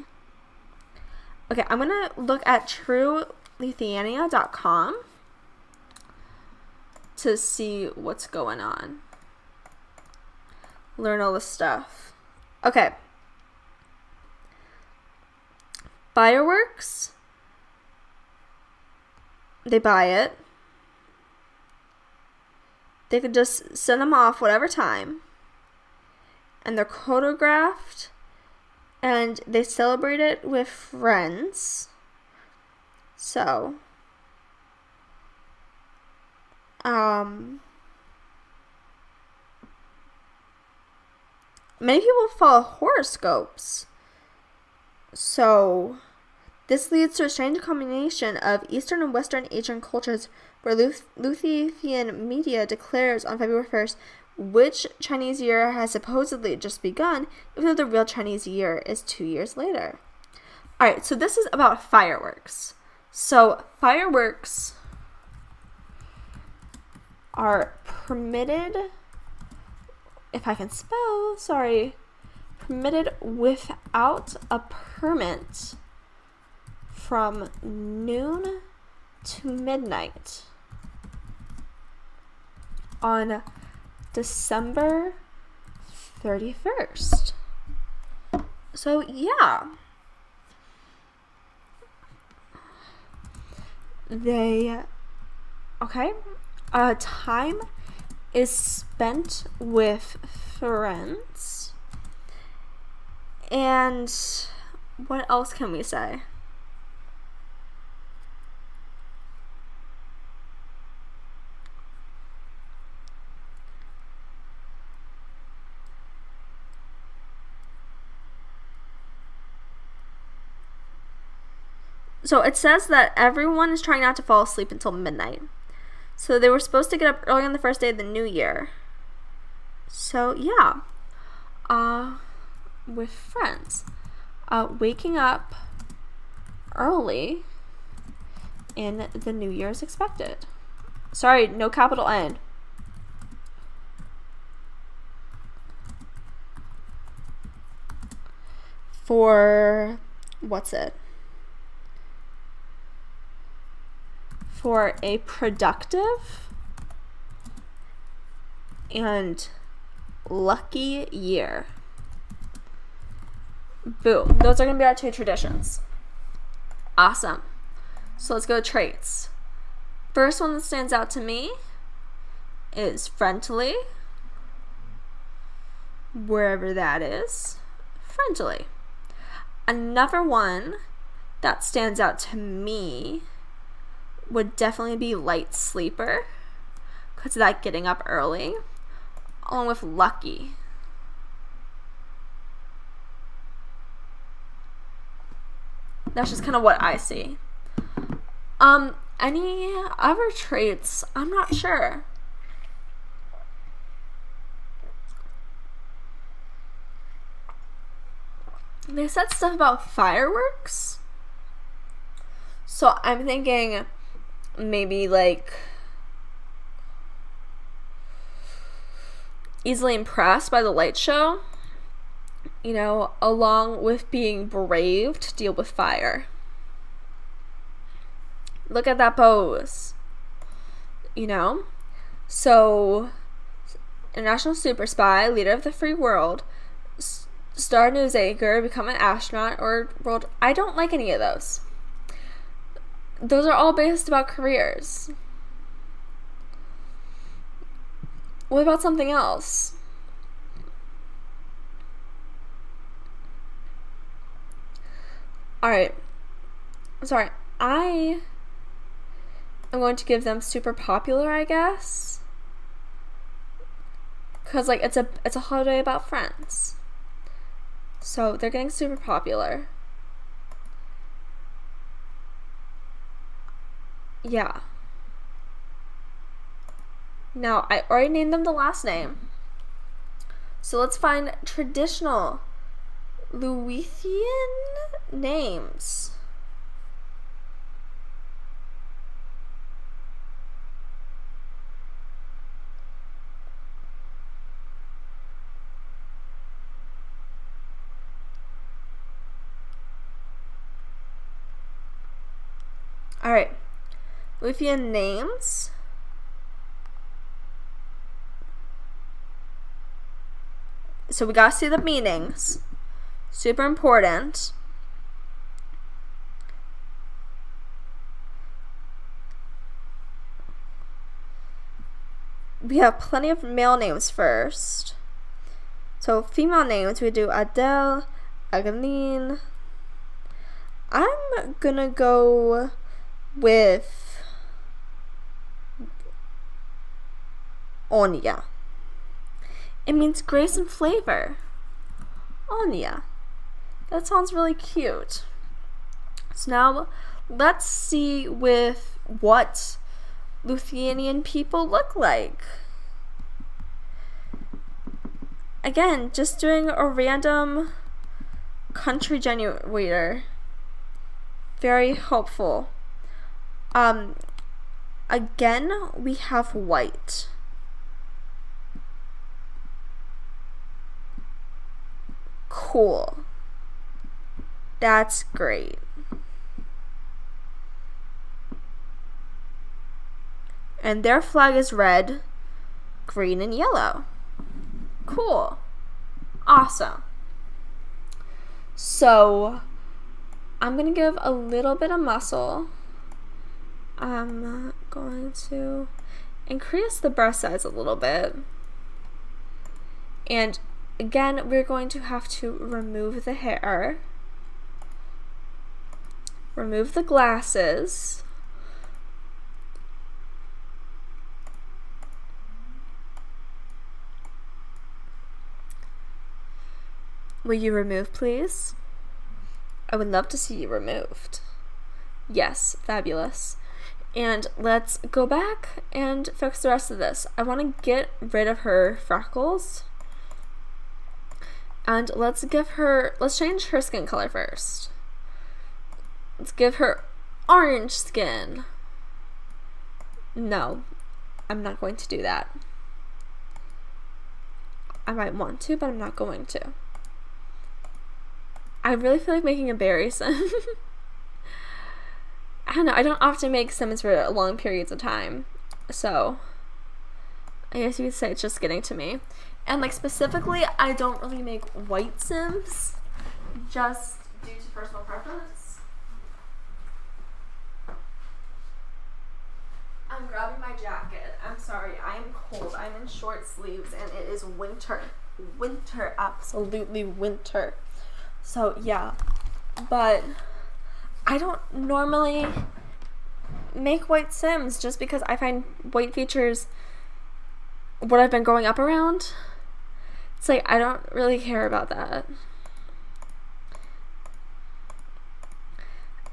Okay, I'm going to look at truelithuania.com to see what's going on. Learn all this stuff. Okay. Fireworks. They buy it. They could just send them off whatever time. And they're choreographed. And they celebrate it with friends. So. Many people follow horoscopes. So, this leads to a strange combination of Eastern and Western Asian cultures where Lithuanian media declares on February 1st which Chinese year has supposedly just begun, even though the real Chinese year is 2 years later. Alright, so this is about fireworks. So, fireworks are permitted, if I can spell, sorry, permitted without a permit from noon to midnight on December 31st. So, yeah. Time is spent with friends. And what else can we say? So it says that everyone is trying not to fall asleep until midnight. So they were supposed to get up early on the first day of the new year. So yeah. With friends. Waking up early in the new year is expected. Sorry, no capital N. For for a productive and lucky year. Boom. Those are going to be our 2 traditions. Awesome. So let's go traits. First one that stands out to me is friendly. Wherever that is. Friendly. Another one that stands out to me would definitely be light sleeper, because of that getting up early. along with lucky. That's just kind of what I see. Any other traits? I'm not sure. They said stuff about fireworks. So I'm thinking maybe like easily impressed by the light show, you know, along with being brave to deal with fire. Look at that pose, you know? So, international super spy, leader of the free world, star news anchor, become an astronaut, or world. I don't like any of those. Those are all based about careers. What about something else? Alright. Sorry. I'm going to give them super popular, I guess. Because, like, it's a holiday about friends. So, they're getting super popular. Yeah. Now, I already named them the last name. So, let's find traditional Luthien names. Alright. Luthien names. So we gotta see the meanings. Super important. We have plenty of male names first. So female names, we do Adele, Ageline. I'm gonna go with Onya. It means grace and flavor. Onya. That sounds really cute. So now let's see with what Lithuanian people look like. Again, just doing a random country generator. Very helpful. Again, we have white. Cool. That's great. And their flag is red, green, and yellow. Cool. Awesome. So, I'm going to give a little bit of muscle. I'm going to increase the breast size a little bit. And again, we're going to have to remove the hair. Remove the glasses. Will you remove, please? I would love to see you removed. Yes, fabulous. And let's go back and fix the rest of this. I want to get rid of her freckles. And let's change her skin color first. Let's give her orange skin. No, I'm not going to do that. I might want to, but I'm not going to. I really feel like making a berry sim. I don't know, I don't often make sims for long periods of time. So, I guess you could say it's just getting to me. And like specifically, I don't really make white sims. Just due to personal preference. I'm grabbing my jacket. I'm sorry, I am cold. I'm in short sleeves and it is winter. Winter, absolutely winter. So yeah, but I don't normally make white sims just because I find white features what I've been growing up around. It's like, I don't really care about that.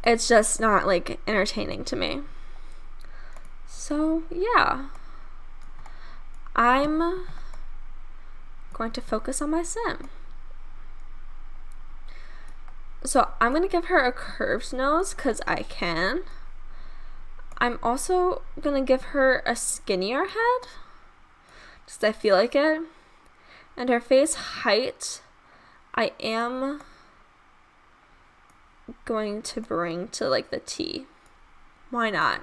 It's just not like entertaining to me. So yeah, I'm going to focus on my sim. So I'm going to give her a curved nose because I can. I'm also going to give her a skinnier head just I feel like it. And her face height, I am going to bring to like the T. Why not?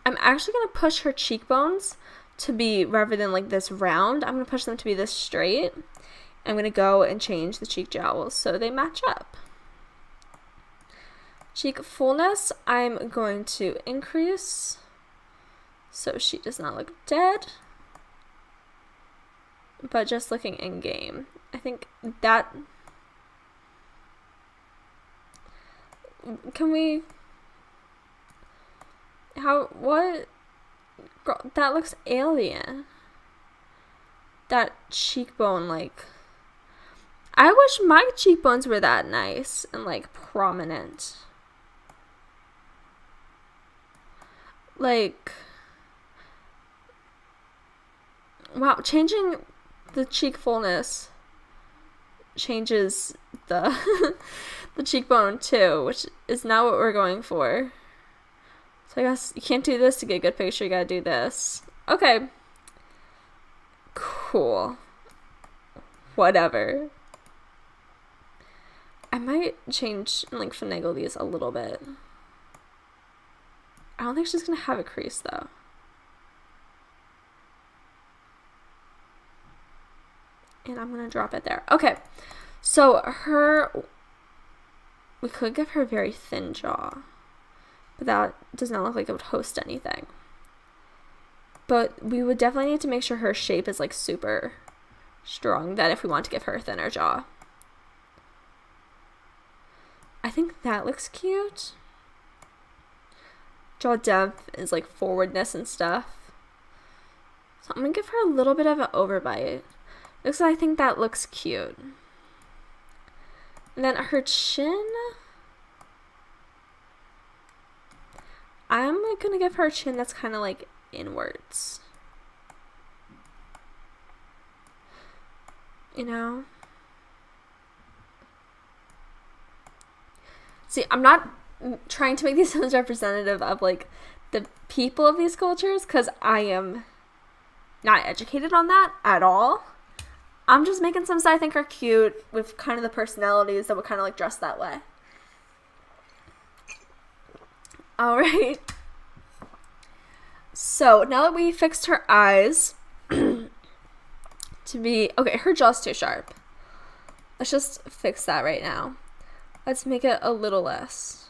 I'm actually going to push her cheekbones to be, rather than like this round, I'm going to push them to be this straight. I'm going to go and change the cheek jowls so they match up. Cheek fullness, I'm going to increase so she does not look dead, but just looking in game. I think that, can we, what, girl, that looks alien. That cheekbone, like, I wish my cheekbones were that nice and like prominent. Like, wow, changing the cheek fullness changes the the cheekbone too, which is not what we're going for. So I guess you can't do this to get a good picture, you gotta do this. Okay. Cool. Whatever. I might change and like finagle these a little bit. I don't think she's gonna have a crease though. And I'm gonna drop it there. Okay, so we could give her a very thin jaw, but that does not look like it would host anything. But we would definitely need to make sure her shape is like super strong, that if we want to give her a thinner jaw. I think that looks cute. Jaw depth is like forwardness and stuff. So I'm gonna give her a little bit of an overbite. Because I think that looks cute. And then her chin, I'm gonna give her a chin that's kind of like inwards. You know? See, I'm not trying to make these sounds representative of like the people of these cultures, because I am not educated on that at all. I'm just making some that I think are cute with kind of the personalities that would kind of like dress that way. All right. So now that we fixed her eyes to be, okay, her jaw's too sharp. Let's just fix that right now. Let's make it a little less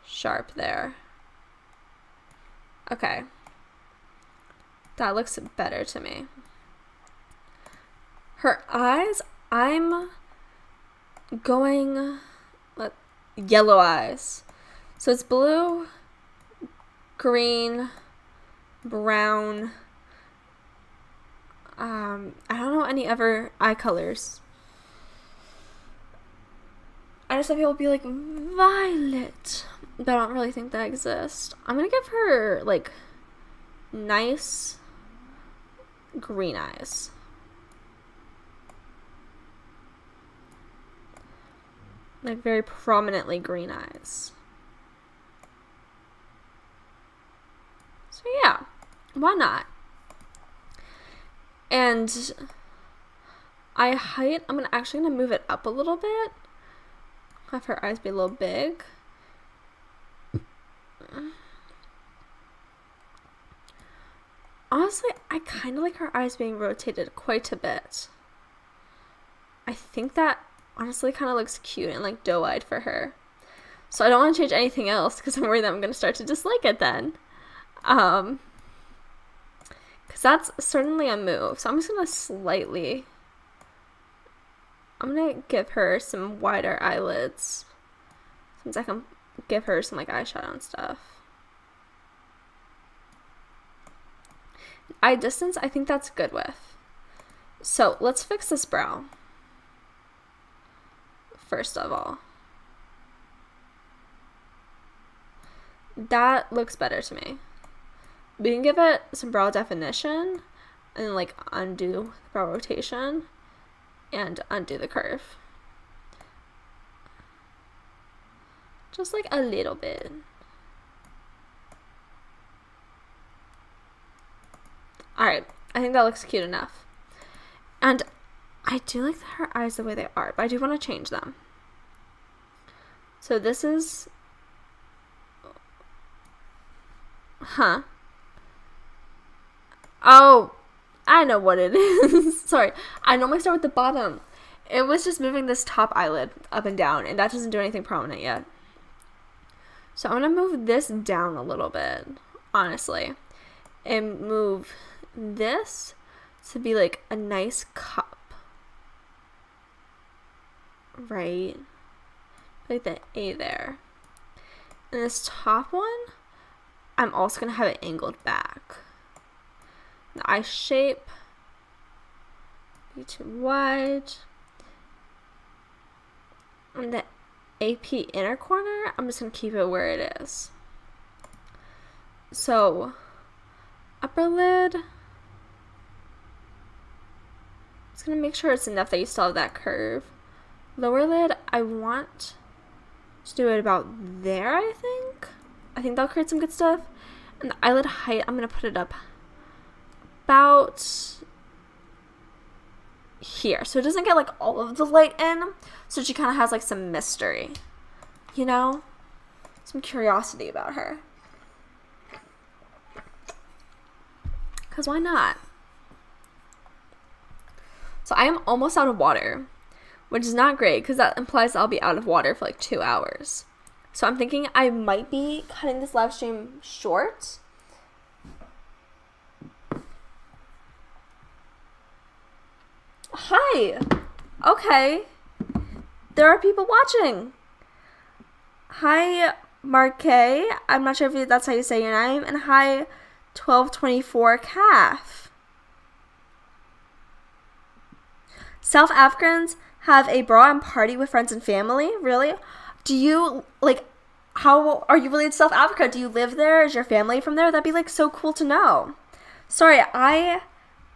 sharp there. Okay. That looks better to me. Her eyes, I'm going yellow eyes. So it's blue, green, brown. I don't know any other eye colors. I know some people be like violet, but I don't really think that exists. I'm gonna give her like nice green eyes. Like very prominently green eyes. So yeah, why not? And eye height, I'm actually gonna move it up a little bit. Have her eyes be a little big. Honestly, I kind of like her eyes being rotated quite a bit. I think that honestly kind of looks cute and like doe-eyed for her. So I don't want to change anything else because I'm worried that I'm going to start to dislike it then. Because that's certainly a move. So I'm just going to slightly, I'm going to give her some wider eyelids since I can give her some like eyeshadow and stuff. Eye distance, I think that's good with. So let's fix this brow. First of all. That looks better to me. We can give it some brow definition and like undo the brow rotation and undo the curve. Just like a little bit. Alright, I think that looks cute enough. And I do like her eyes the way they are, but I do want to change them. So this is... Huh. Oh, I know what it is. Sorry, I normally start with the bottom. It was just moving this top eyelid up and down, and that doesn't do anything prominent yet. So I'm going to move this down a little bit, honestly, and move this to be like a nice cup. Right? Like the A there. And this top one, I'm also going to have it angled back. The eye shape, be too wide. And the AP inner corner, I'm just going to keep it where it is. So, upper lid, just going to make sure it's enough that you still have that curve. Lower lid, I want to do it about there, I think. I think that'll create some good stuff. And the eyelid height, I'm going to put it up about here. So it doesn't get like all of the light in. So she kind of has like some mystery. You know? Some curiosity about her. Because why not? So I am almost out of water. Which is not great because that implies I'll be out of water for like 2 hours. So I'm thinking I might be cutting this live stream short. Hi. Okay. There are people watching. Hi, Marque. I'm not sure if that's how you say your name. And hi, 1224 Calf. South Africans have a bra and party with friends and family? Really? Do you, like, how are you related to South Africa? Do you live there? Is your family from there? That'd be, like, so cool to know. Sorry, I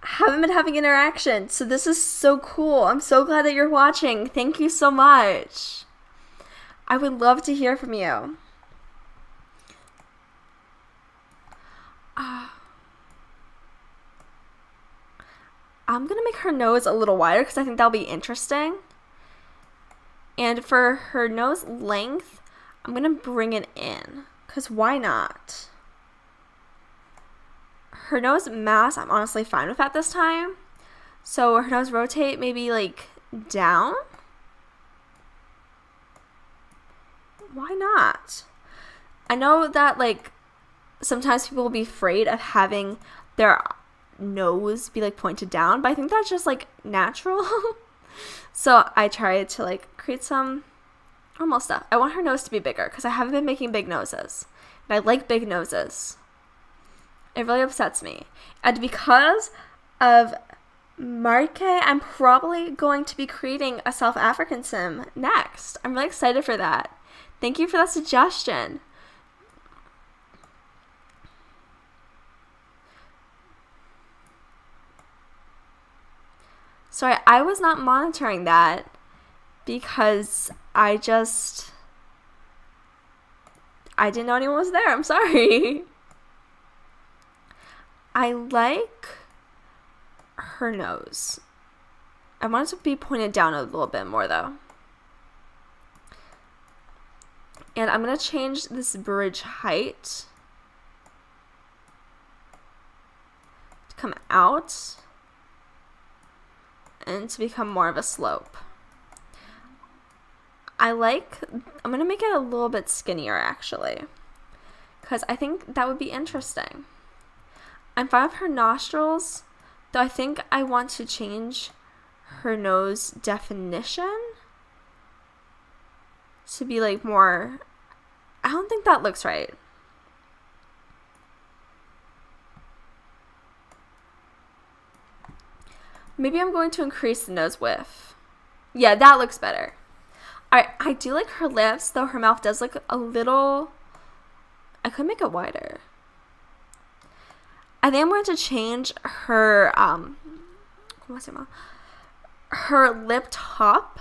haven't been having interaction, so this is so cool. I'm so glad that you're watching. Thank you so much. I would love to hear from you. I'm going to make her nose a little wider because I think that'll be interesting. And for her nose length, I'm going to bring it in because why not? Her nose mass, I'm honestly fine with at this time. So her nose rotate maybe like down. Why not? I know that like sometimes people will be afraid of having their nose be like pointed down, but I think that's just like natural. So I tried to like create some normal stuff. I want her nose to be bigger because I haven't been making big noses, and I like big noses. It really upsets me. And because of Marque, I'm probably going to be creating a South African sim next. I'm really excited for that. Thank you for that suggestion. Sorry, I was not monitoring that because I didn't know anyone was there. I'm sorry. I like her nose. I want it to be pointed down a little bit more though. And I'm going to change this bridge height to come out and to become more of a slope. I'm going to make it a little bit skinnier actually, because I think that would be interesting. I'm fine with her nostrils, though I think I want to change her nose definition to be like more, I don't think that looks right. Maybe I'm going to increase the nose width. Yeah, that looks better. Alright, I do like her lips, though her mouth does look a little... I could make it wider. I think I'm going to change her, what's her mouth? Her lip top.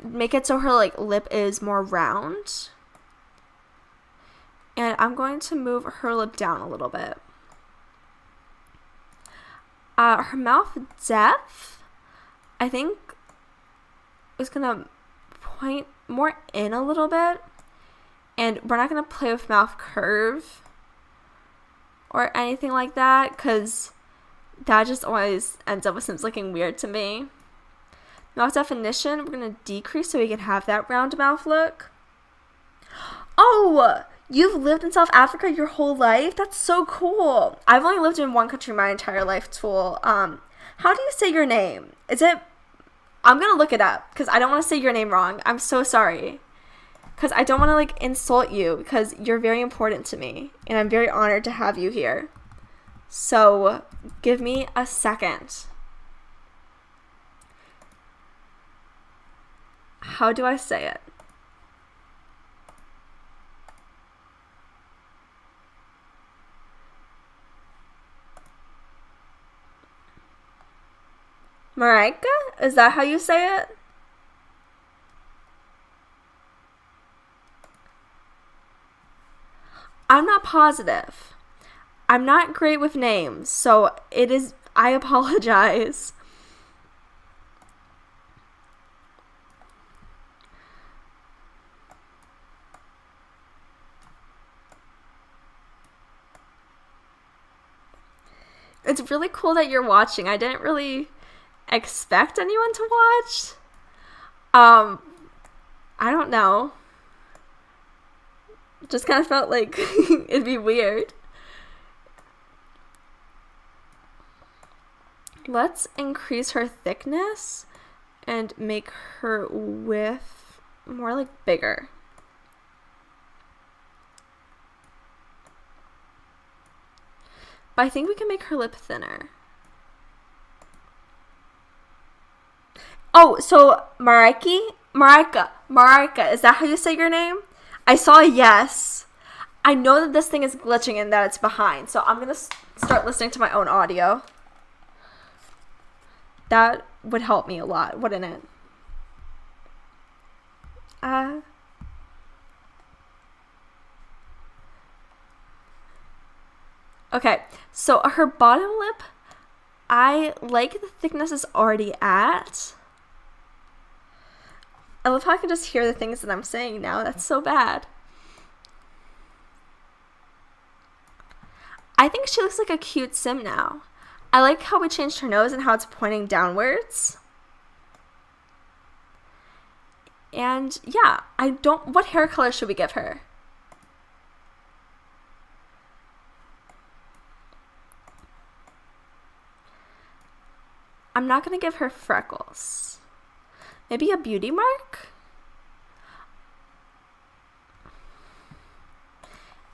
Make it so her, like, lip is more round. And I'm going to move her lip down a little bit. Her mouth depth, I think, is going to point more in a little bit. And we're not going to play with mouth curve or anything like that, because that just always ends up with Sims looking weird to me. Mouth definition, we're going to decrease so we can have that round mouth look. Oh, you've lived in South Africa your whole life? That's so cool. I've only lived in one country my entire life, Tool. How do you say your name? Is it... I'm going to look it up because I don't want to say your name wrong. I'm so sorry. Because I don't want to, like, insult you because you're very important to me. And I'm very honored to have you here. So, give me a second. How do I say it? Marika? Is that how you say it? I'm not positive. I'm not great with names, so it is... I apologize. It's really cool that you're watching. I didn't really expect anyone to watch. I don't know. Just kind of felt like it'd be weird. Let's increase her thickness and make her width more like bigger. But I think we can make her lip thinner. Oh, so Marika, is that how you say your name? I saw a yes. I know that this thing is glitching and that it's behind, so I'm going to start listening to my own audio. That would help me a lot, wouldn't it? Okay, so her bottom lip, I like the thickness it's already at. I love how I can just hear the things that I'm saying now. That's so bad. I think she looks like a cute sim now. I like how we changed her nose and how it's pointing downwards. And yeah, what hair color should we give her? I'm not going to give her freckles. Maybe a beauty mark?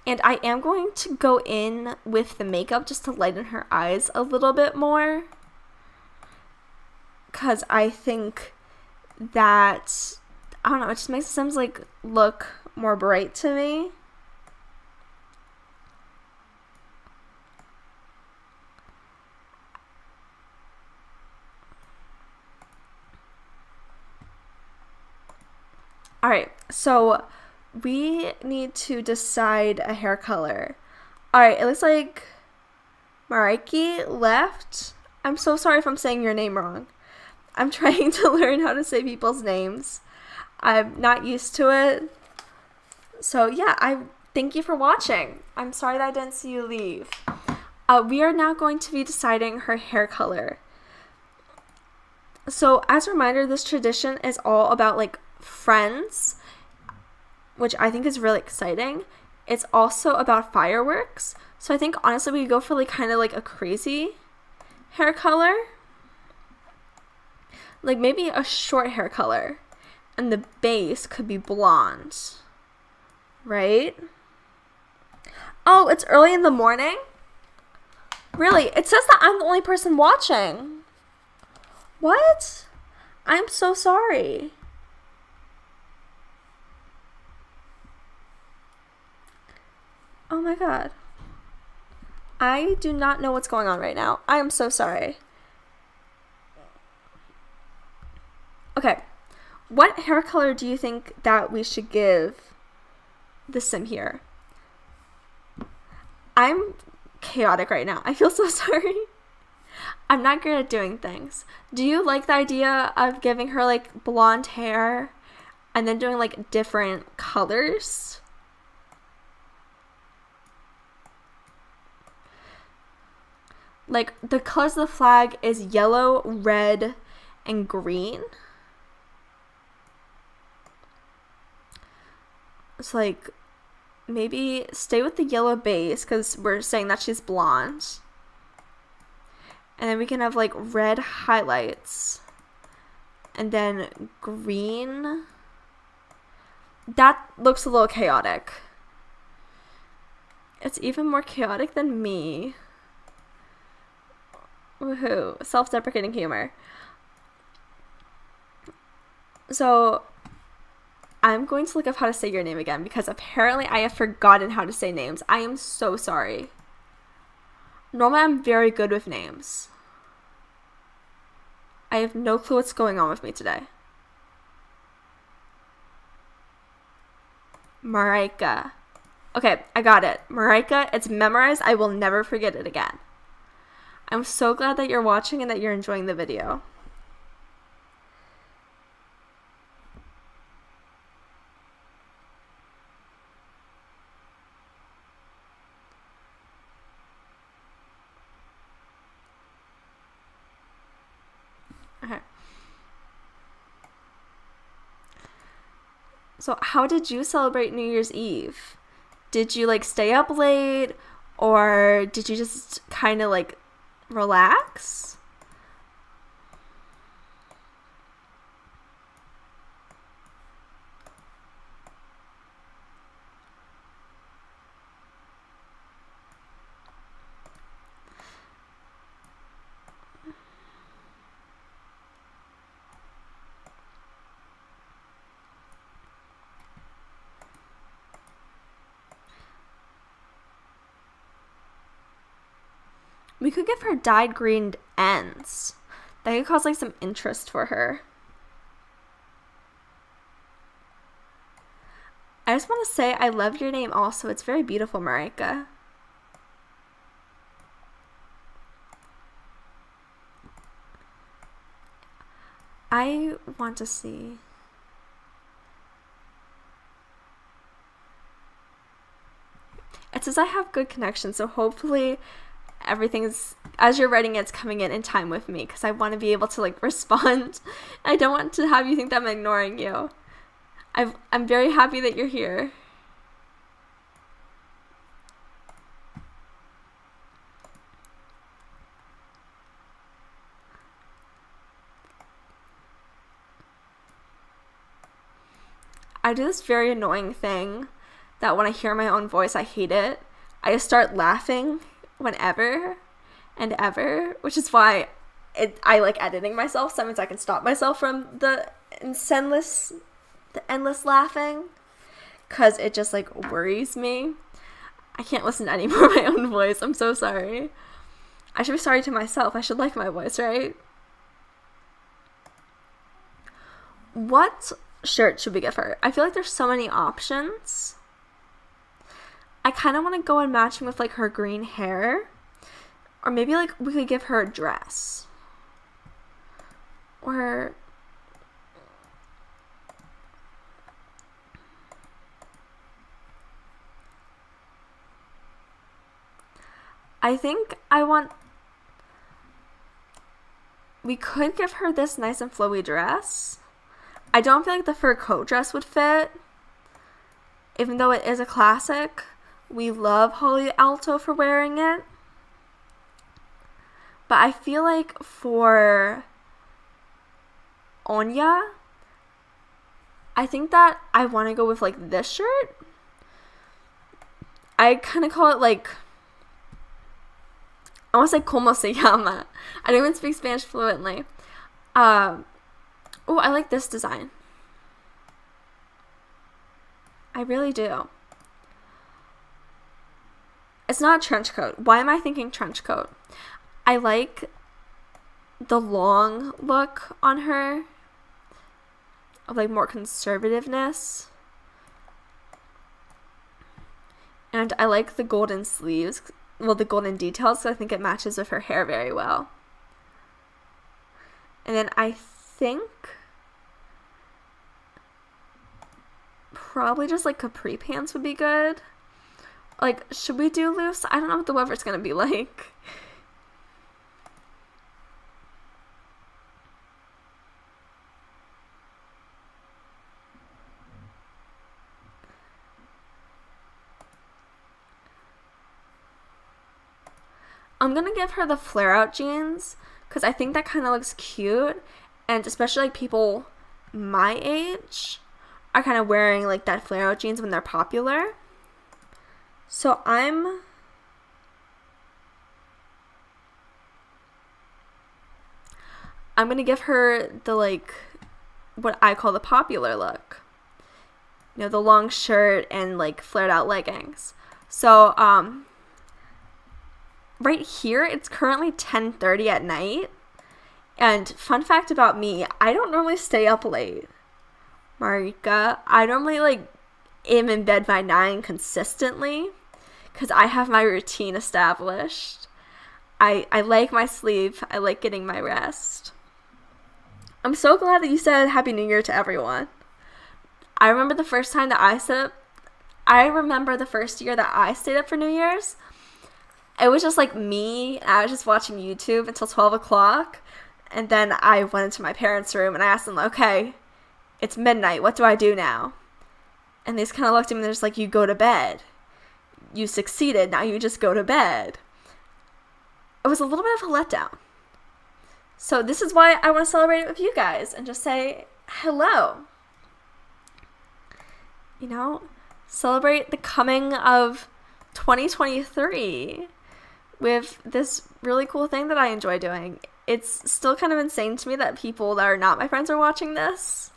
And I am going to go in with the makeup just to lighten her eyes a little bit more. Because I think that, I don't know, it just makes the Sims like look more bright to me. Alright, so we need to decide a hair color. Alright, it looks like Mariki left. I'm so sorry if I'm saying your name wrong. I'm trying to learn how to say people's names. I'm not used to it. So yeah, I thank you for watching. I'm sorry that I didn't see you leave. We are now going to be deciding her hair color. So as a reminder, this tradition is all about like friends, which I think is really exciting. It's also about fireworks. So I think honestly we go for like kind of like a crazy hair color. Like maybe a short hair color. And the base could be blonde. Right? Oh, it's early in the morning? Really? It says that I'm the only person watching. What? I'm so sorry. Oh my god. I do not know what's going on right now. I am so sorry. Okay. What hair color do you think that we should give the sim here? I'm chaotic right now. I feel so sorry. I'm not good at doing things. Do you like the idea of giving her like blonde hair and then doing like different colors? Like the colors of the flag is yellow, red, and green. It's like maybe stay with the yellow base because we're saying that she's blonde. And then we can have like red highlights. And then green. That looks a little chaotic. It's even more chaotic than me. Woohoo. Self-deprecating humor. So I'm going to look up how to say your name again because apparently I have forgotten how to say names. I am so sorry. Normally I'm very good with names. I have no clue what's going on with me today. Marika. Okay, I got it. Marika, it's memorized. I will never forget it again. I'm so glad that you're watching and that you're enjoying the video. Okay. So how did you celebrate New Year's Eve? Did you like stay up late or did you just kind of like relax? We could give her dyed green ends. That could cause like some interest for her. I just want to say I love your name also. It's very beautiful, Marika. I want to see. It says I have good connection, so hopefully everything's, as you're writing it's coming in time with me because I want to be able to like respond. I don't want to have you think that I'm ignoring you. I'm very happy that you're here. I do this very annoying thing that when I hear my own voice, I hate it. I just start laughing whenever and ever, which is why I like editing myself. So that means I can stop myself from the endless laughing because it just like worries me. I can't listen to any more of my own voice. I'm so sorry. I should be sorry to myself. I should like my voice, right? What shirt should we give her? I feel like there's so many options. I kind of want to go in matching with like her green hair. Or maybe like we could give her a dress. Or I think we could give her this nice and flowy dress. I don't feel like the fur coat dress would fit. Even though it is a classic. We love Holly Alto for wearing it. But I feel like for Anya, I think that I want to go with like this shirt. I kind of call it like I want to say como se llama. I don't even speak Spanish fluently. Oh, I like this design. I really do. It's not a trench coat. Why am I thinking trench coat? I like the long look on her of like more conservativeness. And I like the golden sleeves, well, the golden details, so I think it matches with her hair very well. And then I think probably just like capri pants would be good. Like, should we do loose? I don't know what the weather's gonna be like. I'm gonna give her the flare out jeans because I think that kind of looks cute, and especially like people my age are kind of wearing like that flare out jeans when they're popular. So I'm gonna give her the like what I call the popular look. You know, the long shirt and like flared out leggings. So right here, it's currently 10:30 at night. And fun fact about me, I don't normally stay up late, Marika. I normally like am in bed by 9 consistently because I have my routine established. I like my sleep. I like getting my rest. I'm so glad that you said Happy New Year to everyone. I remember the first time that I remember the first year that I stayed up for New Year's. It was just like me, and I was just watching YouTube until 12 o'clock, and then I went into my parents' room, and I asked them, okay, it's midnight, what do I do now? And they just kind of looked at me, and they're just like, you go to bed. You succeeded, now you just go to bed. It was a little bit of a letdown. So this is why I want to celebrate it with you guys, and just say, hello. You know, celebrate the coming of 2023. With this really cool thing that I enjoy doing. It's still kind of insane to me that people that are not my friends are watching this.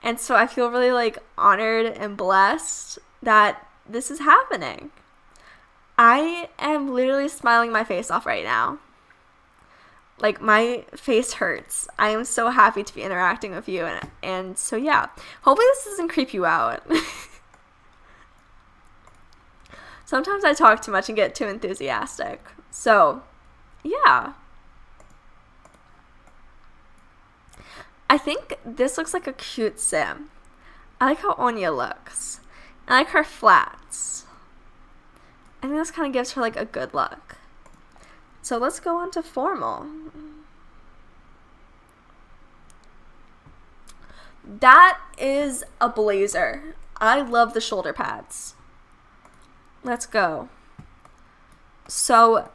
And so I feel really like honored and blessed that this is happening. I am literally smiling my face off right now. Like, my face hurts. I am so happy to be interacting with you. And so yeah, hopefully this doesn't creep you out. Sometimes I talk too much and get too enthusiastic. So, yeah. I think this looks like a cute sim. I like how Onya looks. I like her flats. I think this kind of gives her like a good look. So let's go on to formal. That is a blazer. I love the shoulder pads. Let's go. So,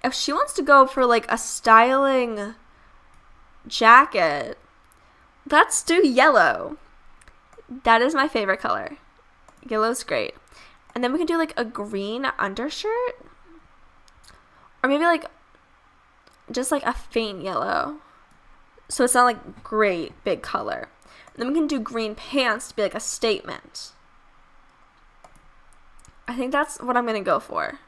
if she wants to go for like a styling jacket, let's do yellow. That is my favorite color. Yellow's great. And then we can do like a green undershirt. Or maybe like just like a faint yellow. So it's not like great big color. And then we can do green pants to be like a statement. I think that's what I'm going to go for.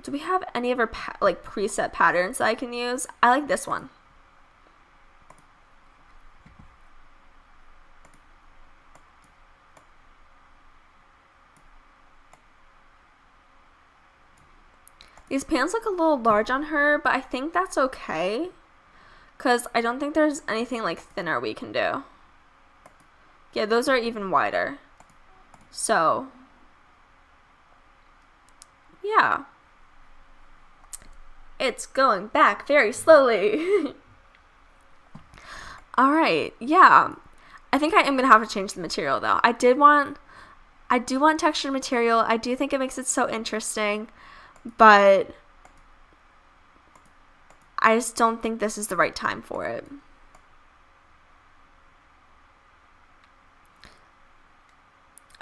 Do we have any of our like preset patterns that I can use? I like this one. These pants look a little large on her, but I think that's okay. Because I don't think there's anything like thinner we can do. Yeah, those are even wider. So, yeah. It's going back very slowly. Alright, yeah. I think I am going to have to change the material though. I do want textured material. I do think it makes it so interesting. But I just don't think this is the right time for it.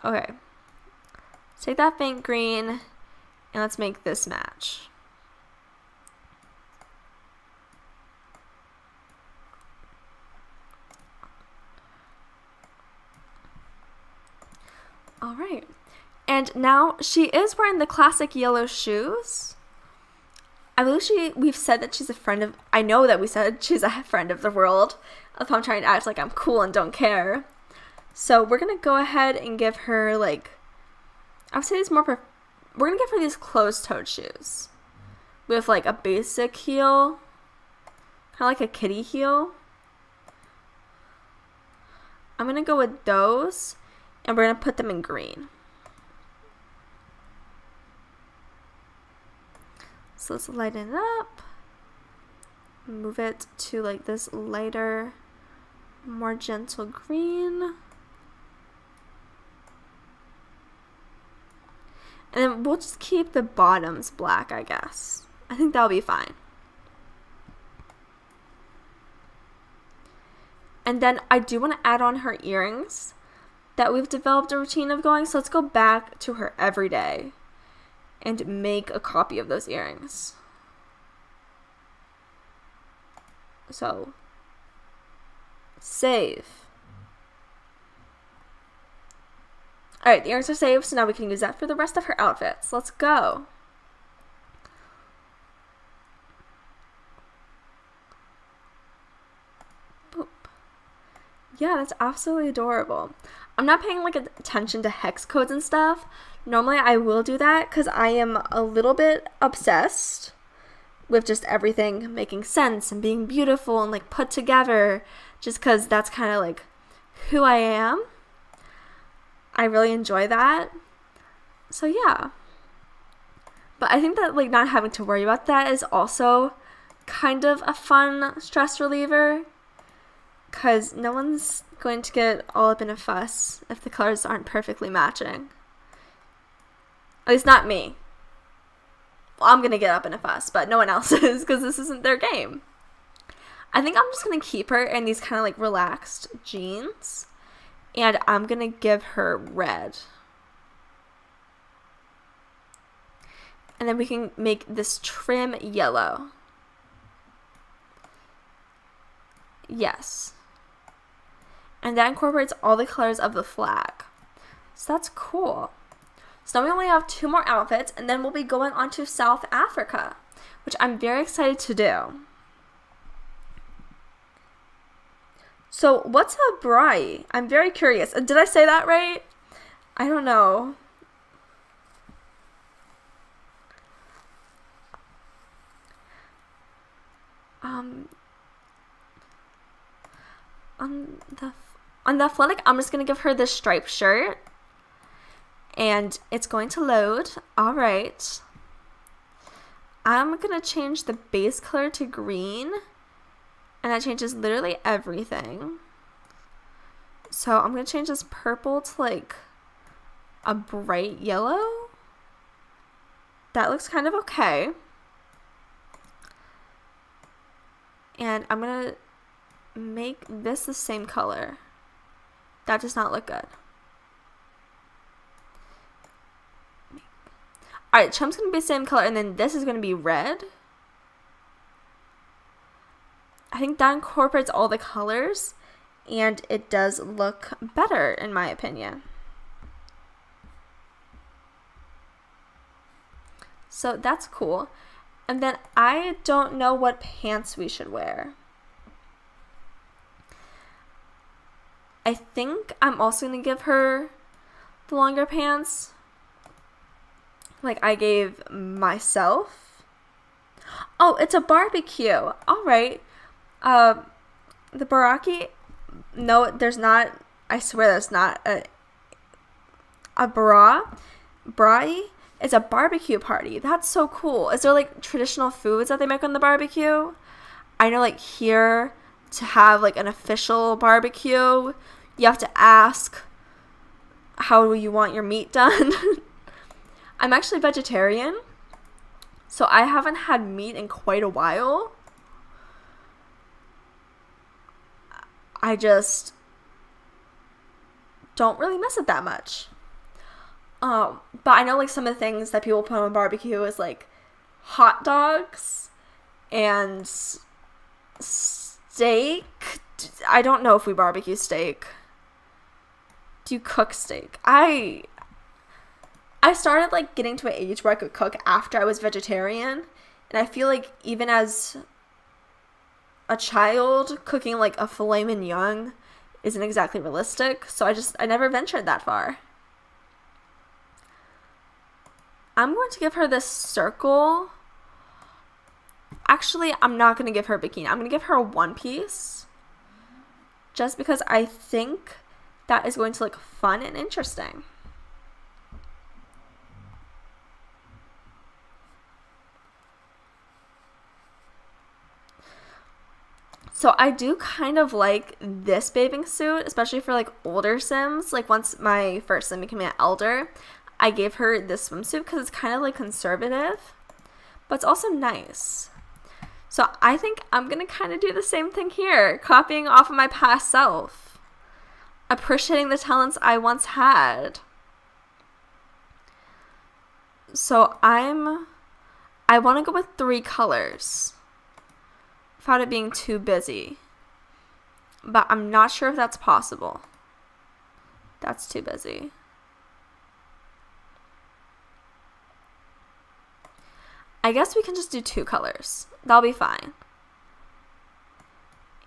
Okay. Take that faint green And let's make this match. All right. And now she is wearing the classic yellow shoes. I believe we've said that she's a friend of, I know that we said she's a friend of the world. If I'm trying to act like I'm cool and don't care. So we're going to go ahead and give her like, I would say these more, we're going to give her these closed-toed shoes. With like a basic heel. Kind of like a kitty heel. I'm going to go with those. And we're going to put them in green. So let's lighten it up. Move it to like this lighter, more gentle green. And then we'll just keep the bottoms black, I guess. I think that'll be fine. And then I do want to add on her earrings that we've developed a routine of going. So let's go back to her everyday and make a copy of those earrings. So, save. Alright, the earrings are saved, so now we can use that for the rest of her outfits. Let's go. Boop. Yeah, that's absolutely adorable. I'm not paying like attention to hex codes and stuff. Normally I will do that because I am a little bit obsessed with just everything making sense and being beautiful and like put together, just because that's kind of like who I am. I really enjoy that. So yeah. But I think that like not having to worry about that is also kind of a fun stress reliever, because no one's going to get all up in a fuss if the colors aren't perfectly matching. At least not me. Well, I'm going to get up in a fuss, but no one else is, because this isn't their game. I think I'm just going to keep her in these kind of like relaxed jeans. And I'm going to give her red. And then we can make this trim yellow. Yes. And that incorporates all the colors of the flag. So that's cool. So now we only have 2 more outfits, and then we'll be going on to South Africa, which I'm very excited to do. So what's a braai? I'm very curious. Did I say that right? I don't know. On the athletic, I'm just going to give her this striped shirt. And it's going to load. Alright. I'm going to change the base color to green. And that changes literally everything. So I'm going to change this purple to like a bright yellow. That looks kind of okay. And I'm going to make this the same color. That does not look good. Alright, chump's going to be the same color, and then this is going to be red. I think that incorporates all the colors, and it does look better, in my opinion. So that's cool. And then I don't know what pants we should wear. I think I'm also going to give her the longer pants, like I gave myself. Oh, it's a barbecue. All right. The baraki. No, there's not. I swear there's not a braai. It's a barbecue party. That's so cool. Is there like traditional foods that they make on the barbecue? I know like here to have like an official barbecue, you have to ask how you want your meat done. I'm actually vegetarian, so I haven't had meat in quite a while. I just don't really miss it that much. But I know like some of the things that people put on barbecue is like hot dogs and steak. I don't know if we barbecue steak. Do you cook steak? I started like getting to an age where I could cook after I was vegetarian, and I feel like even as a child, cooking like a filet mignon isn't exactly realistic, so I never ventured that far. I'm going to give her this circle. Actually, I'm not going to give her a bikini. I'm going to give her a one piece, just because I think that is going to look fun and interesting. So I do kind of like this bathing suit, especially for like older Sims. Like once my first Sim became an elder, I gave her this swimsuit because it's kind of like conservative, but it's also nice. So I think I'm going to kind of do the same thing here, copying off of my past self, appreciating the talents I once had. So I want to go with 3 colors without it being too busy, but I'm not sure if that's possible. That's too busy. I guess we can just do 2 colors. That'll be fine.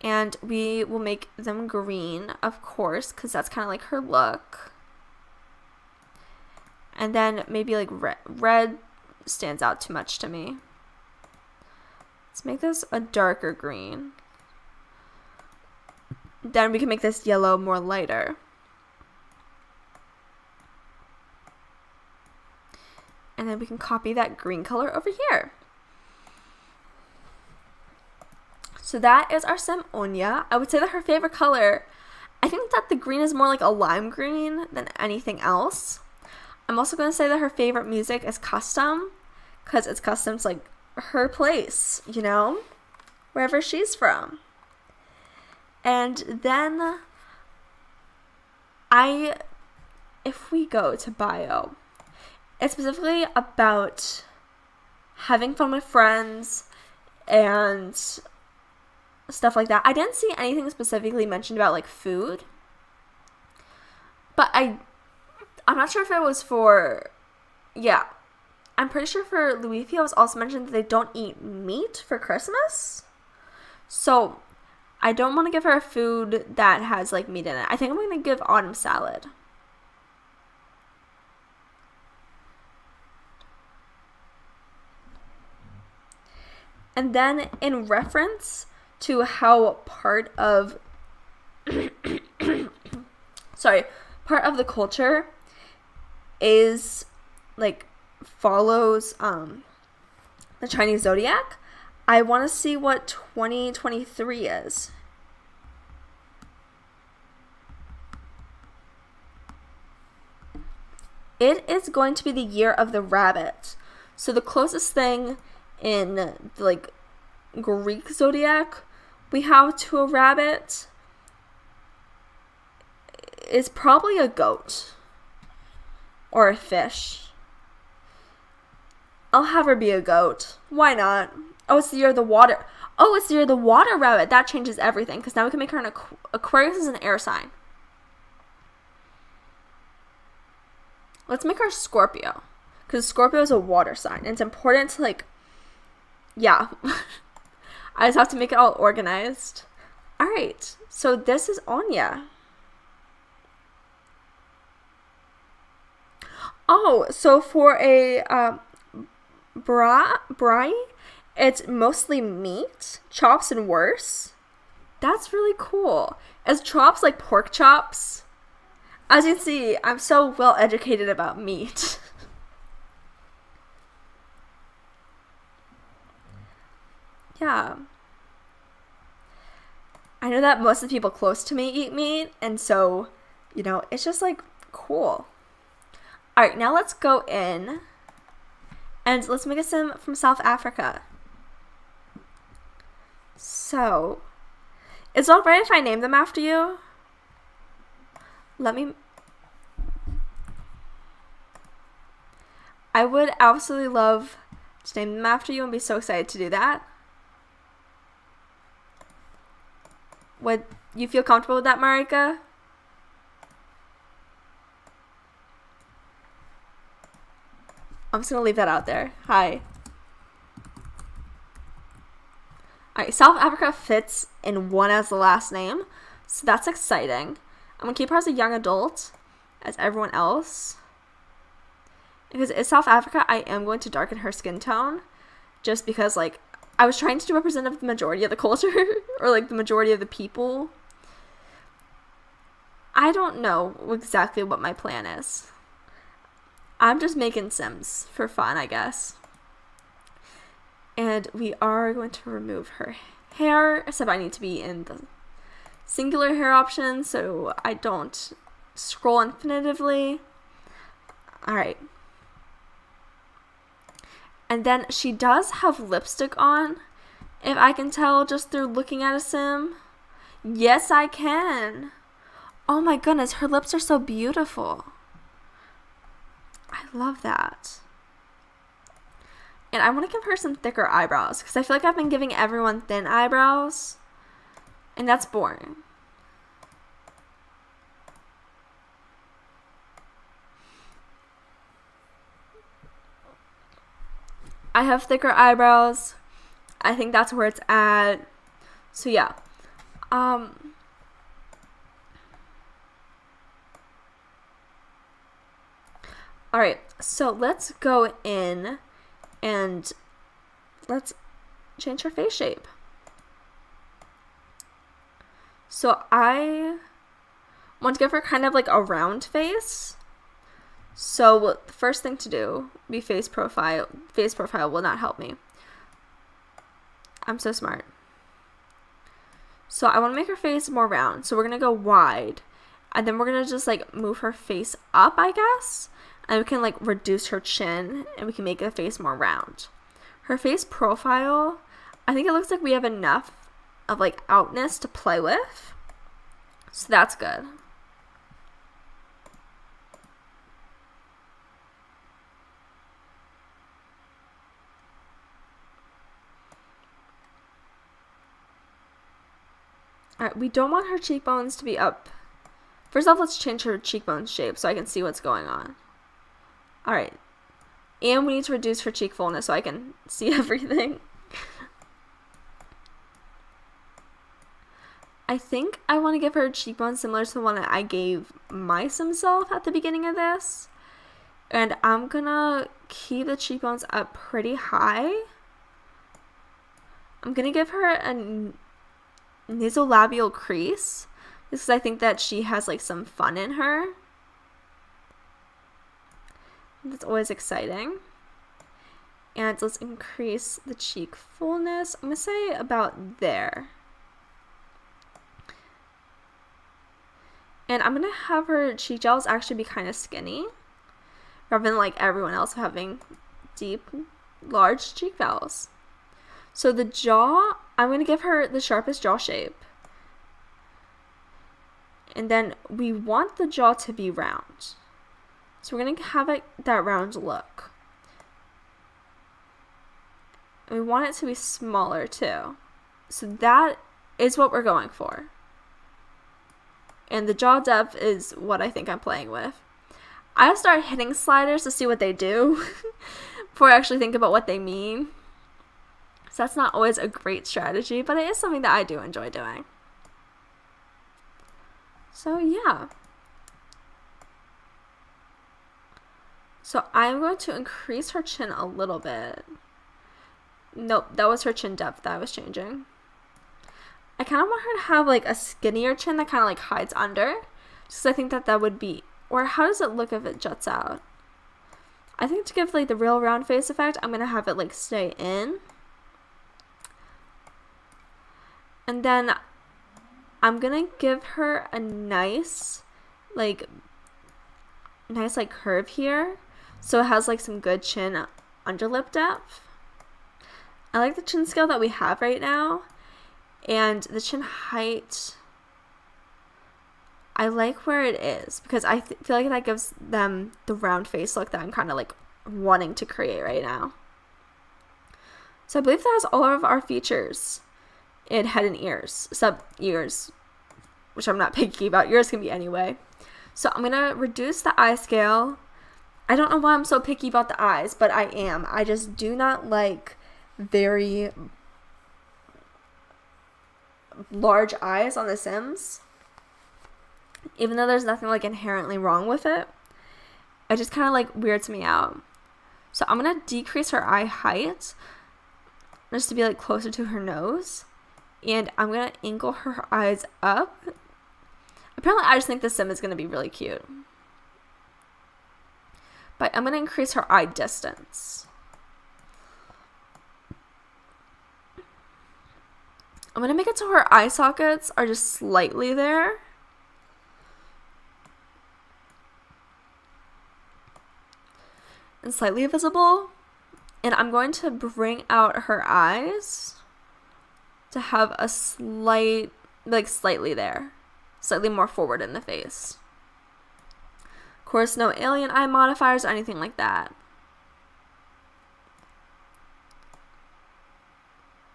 And we will make them green, of course, because that's kind of like her look. And then maybe like red stands out too much to me. Let's make this a darker green. Then we can make this yellow more lighter. And then we can copy that green color over here. So that is our Sim Onya. I would say that her favorite color, I think that the green is more like a lime green than anything else. I'm also going to say that her favorite music is custom, because it's custom to like her place, you know, wherever she's from. And then if we go to bio, it's specifically about having fun with friends and stuff like that. I didn't see anything specifically mentioned about like food, but I'm not sure if it was for, yeah, I'm pretty sure for Luifia it was also mentioned that they don't eat meat for Christmas. So I don't want to give her a food that has like meat in it. I think I'm going to give Autumn salad. And then in reference to how part of part of the culture is like follows the Chinese zodiac, I want to see what 2023 is. It is going to be the year of the rabbit. So the closest thing in like Greek zodiac we have to a rabbit is probably a goat or a fish. I'll have her be a goat. Why not? Oh, it's the year of the water. Oh, it's the year of the water rabbit. That changes everything, because now we can make her an Aquarius is an air sign. Let's make her Scorpio, because Scorpio is a water sign, and it's important to like, yeah. I just have to make it all organized. All right, so this is Onya. Oh, so for a brai, it's mostly meat, chops, and worse. That's really cool. Is chops like pork chops? As you can see, I'm so well educated about meat. Yeah. I know that most of the people close to me eat meat, and so, you know, it's just like cool. Alright, now let's go in and let's make a sim from South Africa. So, is it alright if I name them after you? Let me... I would absolutely love to name them after you and be so excited to do that. Would you feel comfortable with that, Marika? I'm just gonna leave that out there. Hi. Alright, South Africa fits in one as the last name, so that's exciting. I'm gonna keep her as a young adult, as everyone else. Because it's South Africa, I am going to darken her skin tone, just because, like, I was trying to represent the majority of the culture, or, like, the majority of the people. I don't know exactly what my plan is. I'm just making Sims for fun, I guess. And we are going to remove her hair, except I need to be in the singular hair option so I don't scroll infinitively. Alright. And then she does have lipstick on, if I can tell just through looking at a sim. Yes, I can. Oh my goodness, her lips are so beautiful. I love that. And I want to give her some thicker eyebrows, because I feel like I've been giving everyone thin eyebrows, and that's boring. I have thicker eyebrows. I think that's where it's at. So yeah. Alright, so let's go in and let's change her face shape. So I want to give her kind of like a round face. So the first thing to do be face profile. Face profile will not help me. I'm so smart. So I want to make her face more round. So we're going to go wide. And then we're going to just like move her face up, I guess. And we can like reduce her chin and we can make the face more round. Her face profile, I think it looks like we have enough of like outness to play with. So that's good. Alright, we don't want her cheekbones to be up. First off, let's change her cheekbone shape so I can see what's going on. Alright. And we need to reduce her cheek fullness so I can see everything. I think I want to give her a cheekbone similar to the one that I gave my sim self at the beginning of this. And I'm gonna keep the cheekbones up pretty high. I'm gonna give her a nasolabial crease because I think that she has like some fun in her. That's always exciting. And let's increase the cheek fullness. I'm gonna say about there. And I'm gonna have her cheek gels actually be kind of skinny rather than like everyone else having deep, large cheek gels. So the jaw, I'm going to give her the sharpest jaw shape. And then we want the jaw to be round. So we're going to have it that round look. And we want it to be smaller too. So that is what we're going for. And the jaw depth is what I think I'm playing with. I'll start hitting sliders to see what they do before I actually think about what they mean. So that's not always a great strategy, but it is something that I do enjoy doing. So yeah. So I'm going to increase her chin a little bit. Nope, that was her chin depth that I was changing. I kind of want her to have like a skinnier chin that kind of like hides under. Just 'cause I think that that would be, or how does it look if it juts out? I think to give like the real round face effect, I'm going to have it like stay in. And then I'm going to give her a nice like curve here. So it has like some good chin underlip depth. I like the chin scale that we have right now. And the chin height, I like where it is because I feel like that gives them the round face look that I'm kind of like wanting to create right now. So I believe that has all of our features in head and ears, ears, which I'm not picky about. Yours can be anyway. So I'm going to reduce the eye scale. I don't know why I'm so picky about the eyes, but I am. I just do not like very large eyes on The Sims. Even though there's nothing like inherently wrong with it, it just kind of like weirds me out. So I'm going to decrease her eye height just to be like closer to her nose. And I'm going to angle her eyes up. Apparently, I just think the Sim is going to be really cute. But I'm going to increase her eye distance. I'm going to make it so her eye sockets are just slightly there. And slightly visible. And I'm going to bring out her eyes to have a slight, like slightly there. Slightly more forward in the face. Of course, no alien eye modifiers or anything like that.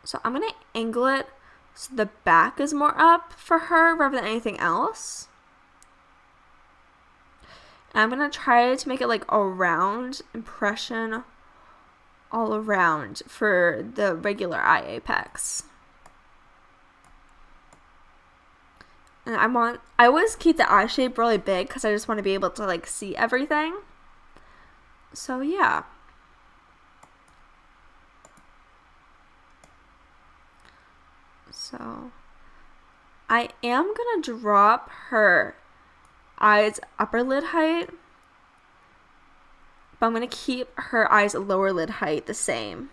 So I'm going to angle it so the back is more up for her rather than anything else. And I'm going to try to make it like a round impression all around for the regular eye apex. And I always keep the eye shape really big because I just want to be able to like see everything. So yeah. So I am going to drop her eyes upper lid height, but I'm going to keep her eyes lower lid height the same.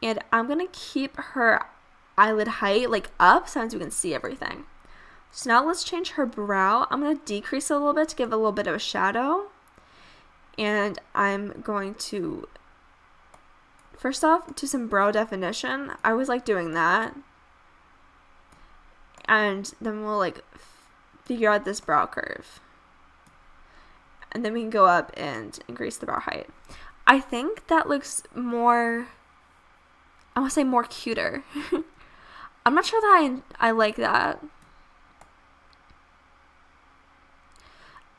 And I'm going to keep her eyelid height like up so we can see everything. So now let's change her brow. I'm going to decrease it a little bit to give a little bit of a shadow. And I'm going to, first off, do some brow definition. I always like doing that. And then we'll like figure out this brow curve. And then we can go up and increase the brow height. I think that looks more, I want to say more cuter. I'm not sure that I like that.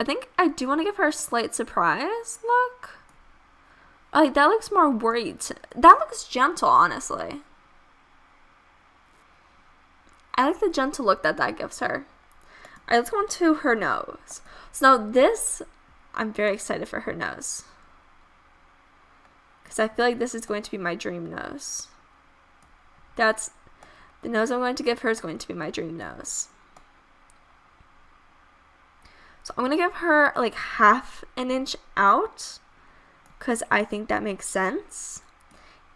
I think I do want to give her a slight surprise look. Like, that looks more worried. That looks gentle, honestly. I like the gentle look that gives her. Alright, let's go on to her nose. So now this, I'm very excited for her nose. Because I feel like this is going to be my dream nose. The nose I'm going to give her is going to be my dream nose. So I'm going to give her like half an inch out. Because I think that makes sense.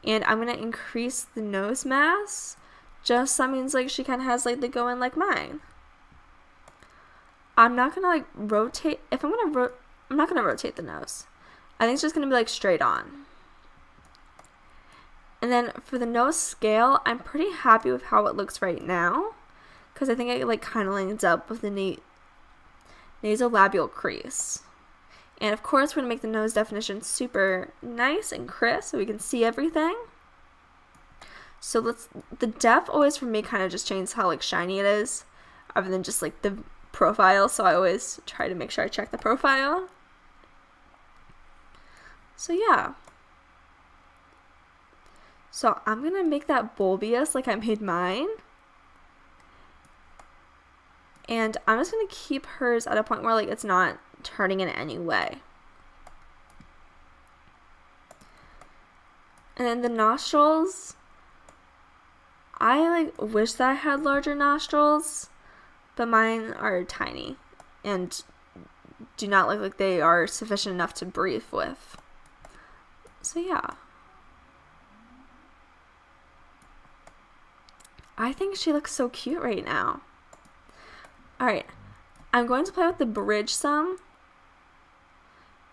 And I'm going to increase the nose mass. Just that means like she kind of has like the go in like mine. I'm not gonna like rotate. I'm not gonna rotate the nose. I think it's just gonna be like straight on. And then for the nose scale, I'm pretty happy with how it looks right now, because I think it like kind of lines up with the nasolabial crease. And of course, we're gonna make the nose definition super nice and crisp so we can see everything. So the depth always for me kind of just changes how like shiny it is, other than just like the profile. So I always try to make sure I check the profile. So yeah. So I'm gonna make that bulbous like I made mine. And I'm just gonna keep hers at a point where like it's not turning in any way. And then the nostrils, I like wish that I had larger nostrils, but mine are tiny and do not look like they are sufficient enough to breathe with. So yeah. I think she looks so cute right now. Alright, I'm going to play with the bridge some,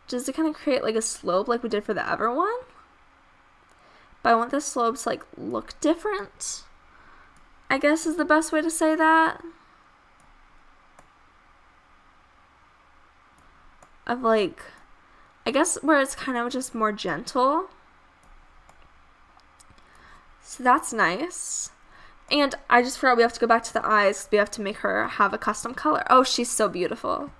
just to kind of create like a slope like we did for the other one. But I want the slopes to like look different, I guess is the best way to say that. of like, I guess where it's kind of just more gentle. So that's nice. And I just forgot we have to go back to the eyes. We have to make her have a custom color. Oh, she's so beautiful.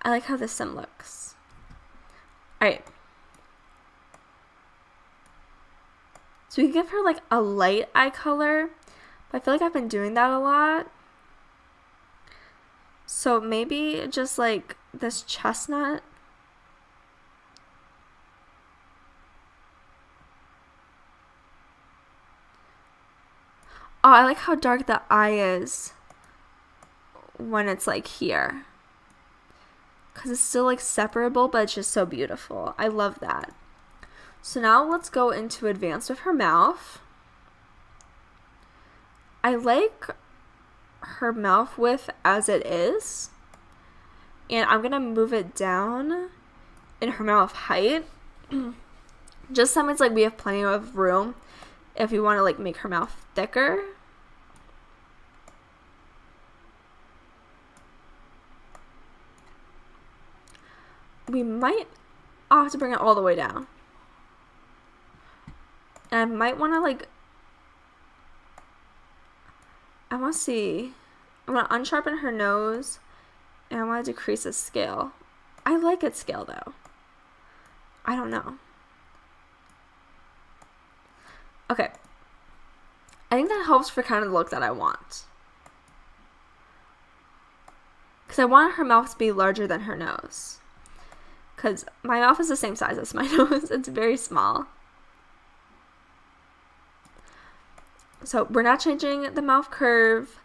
I like how this sim looks. Alright. So we can give her like a light eye color. But I feel like I've been doing that a lot. So maybe just like this chestnut. Oh, I like how dark the eye is when it's like here. Because it's still like separable, but it's just so beautiful. I love that. So now let's go into advanced with her mouth. I like her mouth width as it is. And I'm going to move it down in her mouth height. Just so it's like we have plenty of room if we want to like make her mouth thicker. We might have to bring it all the way down. And I might want to like, I want to see, I want to unsharpen her nose and I want to decrease the scale. I like its scale though. I don't know. Okay. I think that helps for kind of the look that I want. Because I want her mouth to be larger than her nose. Because my mouth is the same size as my nose. It's very small. So we're not changing the mouth curve.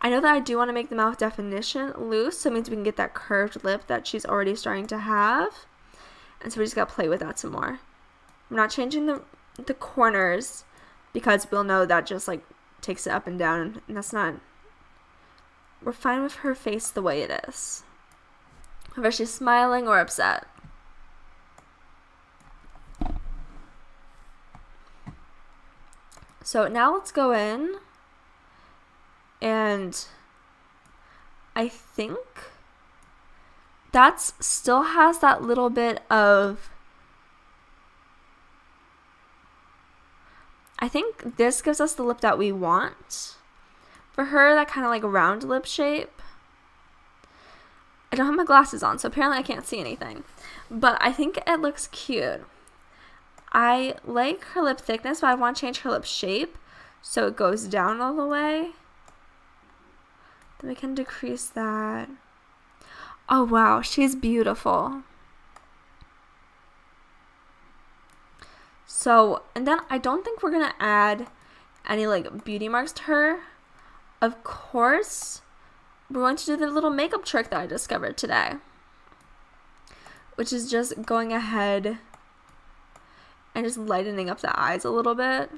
I know that I do want to make the mouth definition loose. So it means we can get that curved lip that she's already starting to have. And so we just got to play with that some more. We're not changing the corners. Because we'll know that just like takes it up and down. And that's not... We're fine with her face the way it is. Whether she's smiling or upset. So now let's go in. And I think that still has that little bit of... I think this gives us the lip that we want. For her, that kind of like round lip shape. I don't have my glasses on, so apparently I can't see anything. But I think it looks cute. I like her lip thickness, but I want to change her lip shape so it goes down all the way. Then we can decrease that. Oh wow, she's beautiful. So, and then I don't think we're going to add any like beauty marks to her. Of course, we're going to do the little makeup trick that I discovered today. Which is just going ahead and just lightening up the eyes a little bit.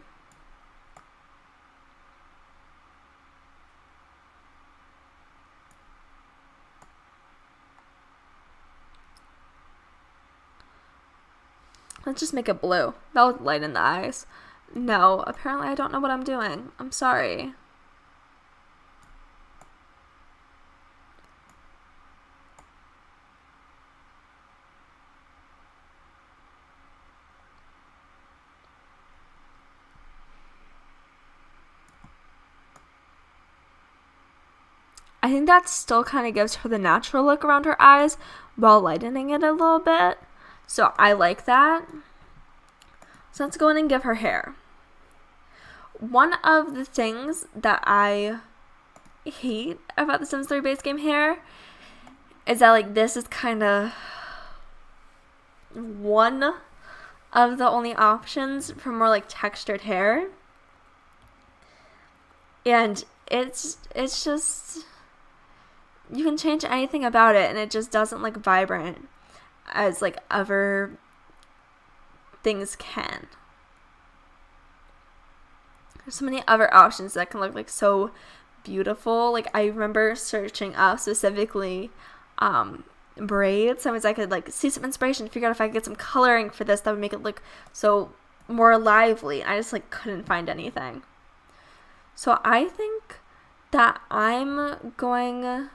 Let's just make it blue. That'll lighten the eyes. No, apparently I don't know what I'm doing. I'm sorry. I think that still kind of gives her the natural look around her eyes while lightening it a little bit. So I like that. So let's go in and give her hair. One of the things that I hate about the Sims 3 base game hair is that like this is kind of one of the only options for more like textured hair. And it's just, you can change anything about it and it just doesn't look vibrant as like other things can. There's so many other options that can look like so beautiful. Like I remember searching up specifically braids. Sometimes I could like see some inspiration, figure out if I could get some coloring for this that would make it look so more lively. I just like couldn't find anything. So I think that I'm going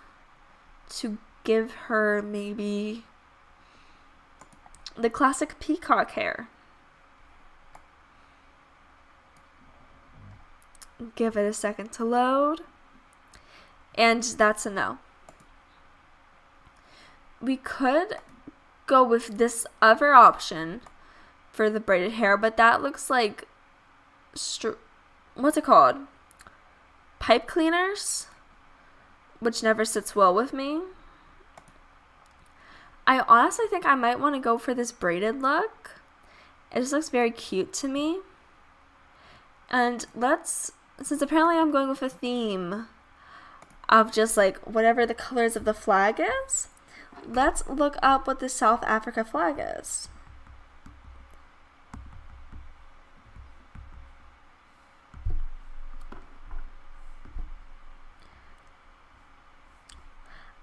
to give her maybe the classic peacock hair. Give it a second to load. And that's a no. We could go with this other option for the braided hair, but that looks like what's it called? Pipe cleaners, which never sits well with me. I honestly think I might want to go for this braided look. It just looks very cute to me. And since apparently I'm going with a theme of just like whatever the colors of the flag is, let's look up what the South Africa flag is.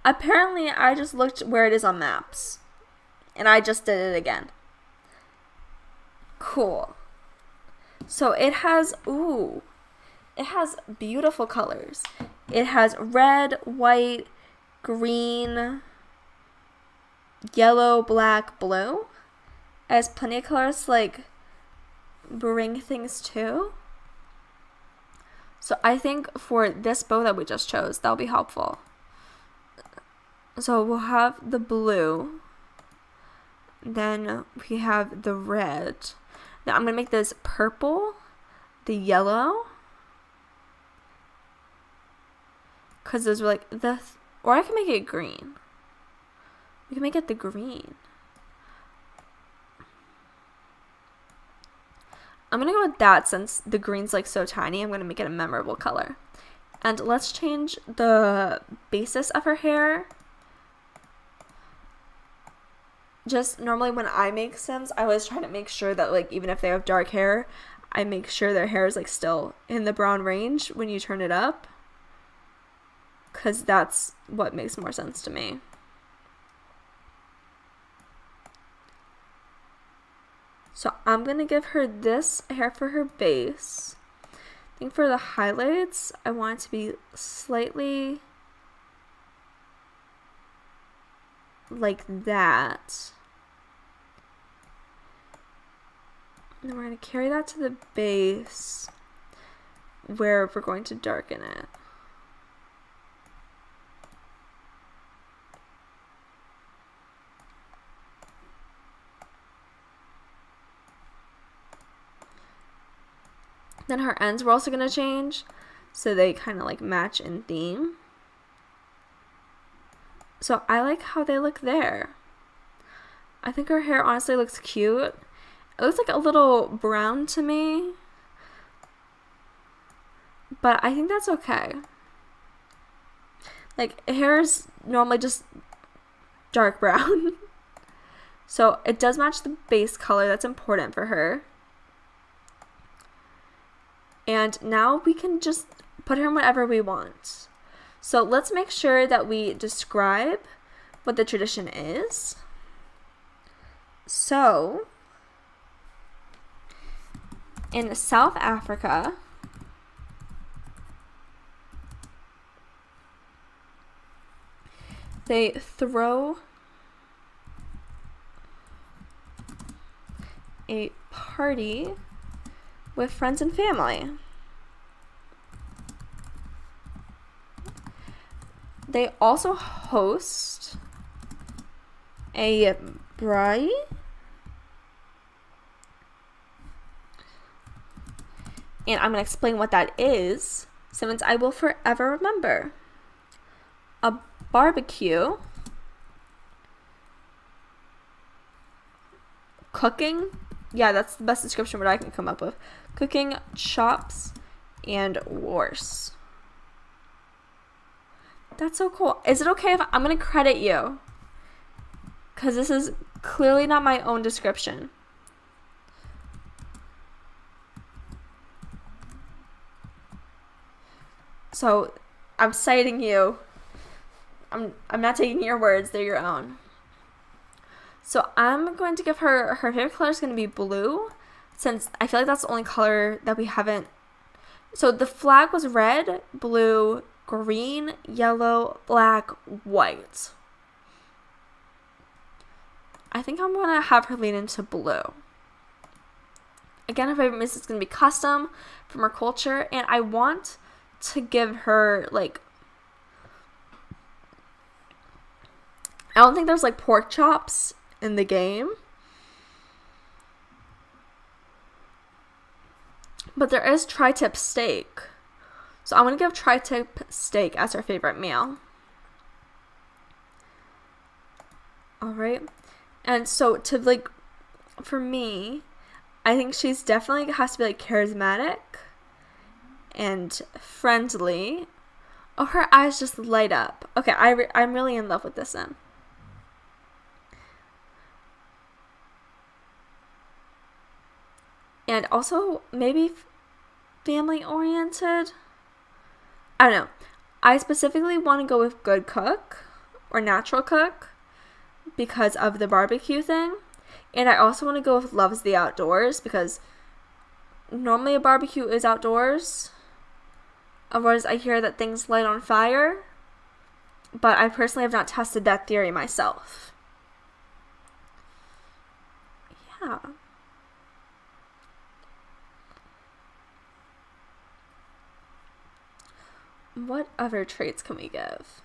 Apparently, I just looked where it is on maps. And I just did it again. Cool. So it has beautiful colors. It has red, white, green, yellow, black, blue. It has plenty of colors to like bring things to. So I think for this bow that we just chose, that'll be helpful. So we'll have the blue. Then we have the red. Now I'm going to make this purple, the yellow. Because those were like or I can make it green. We can make it the green. I'm going to go with that since the green's like so tiny. I'm going to make it a memorable color. And let's change the basis of her hair. Just normally when I make Sims, I always try to make sure that like even if they have dark hair, I make sure their hair is like still in the brown range when you turn it up. Because that's what makes more sense to me. So I'm going to give her this hair for her base. I think for the highlights, I want it to be slightly like that. And then we're going to carry that to the base where we're going to darken it. Then her ends we're also going to change so they kind of like match in theme. So I like how they look there. I think her hair honestly looks cute. It looks like a little brown to me, but I think that's okay. Like, hair is normally just dark brown. So it does match the base color. That's important for her. And now we can just put her in whatever we want. So let's make sure that we describe what the tradition is. So in South Africa, they throw a party with friends and family. They also host a braai. And I'm going to explain what that is, since I will forever remember. A barbecue, cooking, yeah, that's the best description what I can come up with. Cooking, chops, and wars. That's so cool. Is it okay if I'm going to credit you? Because this is clearly not my own description. So I'm citing you. I'm not taking your words. They're your own. So I'm going to give her favorite color is going to be blue, since I feel like that's the only color that we haven't. So the flag was red, blue, green, yellow, black, white. I think I'm going to have her lean into blue. Again, her favorite music is going to be custom from her culture, and I want to give her, like, I don't think there's, like, pork chops in the game, but there is tri-tip steak. So I'm going to give tri-tip steak as her favorite meal. Alright. And so to, like, for me, I think she's definitely has to be, like, charismatic and friendly. Oh, her eyes just light up. Okay, I'm really in love with this then. And also, maybe family-oriented? I don't know. I specifically want to go with good cook or natural cook because of the barbecue thing. And I also want to go with loves the outdoors because normally a barbecue is outdoors. Otherwise, I hear that things light on fire. But I personally have not tested that theory myself. Yeah. What other traits can we give?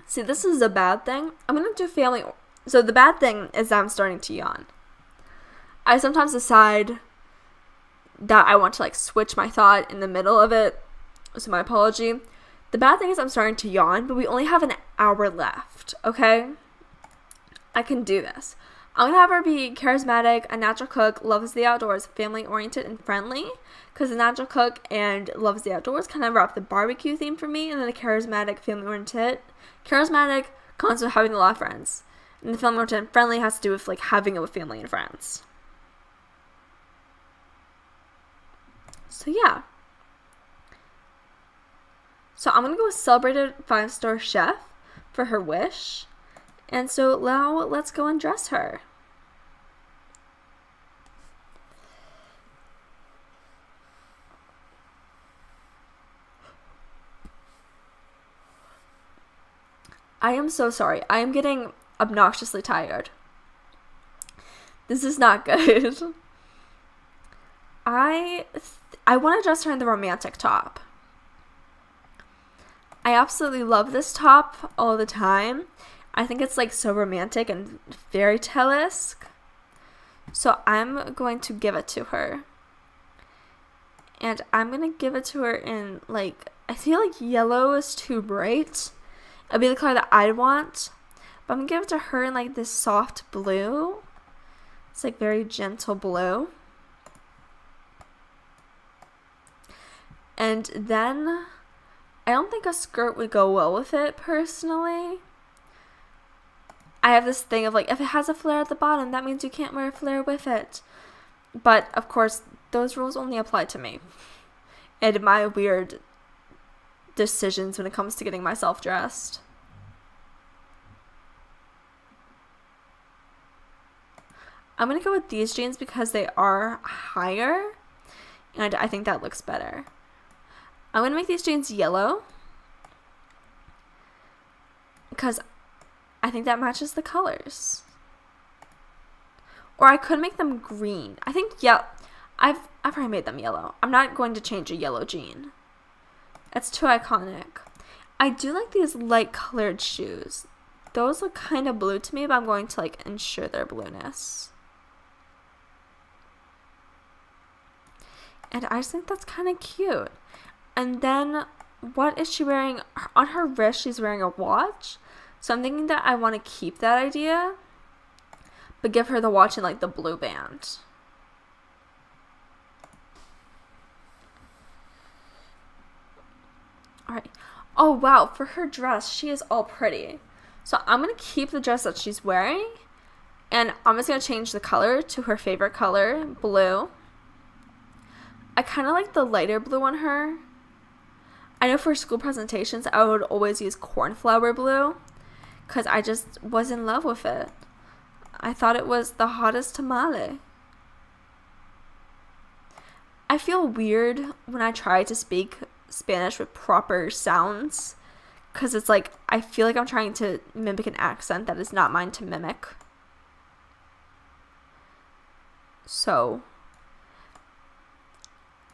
See, this is a bad thing. I'm going to do family. So the bad thing is that I'm starting to yawn. I sometimes decide that I want to, like, switch my thought in the middle of it. So my apology. The bad thing is I'm starting to yawn, but we only have an hour left, okay? I can do this. I'm going to have her be charismatic, a natural cook, loves the outdoors, family-oriented, and friendly. Because the natural cook and loves the outdoors kind of wrap the barbecue theme for me. And then the charismatic, family-oriented. Charismatic comes with having a lot of friends. And the family-oriented and friendly has to do with, like, having a family and friends. So, yeah. So, I'm going to go with celebrated 5-star chef for her wish. And so now let's go and dress her. I am so sorry. I am getting obnoxiously tired. This is not good. I want to dress her in the romantic top. I absolutely love this top all the time. I think it's, like, so romantic and fairy tale-esque. So I'm going to give it to her. And I'm going to give it to her in, like, I feel like yellow is too bright. It'd be the color that I'd want. But I'm going to give it to her in, like, this soft blue. It's, like, very gentle blue. And then I don't think a skirt would go well with it, personally. I have this thing of, like, if it has a flare at the bottom, that means you can't wear a flare with it. But, of course, those rules only apply to me. And my weird decisions when it comes to getting myself dressed. I'm going to go with these jeans because they are higher. And I think that looks better. I'm going to make these jeans yellow. Because I think that matches the colors. Or I could make them green. I think, yeah, I've already made them yellow. I'm not going to change a yellow jean. It's too iconic. I do like these light colored shoes. Those look kind of blue to me, but I'm going to, like, ensure their blueness. And I just think that's kind of cute. And then, what is she wearing? On her wrist, she's wearing a watch. So I'm thinking that I want to keep that idea, but give her the watch in, like, the blue band. Alright. Oh, wow. For her dress, she is all pretty. So I'm going to keep the dress that she's wearing, and I'm just going to change the color to her favorite color, blue. I kind of like the lighter blue on her. I know for school presentations, I would always use cornflower blue, because I just was in love with it. I thought it was the hottest tamale. I feel weird when I try to speak Spanish with proper sounds, because it's like I feel like I'm trying to mimic an accent that is not mine to mimic. So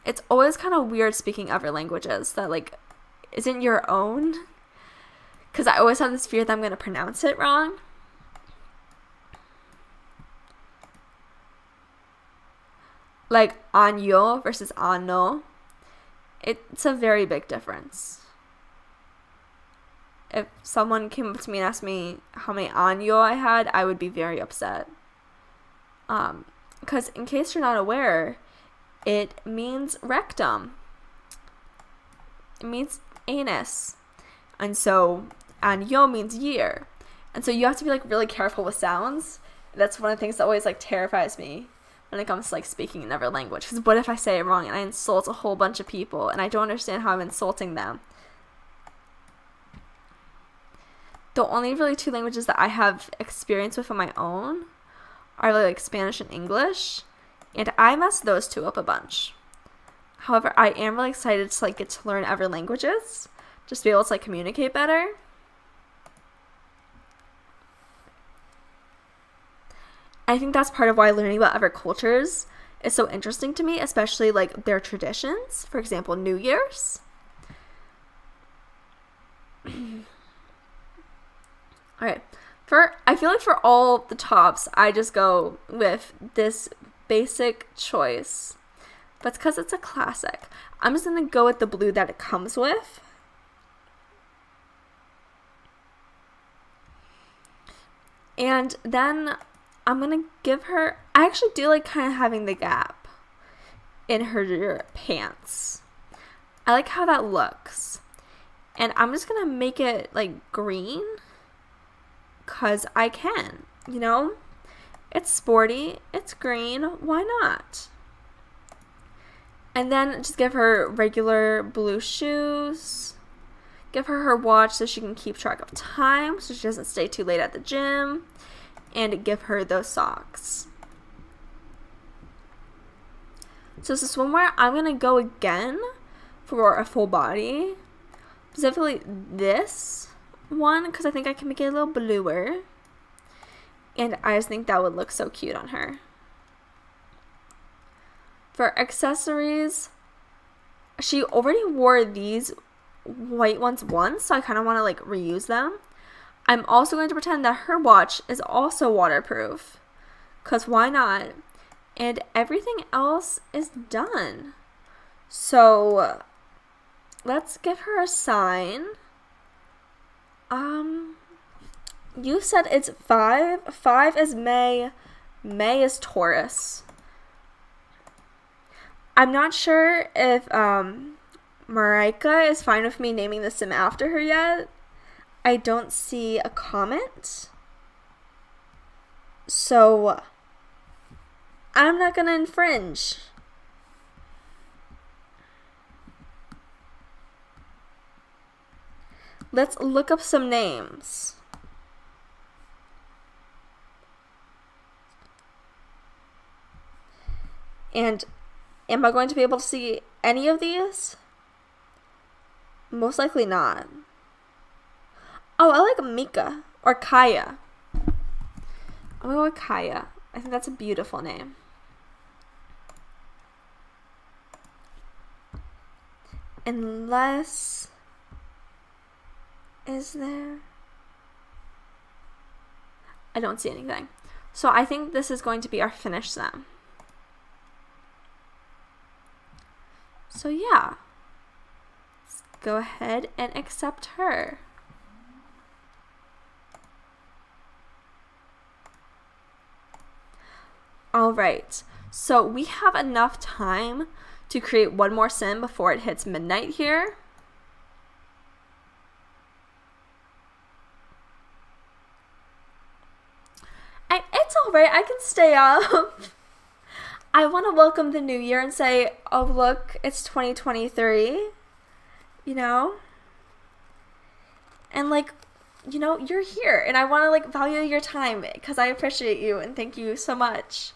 it's always kind of weird speaking other languages that like isn't your own, because I always have this fear that I'm going to pronounce it wrong. Like año versus ano, it's a very big difference. If someone came up to me and asked me how many año I had, I would be very upset. Because in case you're not aware, it means rectum. It means anus. And so año means year. And so you have to be like really careful with sounds. That's one of the things that always like terrifies me when it comes to like speaking another language. Because what if I say it wrong and I insult a whole bunch of people and I don't understand how I'm insulting them? The only really two languages that I have experience with on my own are really like Spanish and English, and I mess those two up a bunch. However, I am really excited to like get to learn other languages, just to be able to like communicate better. I think that's part of why learning about other cultures is so interesting to me, especially like their traditions. For example, New Year's. Alright, I feel like for all the tops, I just go with this basic choice. But it's because it's a classic. I'm just going to go with the blue that it comes with. And then I'm going to give her... I actually do like kind of having the gap in her pants. I like how that looks. And I'm just going to make it like green. Because I can, you know? It's sporty, it's green, why not? And then just give her regular blue shoes. Give her her watch so she can keep track of time, so she doesn't stay too late at the gym. And give her those socks. So this swimwear, I'm going to go again for a full body. Specifically this one, because I think I can make it a little bluer, and I just think that would look so cute on her. For accessories, she already wore these white ones once, so I kind of want to like reuse them. I'm also going to pretend that her watch is also waterproof, because why not? And everything else is done. So let's give her a sign. You said it's 5. 5 is May. May is Taurus. I'm not sure if Marika is fine with me naming the sim after her yet. I don't see a comment. So I'm not gonna infringe. Let's look up some names. And am I going to be able to see any of these? Most likely not. Oh, I like Mika or Kaya. I'm gonna go with Kaya. I think that's a beautiful name. Unless... is there? I don't see anything. So I think this is going to be our finished sim. So yeah. Let's go ahead and accept her. Alright. So we have enough time to create one more sim before it hits midnight here. It's alright, I can stay up. I want to welcome the new year and say, oh look, it's 2023, you know? And like, you know, you're here and I want to like value your time because I appreciate you and thank you so much.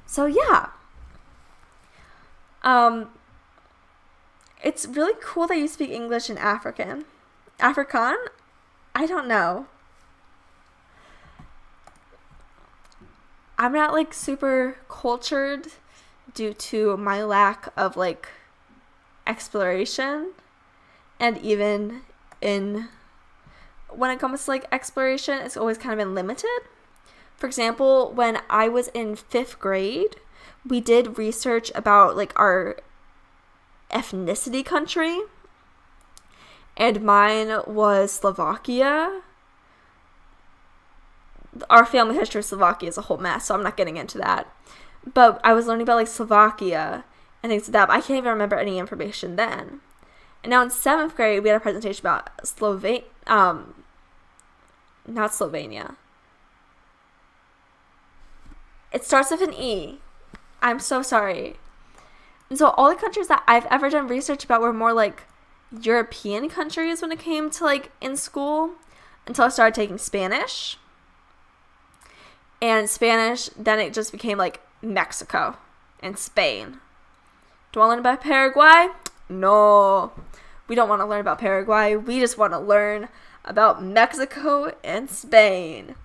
So yeah. Um, it's really cool that you speak English in African. Afrikaan? I don't know. I'm not like super cultured due to my lack of like exploration, and even in when it comes to like exploration, it's always kind of been limited. For example, when I was in 5th grade, we did research about like our ethnicity country, and mine was Slovakia. Our family history of Slovakia is a whole mess, so I'm not getting into that. But I was learning about like Slovakia and things like that, but I can't even remember any information then. And now in 7th grade, we had a presentation about not Slovenia. It starts with an E. I'm so sorry. And so all the countries that I've ever done research about were more like European countries when it came to like in school, until I started taking Spanish. And Spanish, then it just became like Mexico and Spain. Do I learn about Paraguay? No. We don't want to learn about Paraguay. We just want to learn about Mexico and Spain.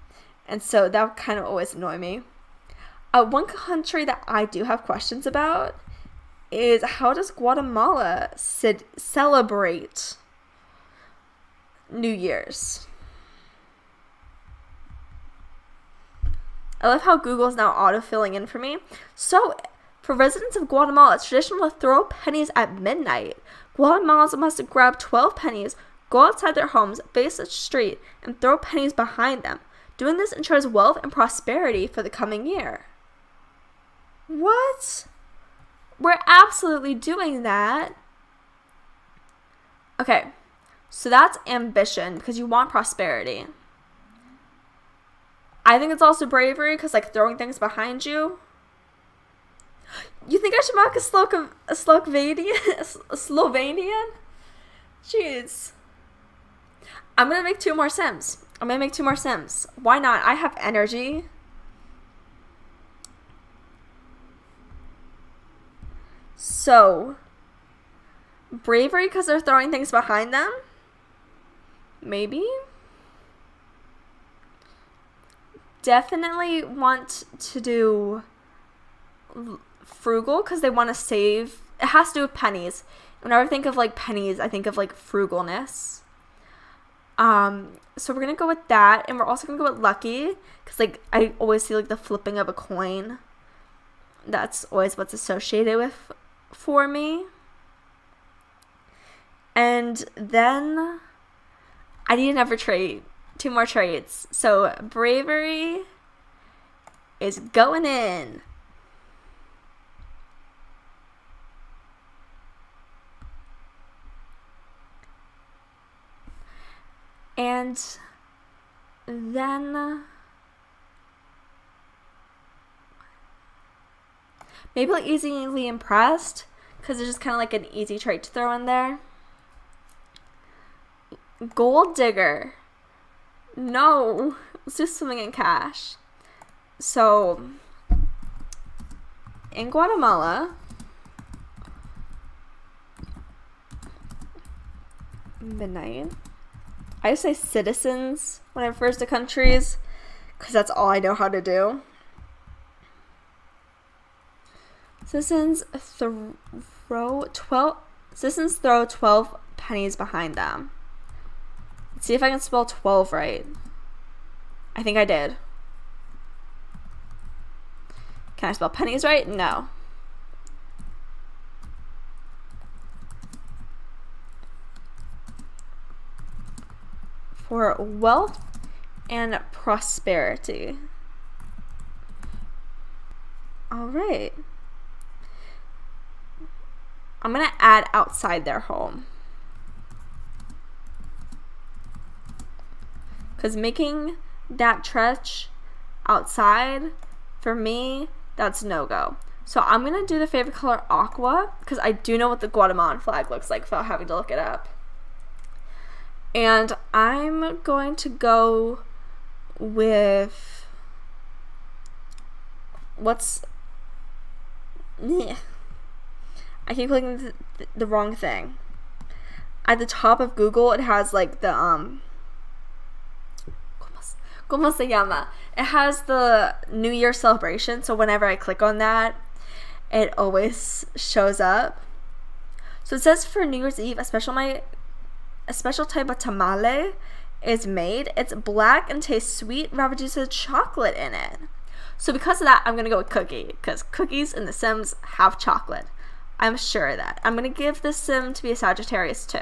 And so that would kind of always annoy me. One country that I do have questions about is, how does Guatemala celebrate New Year's? I love how Google's now auto-filling in for me. So, for residents of Guatemala, it's traditional to throw pennies at midnight. Guatemalans must grab 12 pennies, go outside their homes, face the street, and throw pennies behind them. Doing this ensures wealth and prosperity for the coming year. What? We're absolutely doing that. Okay, so that's ambition, because you want prosperity. I think it's also bravery, because like throwing things behind you. You think I should mark a Slovenian? Jeez. I'm gonna make 2 more Sims. Why not? I have energy. So, bravery because they're throwing things behind them? Maybe? Definitely want to do frugal because they want to save. It has to do with pennies. Whenever I think of like pennies, I think of like frugalness. So we're gonna go with that, and we're also gonna go with lucky because like I always see like the flipping of a coin. That's always what's associated with for me. And then I need another trait. 2 more traits. So bravery is going in. And then maybe like easily impressed, because it's just kind of like an easy trait to throw in there. Gold digger. No, let's do swimming in cash. So in Guatemala, midnight. I just say citizens when it refers to countries, because that's all I know how to do. Citizens throw 12 pennies behind them. Let's see if I can spell 12 right. I think I did. Can I spell pennies right? No. For wealth and prosperity. All right. I'm going to add outside their home. Because making that stretch outside, for me, that's no-go. So I'm going to do the favorite color aqua, because I do know what the Guatemalan flag looks like without having to look it up. And I'm going to go with I keep clicking the wrong thing. At the top of Google, it has like the ¿Cómo se llama? It has the New Year celebration. So whenever I click on that, it always shows up. So it says for New Year's Eve, a special type of tamale is made. It's black and tastes sweet, wrapped with chocolate in it. So because of that, I'm gonna go with cookie, because cookies in The Sims have chocolate. I'm sure of that. I'm gonna give this sim to be a Sagittarius too.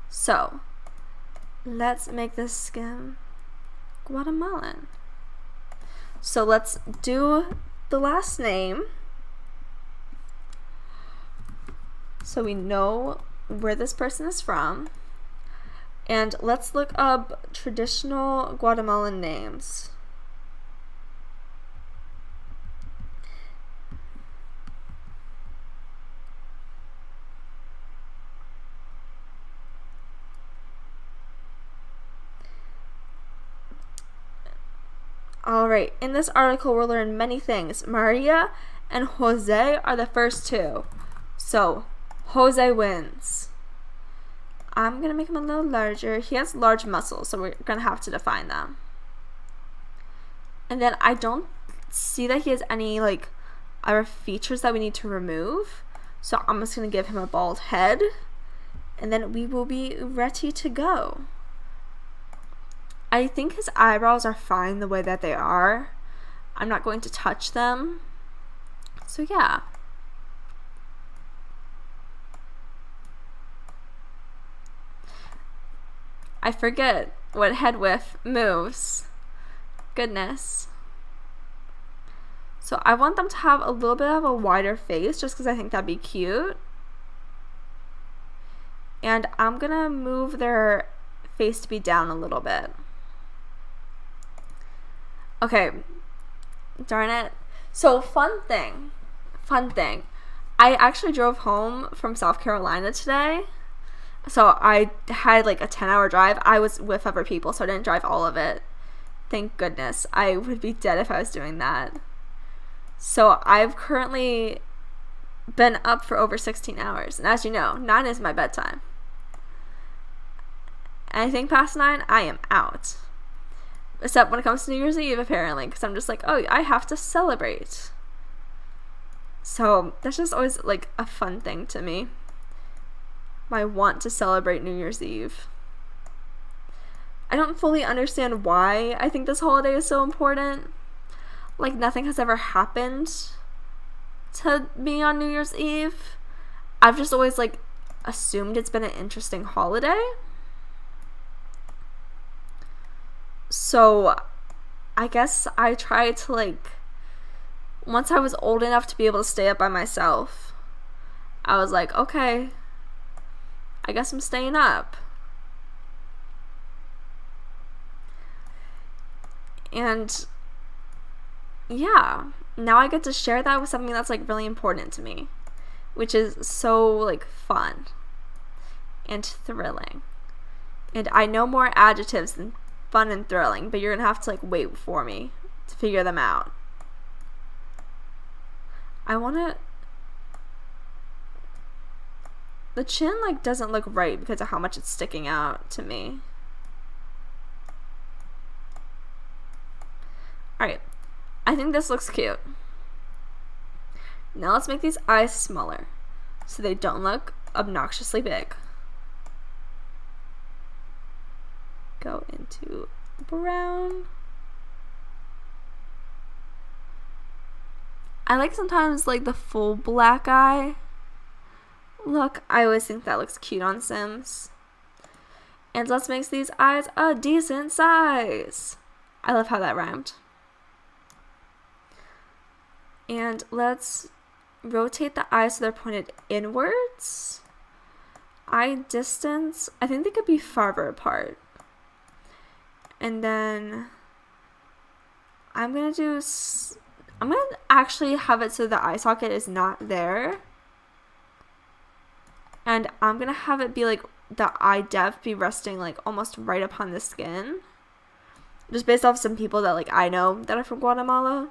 So let's make this skin Guatemalan. So let's do the last name, so we know where this person is from. And let's look up traditional Guatemalan names. Alright, in this article we'll learn many things. Maria and Jose are the first two. So, Jose wins. I'm gonna make him a little larger. He has large muscles, so we're gonna have to define them. And then I don't see that he has any like other features that we need to remove. So I'm just gonna give him a bald head, and then we will be ready to go. I think his eyebrows are fine the way that they are. I'm not going to touch them. So yeah. I forget what head width moves. Goodness. So I want them to have a little bit of a wider face just because I think that'd be cute. And I'm gonna move their face to be down a little bit. Okay, darn it. So fun thing. I actually drove home from South Carolina today. So I had like a 10-hour drive. I was with other people, so I didn't drive all of it. Thank goodness. I would be dead if I was doing that. So I've currently been up for over 16 hours. And as you know, 9 is my bedtime. Anything past 9, I am out. Except when it comes to New Year's Eve, apparently, because I'm just like, oh, I have to celebrate. So that's just always like a fun thing to me. I want to celebrate New Year's Eve. I don't fully understand why I think this holiday is so important. Like, nothing has ever happened to me on New Year's Eve. I've just always like assumed it's been an interesting holiday. So I guess I tried to like, once I was old enough to be able to stay up by myself, I was like, okay, I guess I'm staying up. And yeah, now I get to share that with something that's like really important to me, which is so like fun and thrilling. And I know more adjectives than fun and thrilling, but you're gonna have to like wait for me to figure them out. The chin like doesn't look right because of how much it's sticking out to me. Alright, I think this looks cute. Now let's make these eyes smaller so they don't look obnoxiously big. Go into brown. I like sometimes like the full black eye look. I always think that looks cute on Sims. And let's make these eyes a decent size. I love how that rhymed. And let's rotate the eyes so they're pointed inwards. Eye distance, I think they could be farther apart. And then I'm gonna actually have it so the eye socket is not there. And I'm gonna have it be like the eye depth be resting like almost right upon the skin. Just based off some people that like I know that are from Guatemala.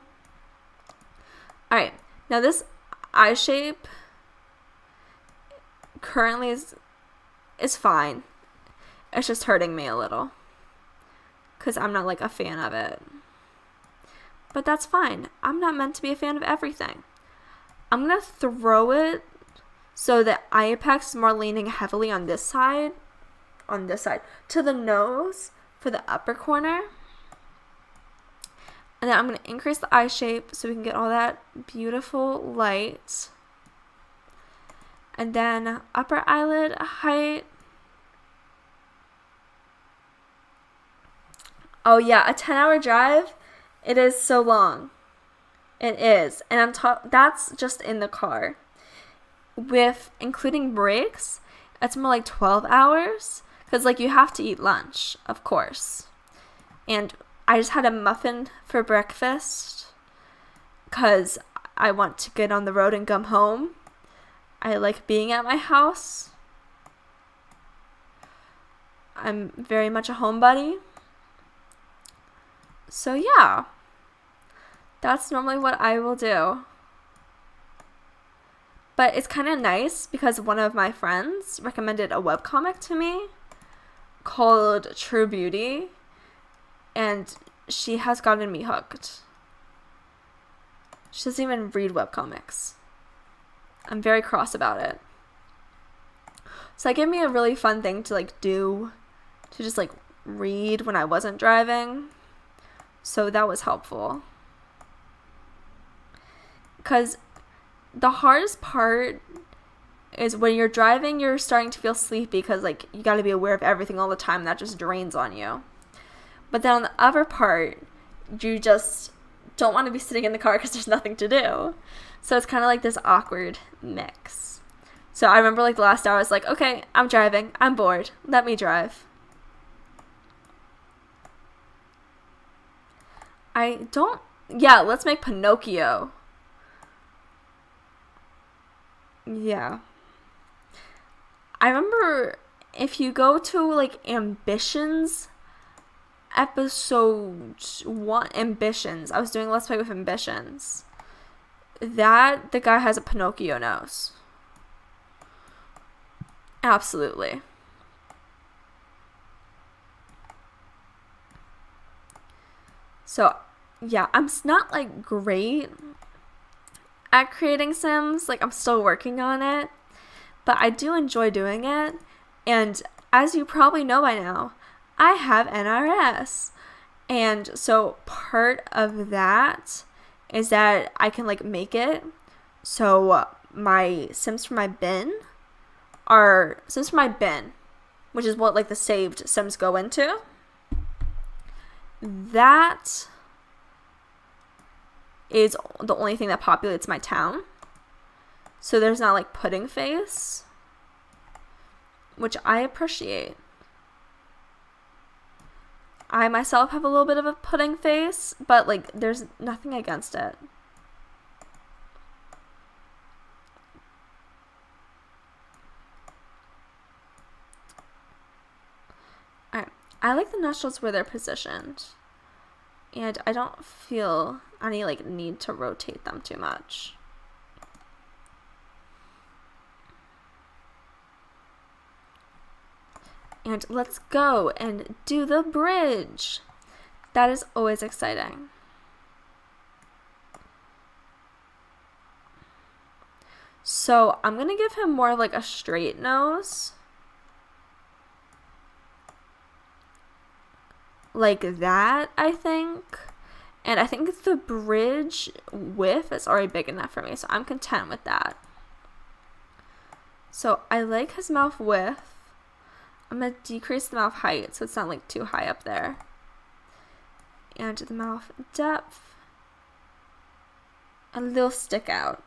Alright, now this eye shape currently is fine. It's just hurting me a little because I'm not like a fan of it. But that's fine. I'm not meant to be a fan of everything. I'm going to throw it so the eye apex is more leaning heavily on this side, to the nose for the upper corner. And then I'm going to increase the eye shape so we can get all that beautiful light. And then upper eyelid height. Oh yeah, a 10-hour drive. It is so long. It is. And that's just in the car. With including breaks, it's more like 12 hours. Because like you have to eat lunch, of course. And I just had a muffin for breakfast. Because I want to get on the road and come home. I like being at my house. I'm very much a homebody. So yeah, that's normally what I will do. But it's kind of nice because one of my friends recommended a webcomic to me called True Beauty, and she has gotten me hooked. She doesn't even read webcomics. I'm very cross about it. So that gave me a really fun thing to like do, to just like read when I wasn't driving. So that was helpful. Because the hardest part is when you're driving, you're starting to feel sleepy because like you got to be aware of everything all the time. That just drains on you. But then on the other part, you just don't want to be sitting in the car because there's nothing to do. So it's kind of like this awkward mix. So I remember like the last hour I was like, okay, I'm driving. I'm bored. Let me drive. Yeah, let's make Pinocchio. Yeah. I remember if you go to like Ambitions, episode 1, Ambitions. I was doing Let's Play with Ambitions. The guy has a Pinocchio nose. Absolutely. So, yeah, I'm not, like, great at creating Sims. Like, I'm still working on it. But I do enjoy doing it. And as you probably know by now, I have NRS. And so part of that is that I can, like, make it so my Sims for my bin are Sims for my bin, which is what, like, the saved Sims go into. That is the only thing that populates my town. So there's not like pudding face, which I appreciate. I myself have a little bit of a pudding face, but like there's nothing against it. I like the nostrils where they're positioned. And I don't feel any like need to rotate them too much. And let's go and do the bridge. That is always exciting. So I'm going to give him more like a straight nose. Like that, I think. And I think the bridge width is already big enough for me, so I'm content with that. So I like his mouth width. I'm going to decrease the mouth height so it's not like too high up there. And the mouth depth. A little stick out.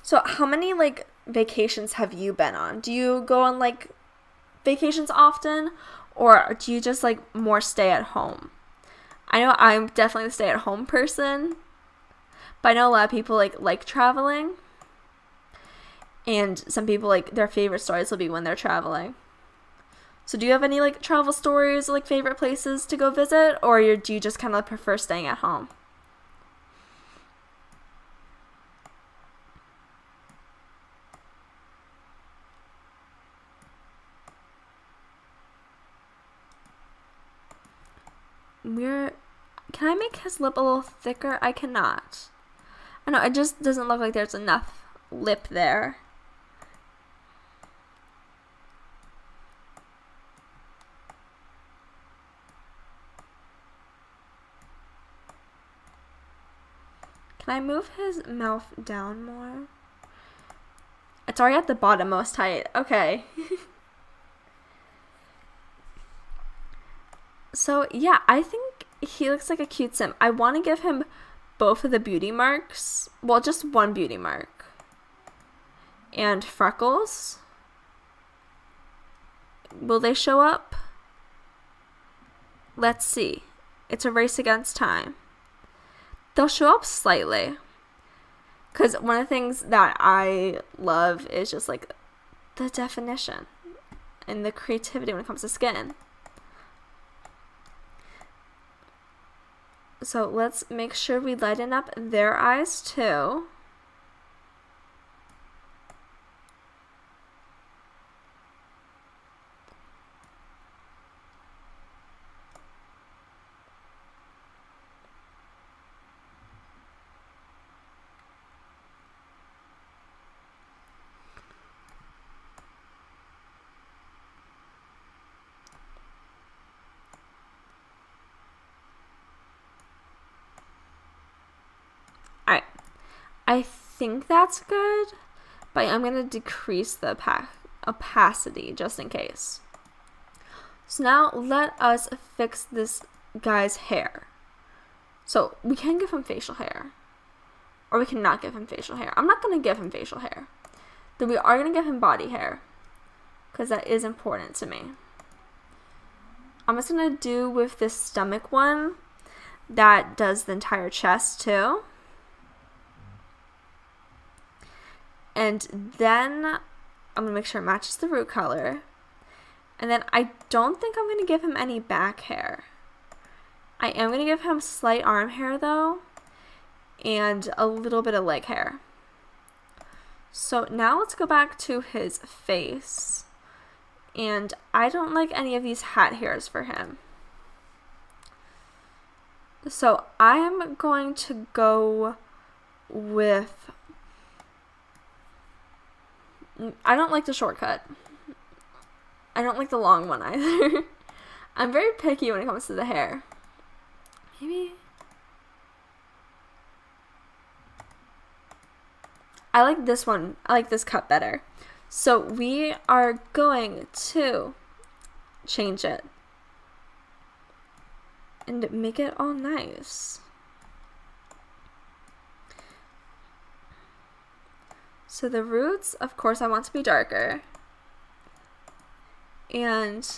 So how many like vacations have you been on? Do you go on like vacations often, or do you just like more stay at home? I know I'm definitely the stay at home person, but I know a lot of people like traveling, and some people like their favorite stories will be when they're traveling. So do you have any like travel stories or like favorite places to go visit, or do you just kind of prefer staying at home? Can I make his lip a little thicker? I cannot. I know, it just doesn't look like there's enough lip there. Can I move his mouth down more? It's already at the bottom most height. Okay. So, yeah, I think he looks like a cute sim. I want to give him both of the beauty marks. Well, just one beauty mark. And freckles. Will they show up? Let's see. It's a race against time. They'll show up slightly. Because one of the things that I love is just like the definition and the creativity when it comes to skin. So let's make sure we lighten up their eyes too. Alright, I think that's good, but I'm going to decrease the opacity just in case. So now let us fix this guy's hair. So we can give him facial hair, or we cannot give him facial hair. I'm not going to give him facial hair. Then we are going to give him body hair, because that is important to me. I'm just going to do with this stomach one that does the entire chest too. And then I'm going to make sure it matches the root color. And then I don't think I'm going to give him any back hair. I am going to give him slight arm hair though. And a little bit of leg hair. So now let's go back to his face. And I don't like any of these hat hairs for him. So I'm going to go with... I don't like the shortcut. I don't like the long one either. I'm very picky when it comes to the hair. Maybe... I like this one. I like this cut better. So we are going to change it and make it all nice. So the roots, of course, I want to be darker. And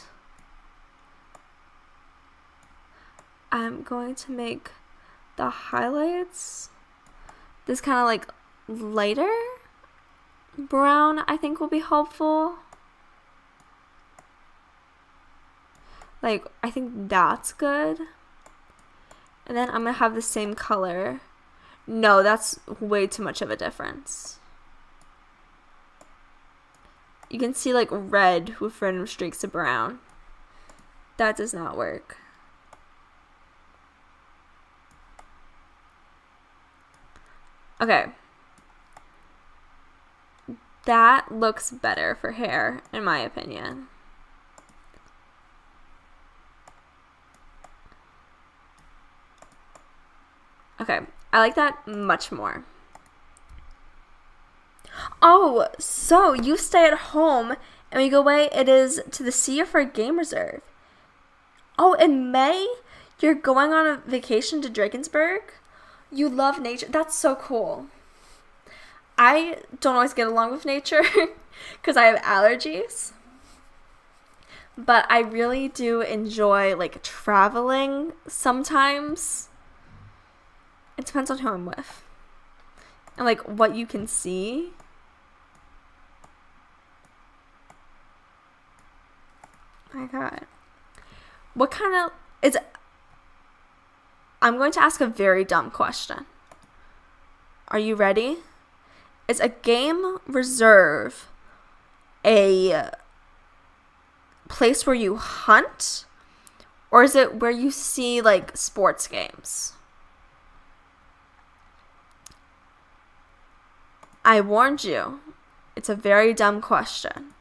I'm going to make the highlights this kind of like lighter brown, I think will be helpful. Like, I think that's good. And then I'm going to have the same color. No, that's way too much of a difference. You can see like red with random streaks of brown. That does not work. Okay. That looks better for hair, in my opinion. Okay, I like that much more. Oh, so you stay at home and we go away, it is to the Sea for a game reserve. Oh, in May, you're going on a vacation to Drakensberg? You love nature. That's so cool. I don't always get along with nature because I have allergies. But I really do enjoy like traveling sometimes. It depends on who I'm with. And like what you can see. My God. What kind of is I'm going to ask a very dumb question. Are you ready? Is a game reserve a place where you hunt Or is it where you see, like, sports games? I warned you. It's a very dumb question.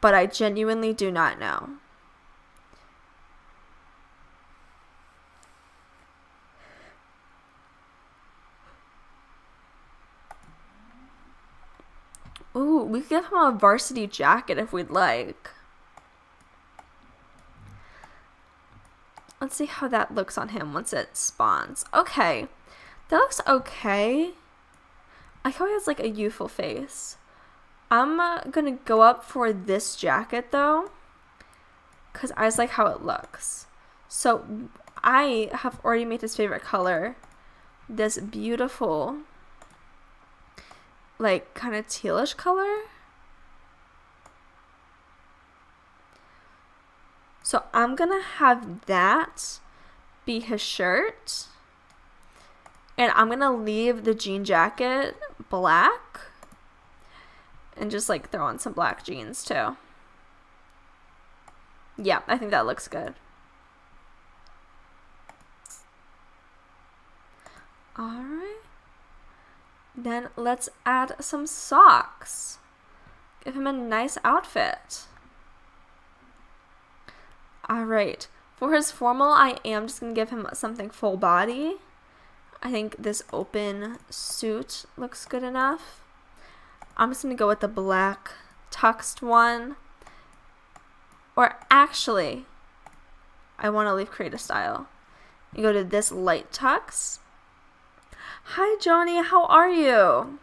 But I genuinely do not know. Ooh, we could give him a varsity jacket if we'd like. Let's see how that looks on him once it spawns. Okay. That looks okay. I like how he has like a youthful face. I'm gonna go up for this jacket though, because I just like how it looks. So I have already made his favorite color this beautiful, like, kind of tealish color. So I'm gonna have that be his shirt. And I'm gonna leave the jean jacket black. And just like throw on some black jeans too. Yeah, I think that looks good. Alright. Then let's add some socks. Give him a nice outfit. Alright. For his formal, I am just going to give him something full body. I think this open suit looks good enough. I'm just going to go with the black tuxed one. Or actually, I want to leave creative style. You go to this light tux. Hi, Johnny. How are you?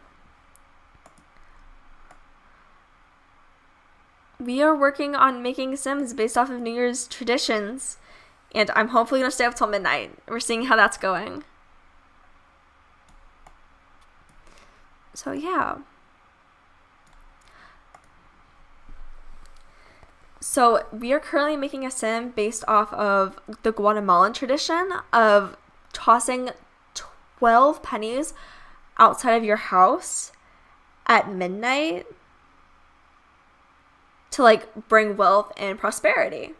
We are working on making Sims based off of New Year's traditions. And I'm hopefully going to stay up till midnight. We're seeing how that's going. So, yeah. So, we are currently making a sim based off of the Guatemalan tradition of tossing 12 pennies outside of your house at midnight to, like, bring wealth and prosperity.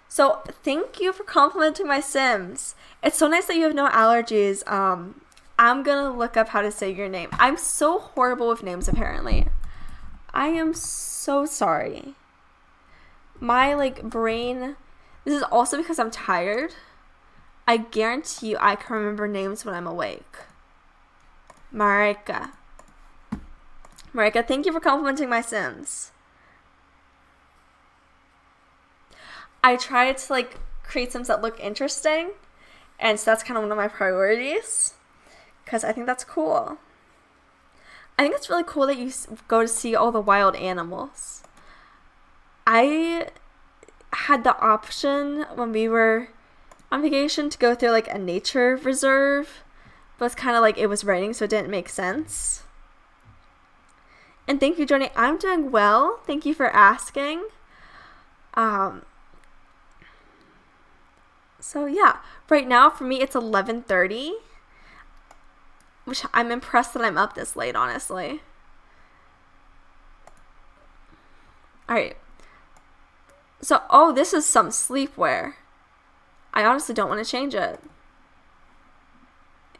So, thank you for complimenting my Sims. It's so nice that you have no allergies. I'm gonna look up how to say your name. I'm so horrible with names, apparently. I am so sorry. My, like, brain... This is also because I'm tired. I guarantee you I can remember names when I'm awake. Marika. Marika, thank you for complimenting my Sims. I try to, like, create Sims that look interesting. And so that's kind of one of my priorities. Because I think that's cool. I think it's really cool that you go to see all the wild animals. I had the option when we were on vacation to go through like a nature reserve, but it's kind of like it was raining, so it didn't make sense. And thank you, Johnny. I'm doing well. Thank you for asking. So yeah, right now for me it's 11:30, which I'm impressed that I'm up this late, honestly. All right. So, oh, this is some sleepwear. I honestly don't want to change it.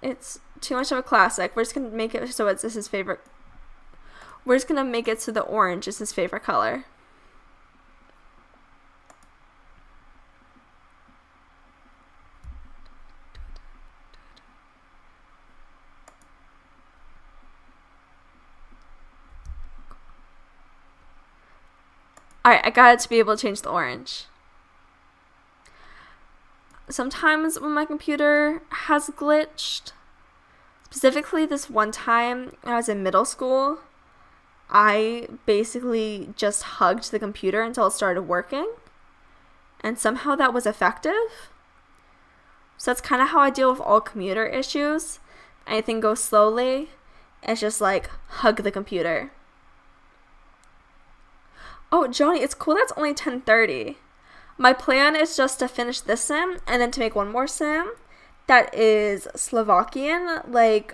It's too much of a classic. We're just going to make it so it's his favorite. We're just going to make it so the orange is his favorite color. Alright, I got it to be able to change the orange. Sometimes when my computer has glitched, specifically this one time when I was in middle school, I basically just hugged the computer until it started working. And somehow that was effective. So that's kind of how I deal with all computer issues. Anything goes slowly, it's just like hug the computer. Oh, Johnny, it's cool that's only 10:30. My plan is just to finish this sim and then to make one more sim that is Slovakian, like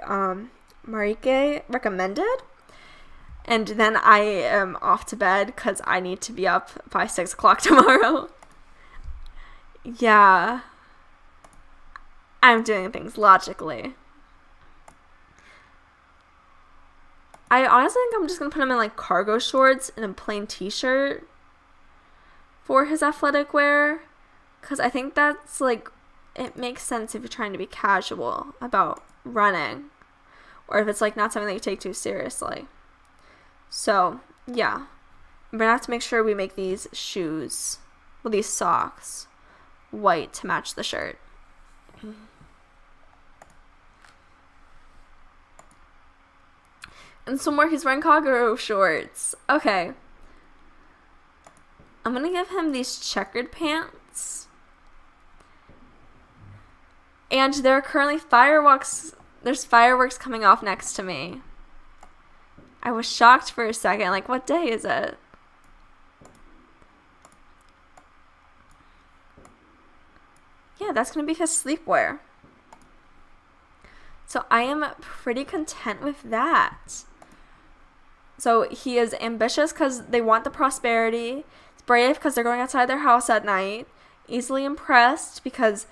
Marike recommended. And then I am off to bed because I need to be up by 6 o'clock tomorrow. Yeah. I'm doing things logically. I honestly think I'm just going to put him in like cargo shorts and a plain t-shirt for his athletic wear. Because I think that's like, it makes sense if you're trying to be casual about running. Or if it's like not something that you take too seriously. So, yeah. We're going to have to make sure we make these shoes, well, these socks, white to match the shirt. And somewhere he's wearing cargo shorts. Okay. I'm going to give him these checkered pants. And there are currently fireworks. There's fireworks coming off next to me. I was shocked for a second. Like, what day is it? Yeah, that's going to be his sleepwear. So I am pretty content with that. So he is ambitious because they want the prosperity. He's brave because they're going outside their house at night. Easily impressed because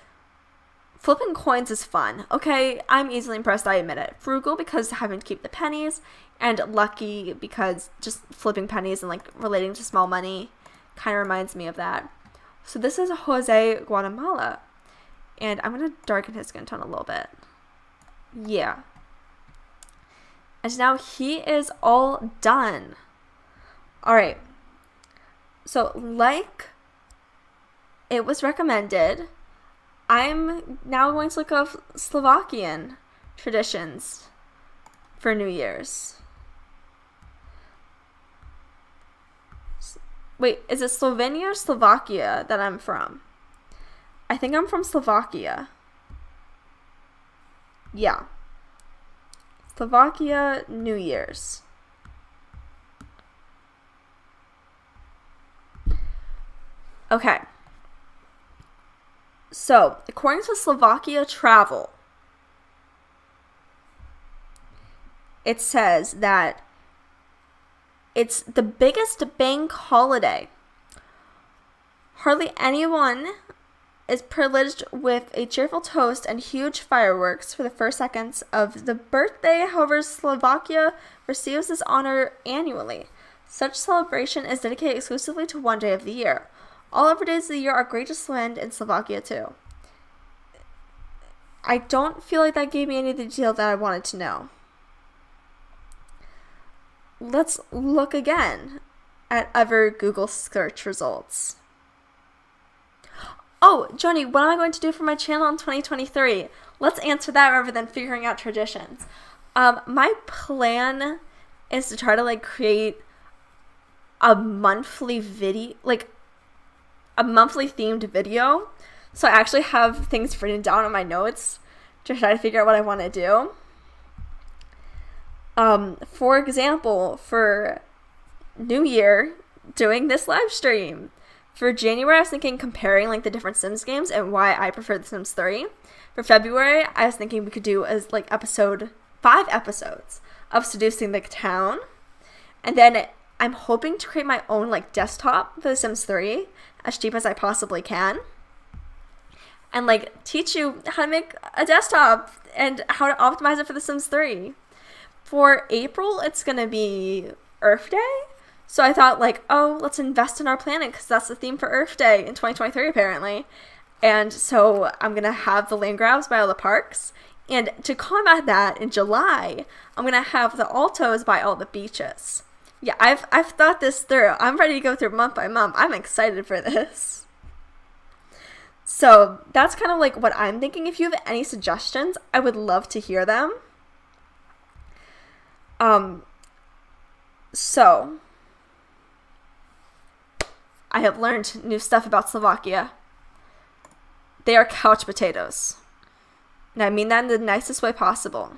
flipping coins is fun. Okay, I'm easily impressed, I admit it. Frugal because having to keep the pennies. And lucky because just flipping pennies and like relating to small money kind of reminds me of that. So this is Jose Guatemala. And I'm going to darken his skin tone a little bit. Yeah. And now he is all done. Alright. So, like it was recommended, I'm now going to look up Slovakian traditions for New Year's. Wait, is it Slovenia or Slovakia that I'm from? I think I'm from Slovakia. Yeah. Slovakia New Year's. Okay. So, according to Slovakia Travel, it says that it's the biggest bank holiday. Hardly anyone is privileged with a cheerful toast and huge fireworks for the first seconds of the birthday. However, Slovakia receives this honor annually. Such celebration is dedicated exclusively to one day of the year. All other days of the year are great to spend in Slovakia too. I don't feel like that gave me any of the detail that I wanted to know. Let's look again at other Google search results. Oh, Joni, what am I going to do for my channel in 2023? Let's answer that rather than figuring out traditions. My plan is to try to like create a monthly video, like a monthly themed video. So I actually have things written down on my notes to try to figure out what I want to do. For example, for New Year, doing this live stream. For January, I was thinking comparing like the different Sims games and why I prefer The Sims 3. For February, I was thinking we could do as like 5 episodes of Seducing the Town. And then I'm hoping to create my own like desktop for The Sims 3 as cheap as I possibly can. And like teach you how to make a desktop and how to optimize it for The Sims 3. For April, it's going to be Earth Day. So I thought like, oh, let's invest in our planet because that's the theme for Earth Day in 2023 apparently. And so I'm going to have the land grabs by all the parks. And to combat that, in July, I'm going to have the altos by all the beaches. Yeah, I've thought this through. I'm ready to go through month by month. I'm excited for this. So that's kind of like what I'm thinking. If you have any suggestions, I would love to hear them. So I have learned new stuff about Slovakia. They are couch potatoes. And I mean that in the nicest way possible.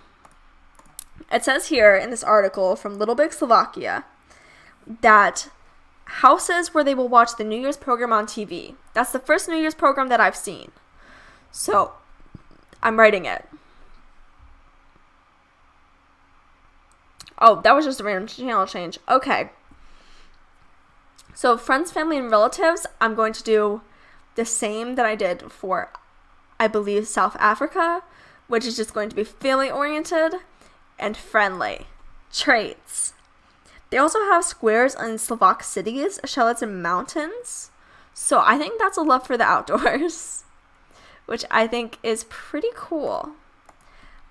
It says here in this article from Little Big Slovakia that houses where they will watch the New Year's program on TV. That's the first New Year's program that I've seen. So I'm writing it. Oh, that was just a random channel change. Okay. So friends, family, and relatives, I'm going to do the same that I did for, I believe, South Africa, which is just going to be family oriented and friendly traits. They also have squares in Slovak cities, shallots, and mountains. So I think that's a love for the outdoors, which I think is pretty cool.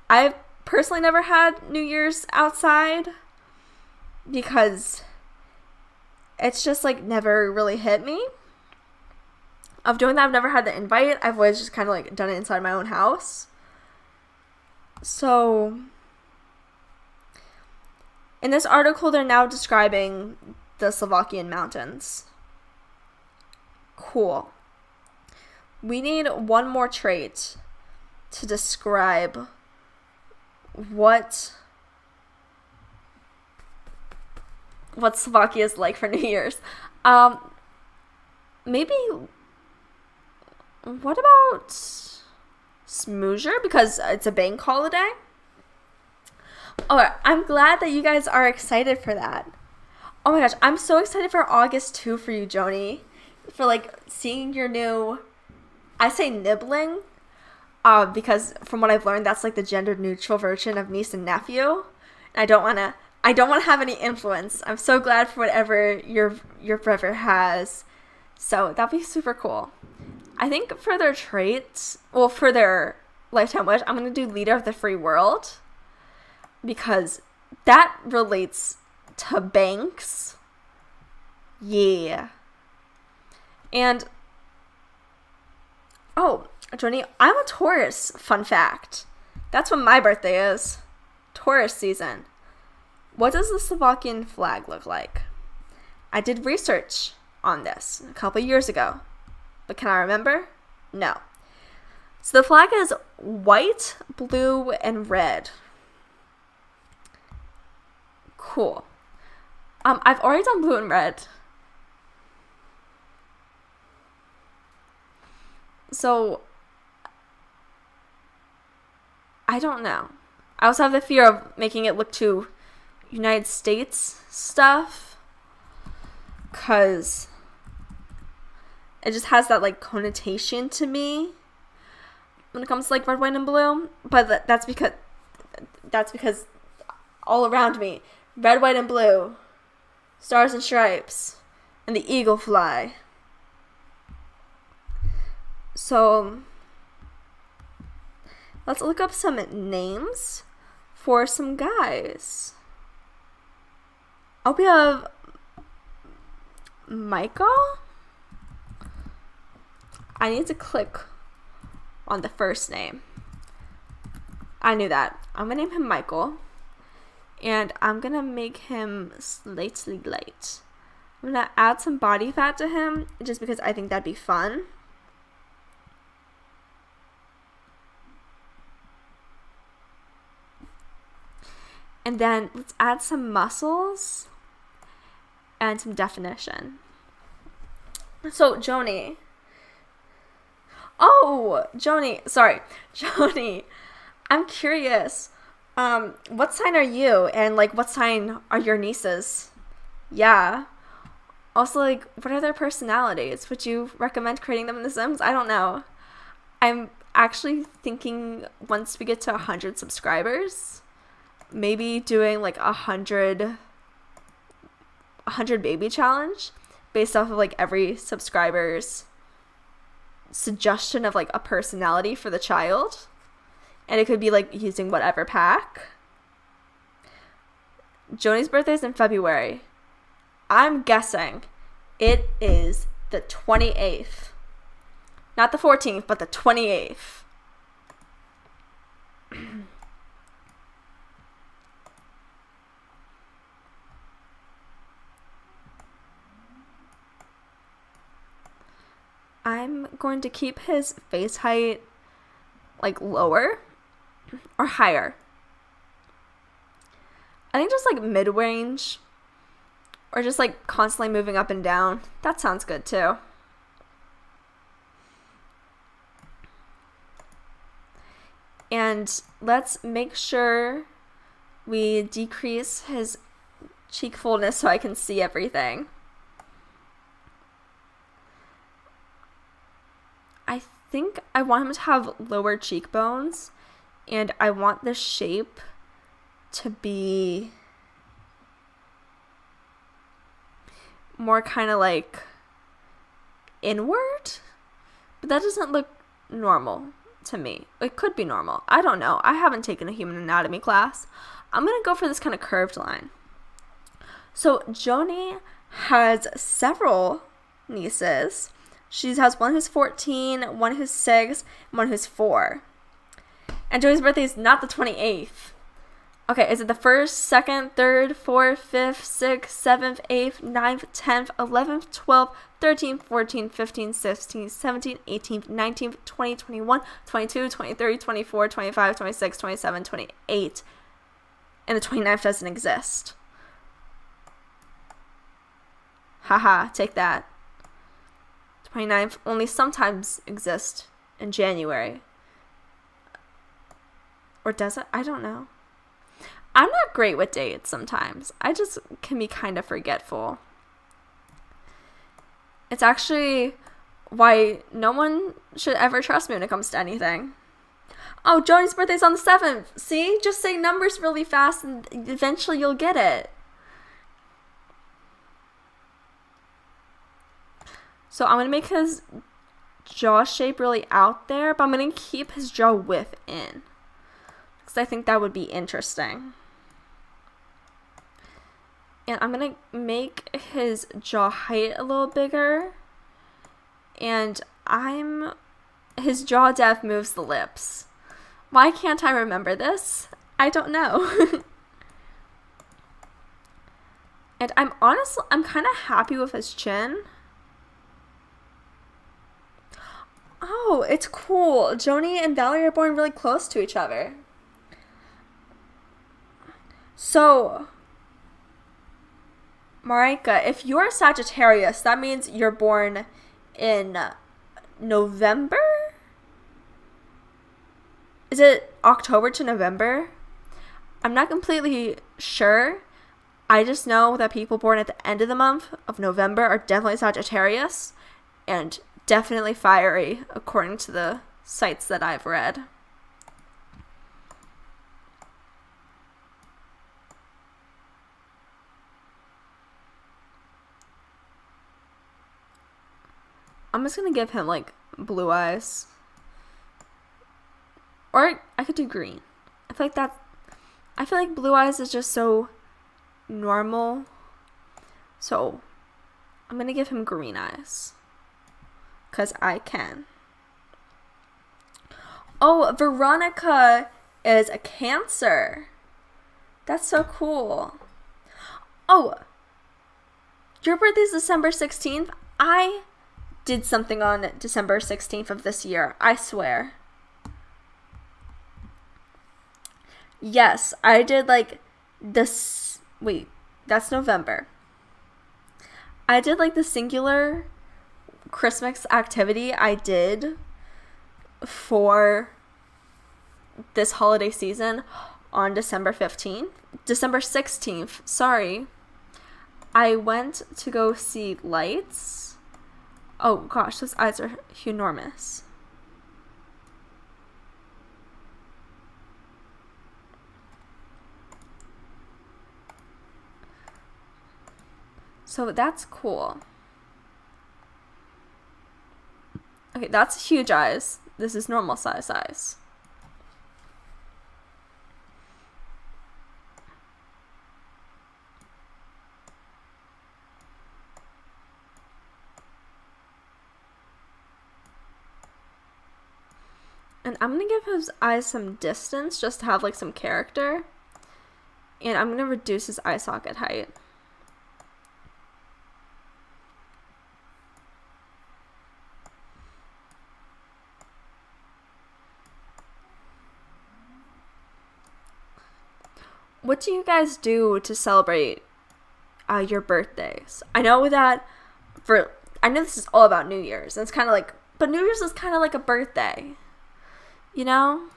I've personally never had New Year's outside because it's just like never really hit me. Of doing that, I've never had the invite. I've always just kind of like done it inside my own house. So in this article, they're now describing the Slovakian mountains. Cool. We need one more trait to describe what Slovakia is like for New Year's. Maybe, what about Smoosier? Because it's a bank holiday. Alright, I'm glad that you guys are excited for that. Oh my gosh, I'm so excited for August too for you, Joni. For like seeing your new, I say nibbling, because from what I've learned, that's like the gender neutral version of niece and nephew. And I don't want to have any influence. I'm so glad for whatever your brother has. So that'd be super cool. I think for their traits, well, for their lifetime wish, I'm going to do leader of the free world, because that relates to banks. Yeah. And, oh, Joni, I'm a Taurus, fun fact. That's when my birthday is. Taurus season. What does the Slovakian flag look like? I did research on this a couple years ago, but can I remember? No. So the flag is white, blue, and red. Cool. I've already done blue and red. So, I don't know. I also have the fear of making it look too United States stuff, because it just has that like connotation to me when it comes to like red, white, and blue. But that's because all around me, red, white, and blue, stars and stripes, and the eagle fly. So let's look up some names for some guys. Oh, we have Michael. I need to click on the first name. I knew that. I'm gonna name him Michael, and I'm gonna make him slightly light. I'm gonna add some body fat to him just because I think that'd be fun. And then let's add some muscles and some definition. So, Joni. Oh, Joni. Sorry. Joni. I'm curious. What sign are you? And, like, what sign are your nieces? Yeah. Also, like, what are their personalities? Would you recommend creating them in The Sims? I don't know. I'm actually thinking once we get to 100 subscribers, maybe doing like 100 baby challenge based off of like every subscriber's suggestion of like a personality for the child, and it could be like using whatever pack. Joni's birthday is in February. I'm guessing it is the 28th, not the 14th, but the 28th. I'm going to keep his face height like lower or higher. I think just like mid-range, or just like constantly moving up and down. That sounds good too. And let's make sure we decrease his cheek fullness so I can see everything. I think I want him to have lower cheekbones, and I want the shape to be more kind of like inward, but that doesn't look normal to me. It could be normal. I don't know. I haven't taken a human anatomy class. I'm going to go for this kind of curved line. So Joni has several nieces. She has one who's 14, one who's 6, and one who's 4. And Joni's birthday is not the 28th. Okay, is it the 1st, 2nd, 3rd, 4th, 5th, 6th, 7th, 8th, 9th, 10th, 11th, 12th, 13th, 14th, 15th, 16th, 17th, 18th, 19th, 20, 21, 22, 23, 24, 25, 26, 27, 28. And the 29th doesn't exist. Haha, take that. 29th only sometimes exists in January. Or does it? I don't know. I'm not great with dates sometimes. I just can be kind of forgetful. It's actually why no one should ever trust me when it comes to anything. Oh, Joni's birthday's on the 7th. See? Just say numbers really fast and eventually you'll get it. So I'm going to make his jaw shape really out there, but I'm going to keep his jaw width in. Because I think that would be interesting. And I'm going to make his jaw height a little bigger. And his jaw depth moves the lips. Why can't I remember this? I don't know. And I'm kind of happy with his chin. Oh, it's cool. Joni and Valerie are born really close to each other. So, Marika, if you're Sagittarius, that means you're born in November? Is it October to November? I'm not completely sure. I just know that people born at the end of the month of November are definitely Sagittarius and definitely fiery, according to the sites that I've read. I'm just gonna give him like blue eyes. Or I could do green. I feel like blue eyes is just so normal. So I'm gonna give him green eyes. 'Cause I can. Oh, Veronica is a Cancer. That's so cool. Oh, your birthday's December 16th? I did something on December 16th of this year. I swear. Yes, I did like this. Wait, that's November. I did like the singular Christmas activity I did for this holiday season on December 16th, sorry. I went to go see lights. Oh gosh, those eyes are enormous. So that's cool. Okay, that's huge eyes. This is normal size eyes. And I'm going to give his eyes some distance just to have like some character. And I'm going to reduce his eye socket height. What do you guys do to celebrate your birthdays? I know this is all about New Year's. And it's kind of like, but New Year's is kind of like a birthday. You know?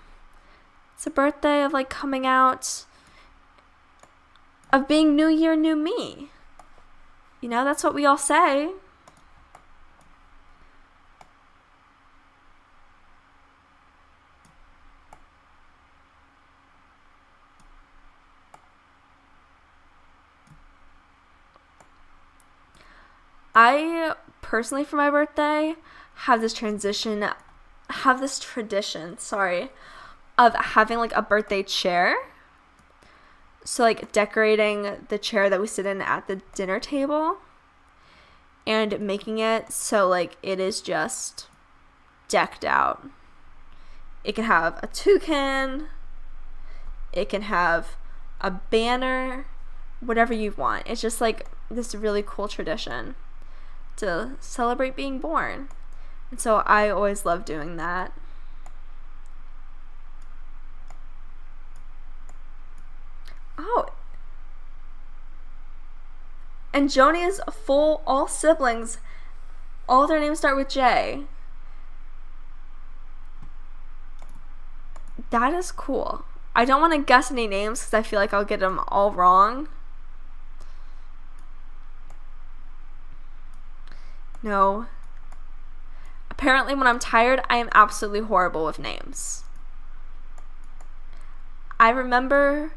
It's a birthday of like coming out, of being New Year, new me. You know, that's what we all say. I personally, for my birthday, have this tradition, of having like a birthday chair. So like decorating the chair that we sit in at the dinner table and making it so like it is just decked out. It can have a toucan, it can have a banner, whatever you want. It's just like this really cool tradition to celebrate being born. And so I always love doing that. Oh, and Joni is full, all siblings, all their names start with J. That is cool. I don't want to guess any names because I feel like I'll get them all wrong. No. Apparently when I'm tired, I am absolutely horrible with names. I remember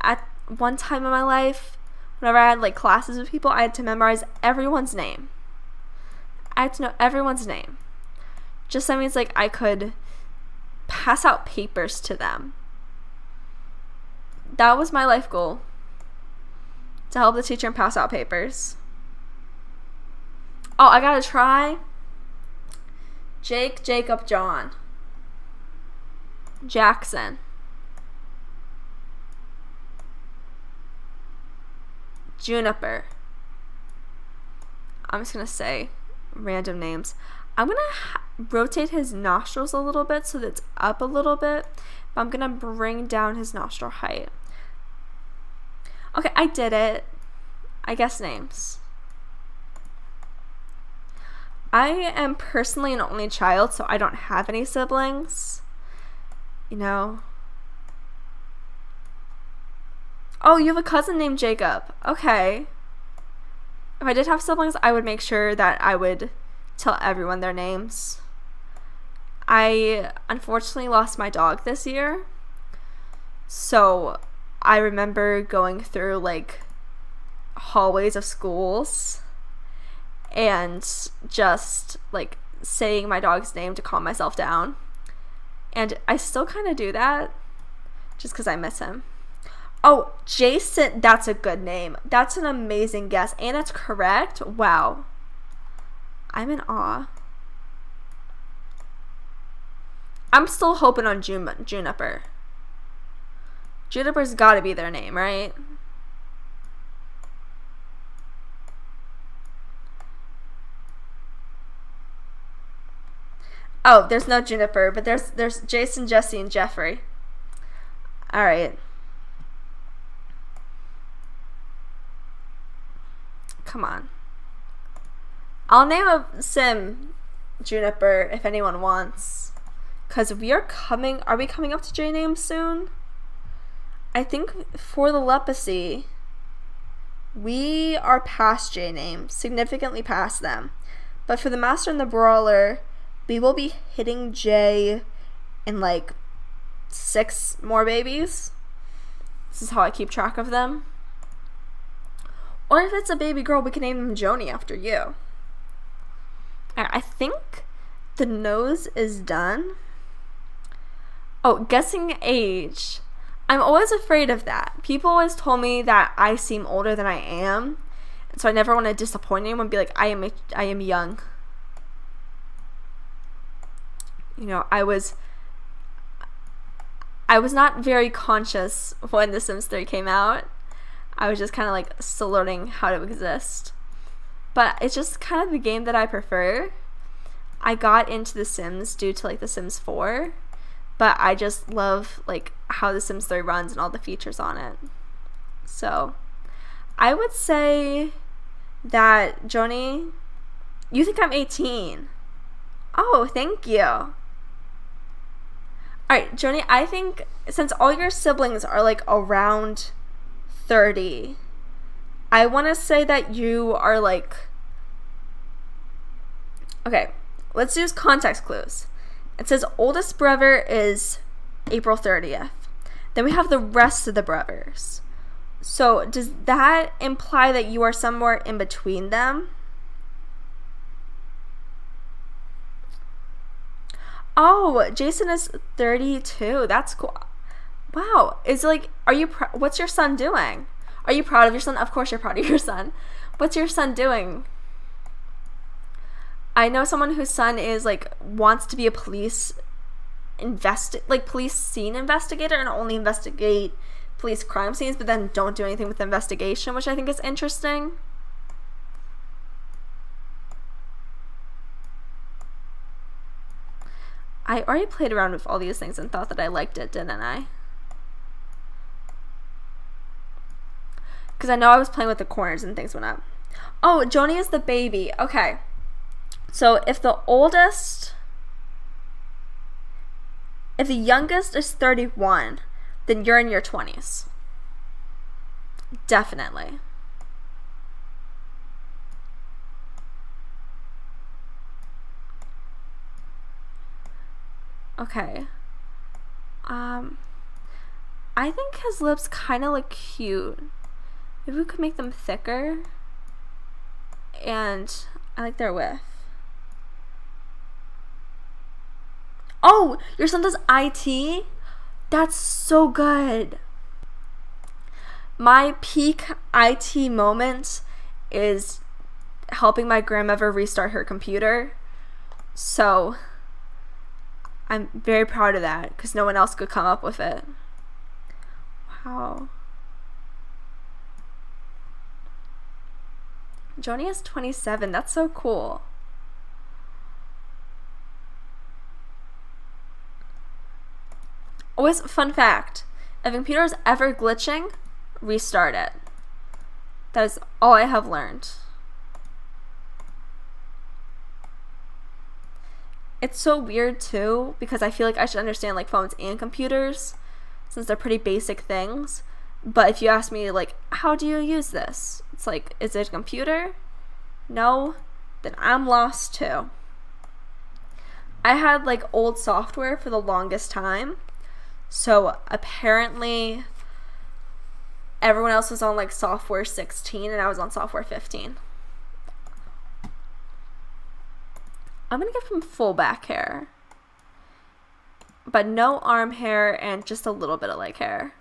at one time in my life, whenever I had like classes with people, I had to memorize everyone's name. I had to know everyone's name. Just that means like I could pass out papers to them. That was my life goal. To help the teacher and pass out papers. Oh, I gotta try. Jake, Jacob, John. Jackson. Juniper. I'm just gonna say random names. I'm gonna rotate his nostrils a little bit so that it's up a little bit, but I'm gonna bring down his nostril height. Okay, I did it. I guess names. I am personally an only child, so I don't have any siblings. You know. Oh, you have a cousin named Jacob. Okay. If I did have siblings, I would make sure that I would tell everyone their names. I unfortunately lost my dog this year. So I remember going through like hallways of schools and just like saying my dog's name to calm myself down. And I still kind of do that just because I miss him. Oh, Jason, that's a good name. That's an amazing guess. And it's correct. Wow. I'm in awe. I'm still hoping on Juniper. Juniper's gotta be their name, right? Oh, there's no Juniper, but there's Jason, Jesse, and Jeffrey. Alright. Come on. I'll name a sim Juniper if anyone wants. Because are we coming up to J names soon? I think for the Lepacy, we are past J names, significantly past them. But for the Master and the Brawler, we will be hitting J in like 6 more babies. This is how I keep track of them. Or if it's a baby girl, we can name them Joni after you. I think the nose is done. Oh, guessing age. I'm always afraid of that. People always told me that I seem older than I am. And so I never want to disappoint anyone and be like, I am young. You know, I was not very conscious when The Sims 3 came out. I was just kind of like still learning how to exist. But it's just kind of the game that I prefer. I got into The Sims due to like The Sims 4. But I just love like how The Sims 3 runs and all the features on it. So I would say that, Joni, you think I'm 18. Oh, thank you. Alright, Joni, I think since all your siblings are like around 30, I want to say that you are like, okay, let's use context clues. It says oldest brother is April 30th. Then we have the rest of the brothers. So does that imply that you are somewhere in between them? Oh, Jason is 32. That's cool. Wow. Is like, are you, what's your son doing? Are you proud of your son? Of course you're proud of your son. What's your son doing? I know someone whose son is like, wants to be a police police scene investigator and only investigate police crime scenes, but then don't do anything with the investigation, which I think is interesting. I already played around with all these things and thought that I liked it, didn't I? Because I know I was playing with the corners and things went up. Oh, Joni is the baby. Okay. So if the youngest is 31, then you're in your 20s. Definitely. Okay. I think his lips kind of look cute. Maybe we could make them thicker. And I like their width. Oh, your son does IT? That's so good. My peak IT moment is helping my grandmother restart her computer. So I'm very proud of that because no one else could come up with it. Wow. Joni is 27. That's so cool. Always fun fact. If a computer is ever glitching, restart it. That is all I have learned. It's so weird too because I feel like I should understand like phones and computers since they're pretty basic things. But if you ask me like, how do you use this? It's like, is it a computer? No? Then I'm lost too. I had like old software for the longest time. So apparently everyone else was on like software 16 and I was on software 15. I'm gonna give him full back hair, but no arm hair and just a little bit of leg hair.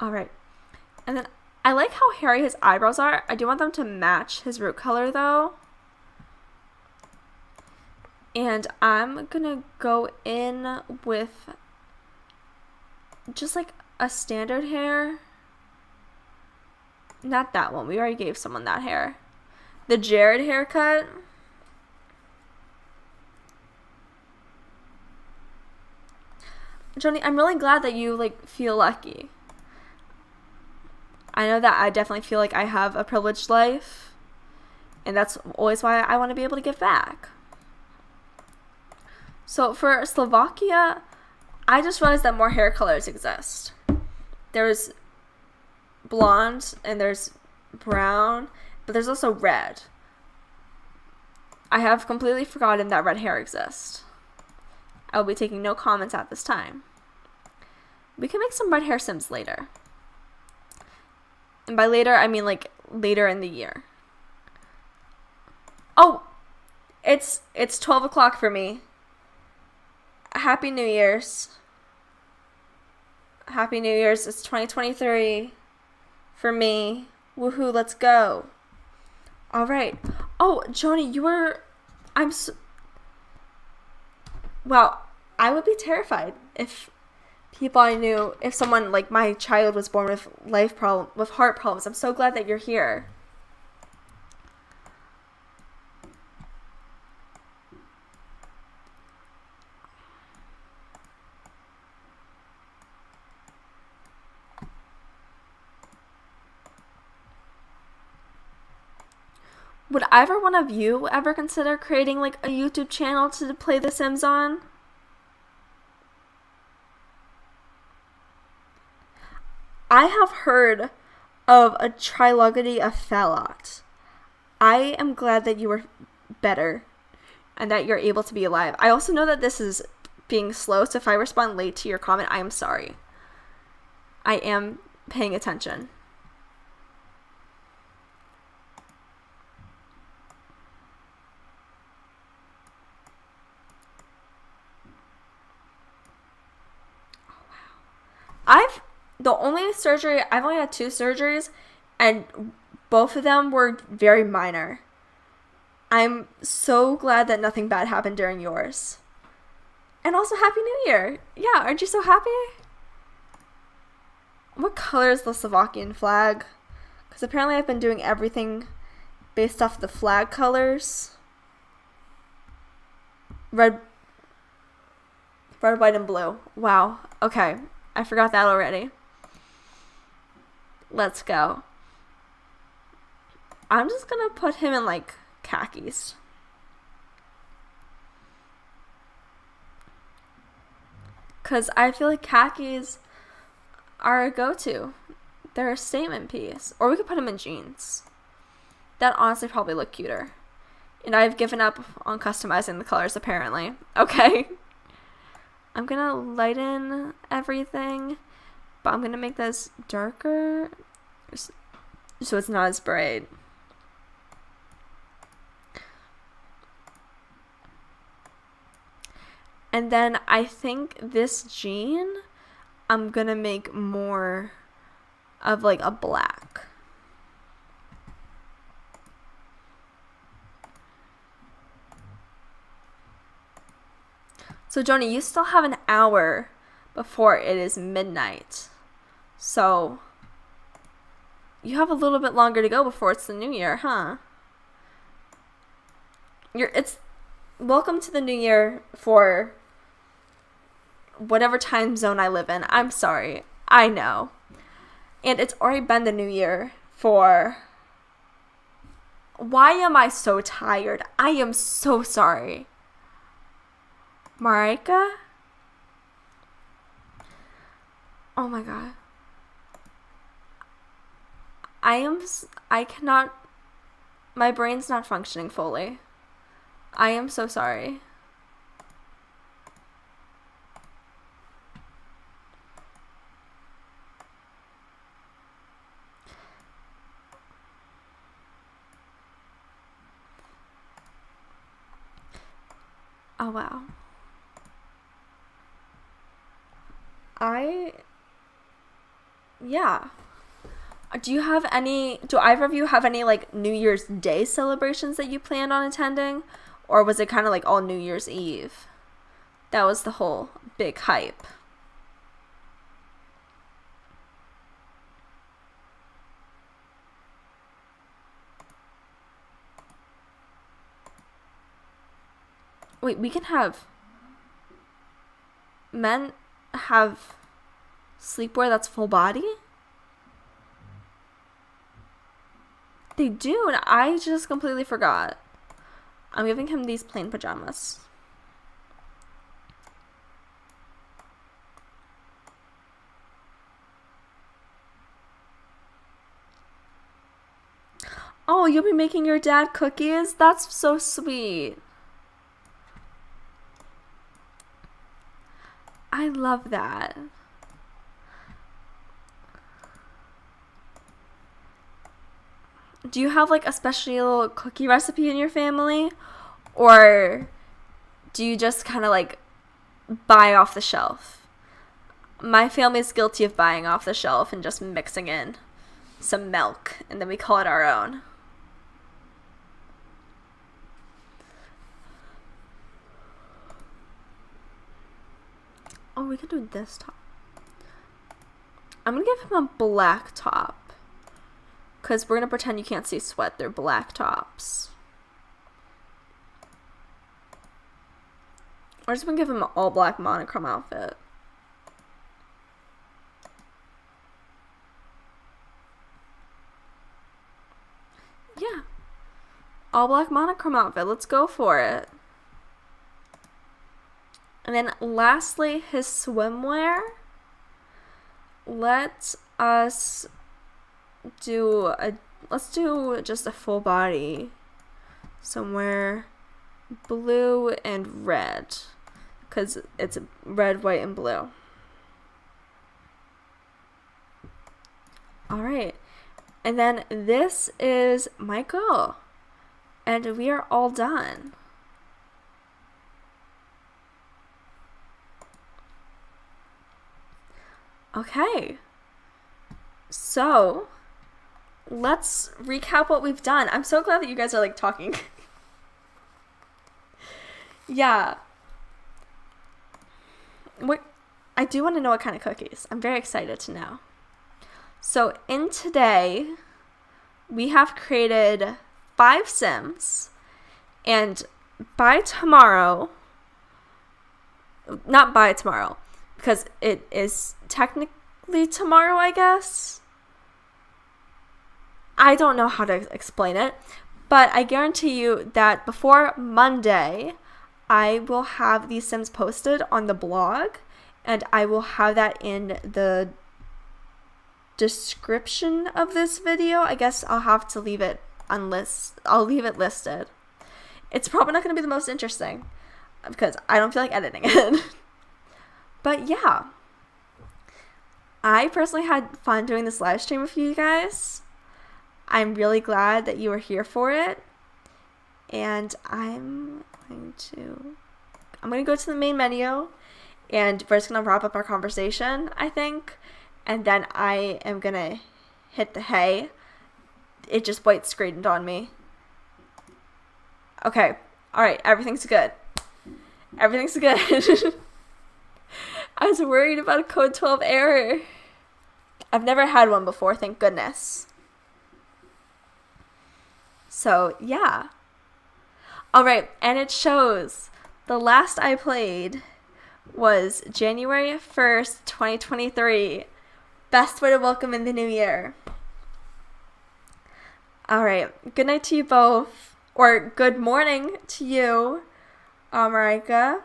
Alright, and then I like how hairy his eyebrows are. I do want them to match his root color though. And I'm gonna go in with just like a standard hair. Not that one. We already gave someone that hair. The Jared haircut. Joni, I'm really glad that you like feel lucky. I know that I definitely feel like I have a privileged life, and that's always why I want to be able to give back. So for Slovakia, I just realized that more hair colors exist. There's blonde and there's brown, but there's also red. I have completely forgotten that red hair exists. I will be taking no comments at this time. We can make some red hair sims later. And by later, I mean like later in the year. Oh, it's 12 o'clock for me. Happy New Year's. Happy New Year's. It's 2023 for me. Woohoo, let's go. All right. Oh, Joni, well, I would be terrified if if someone like my child was born with heart problems. I'm so glad that you're here. Would either one of you ever consider creating like a YouTube channel to play The Sims on? I have heard of a Trilogity of Fallout. I am glad that you were better and that you're able to be alive. I also know that this is being slow, so if I respond late to your comment, I am sorry. I am paying attention. The only surgery, I've only had 2 surgeries, and both of them were very minor. I'm so glad that nothing bad happened during yours. And also, Happy New Year! Yeah, aren't you so happy? What color is the Slovakian flag? Because apparently I've been doing everything based off the flag colors. Red, white, and blue. Wow. Okay. I forgot that already. Let's go. I'm just gonna put him in, like, khakis. Because I feel like khakis are a go-to. They're a statement piece. Or we could put him in jeans. That honestly probably look cuter. And I've given up on customizing the colors, apparently. Okay. I'm gonna lighten everything, but I'm gonna make this darker so it's not as bright. And then I think this jean, I'm gonna make more of like a black. So Joni, you still have an hour before it is midnight. So you have a little bit longer to go before it's the new year, huh? It's welcome to the new year for whatever time zone I live in. I'm sorry. I know. And it's already been the new year for... Why am I so tired? I am so sorry. Marika? Oh my god. I cannot... My brain's not functioning fully. I am so sorry. Oh wow. Yeah. Do either of you have any like New Year's Day celebrations that you planned on attending? Or was it kind of like all New Year's Eve? That was the whole big hype. Wait, we can have... Men have sleepwear that's full body? They do, and I just completely forgot. I'm giving him these plain pajamas. Oh, you'll be making your dad cookies? That's so sweet. I love that. Do you have like a special cookie recipe in your family? Or do you just kind of like buy off the shelf? My family is guilty of buying off the shelf and just mixing in some milk, and then we call it our own. Oh, we could do this top. I'm gonna give him a black top, because we're gonna pretend you can't see sweat. They're black tops. Or just gonna give him an all black monochrome outfit. Yeah. All black monochrome outfit. Let's go for it. And then lastly, his swimwear. Let's do just a full body. Somewhere blue and red. Because it's red, white, and blue. Alright. And then this is Michael. And we are all done. Okay. So, let's recap what we've done. I'm so glad that you guys are like talking. Yeah. I do want to know what kind of cookies. I'm very excited to know. So in today, we have created 5 Sims, and by tomorrow, not by tomorrow, because it is technically tomorrow, I guess. I don't know how to explain it, but I guarantee you that before Monday, I will have these Sims posted on the blog, and I will have that in the description of this video. I guess I'll have to leave it I'll leave it listed. It's probably not going to be the most interesting because I don't feel like editing it. But yeah, I personally had fun doing this live stream with you guys. I'm really glad that you were here for it. And I'm going to go to the main menu, and we're just going to wrap up our conversation, I think. And then I am going to hit the hey. It just white screened on me. Okay. All right. Everything's good. Everything's good. I was worried about a code 12 error. I've never had one before, thank goodness. So, yeah. All right. And it shows the last I played was January 1st, 2023. Best way to welcome in the new year. All right. Good night to you both. Or good morning to you, Marika.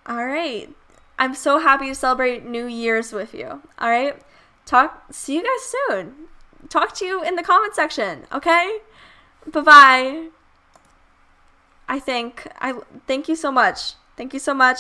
All right. I'm so happy to celebrate New Year's with you. All right. See you guys soon. Talk to you in the comment section. Okay. Bye-bye. Thank you so much. Thank you so much.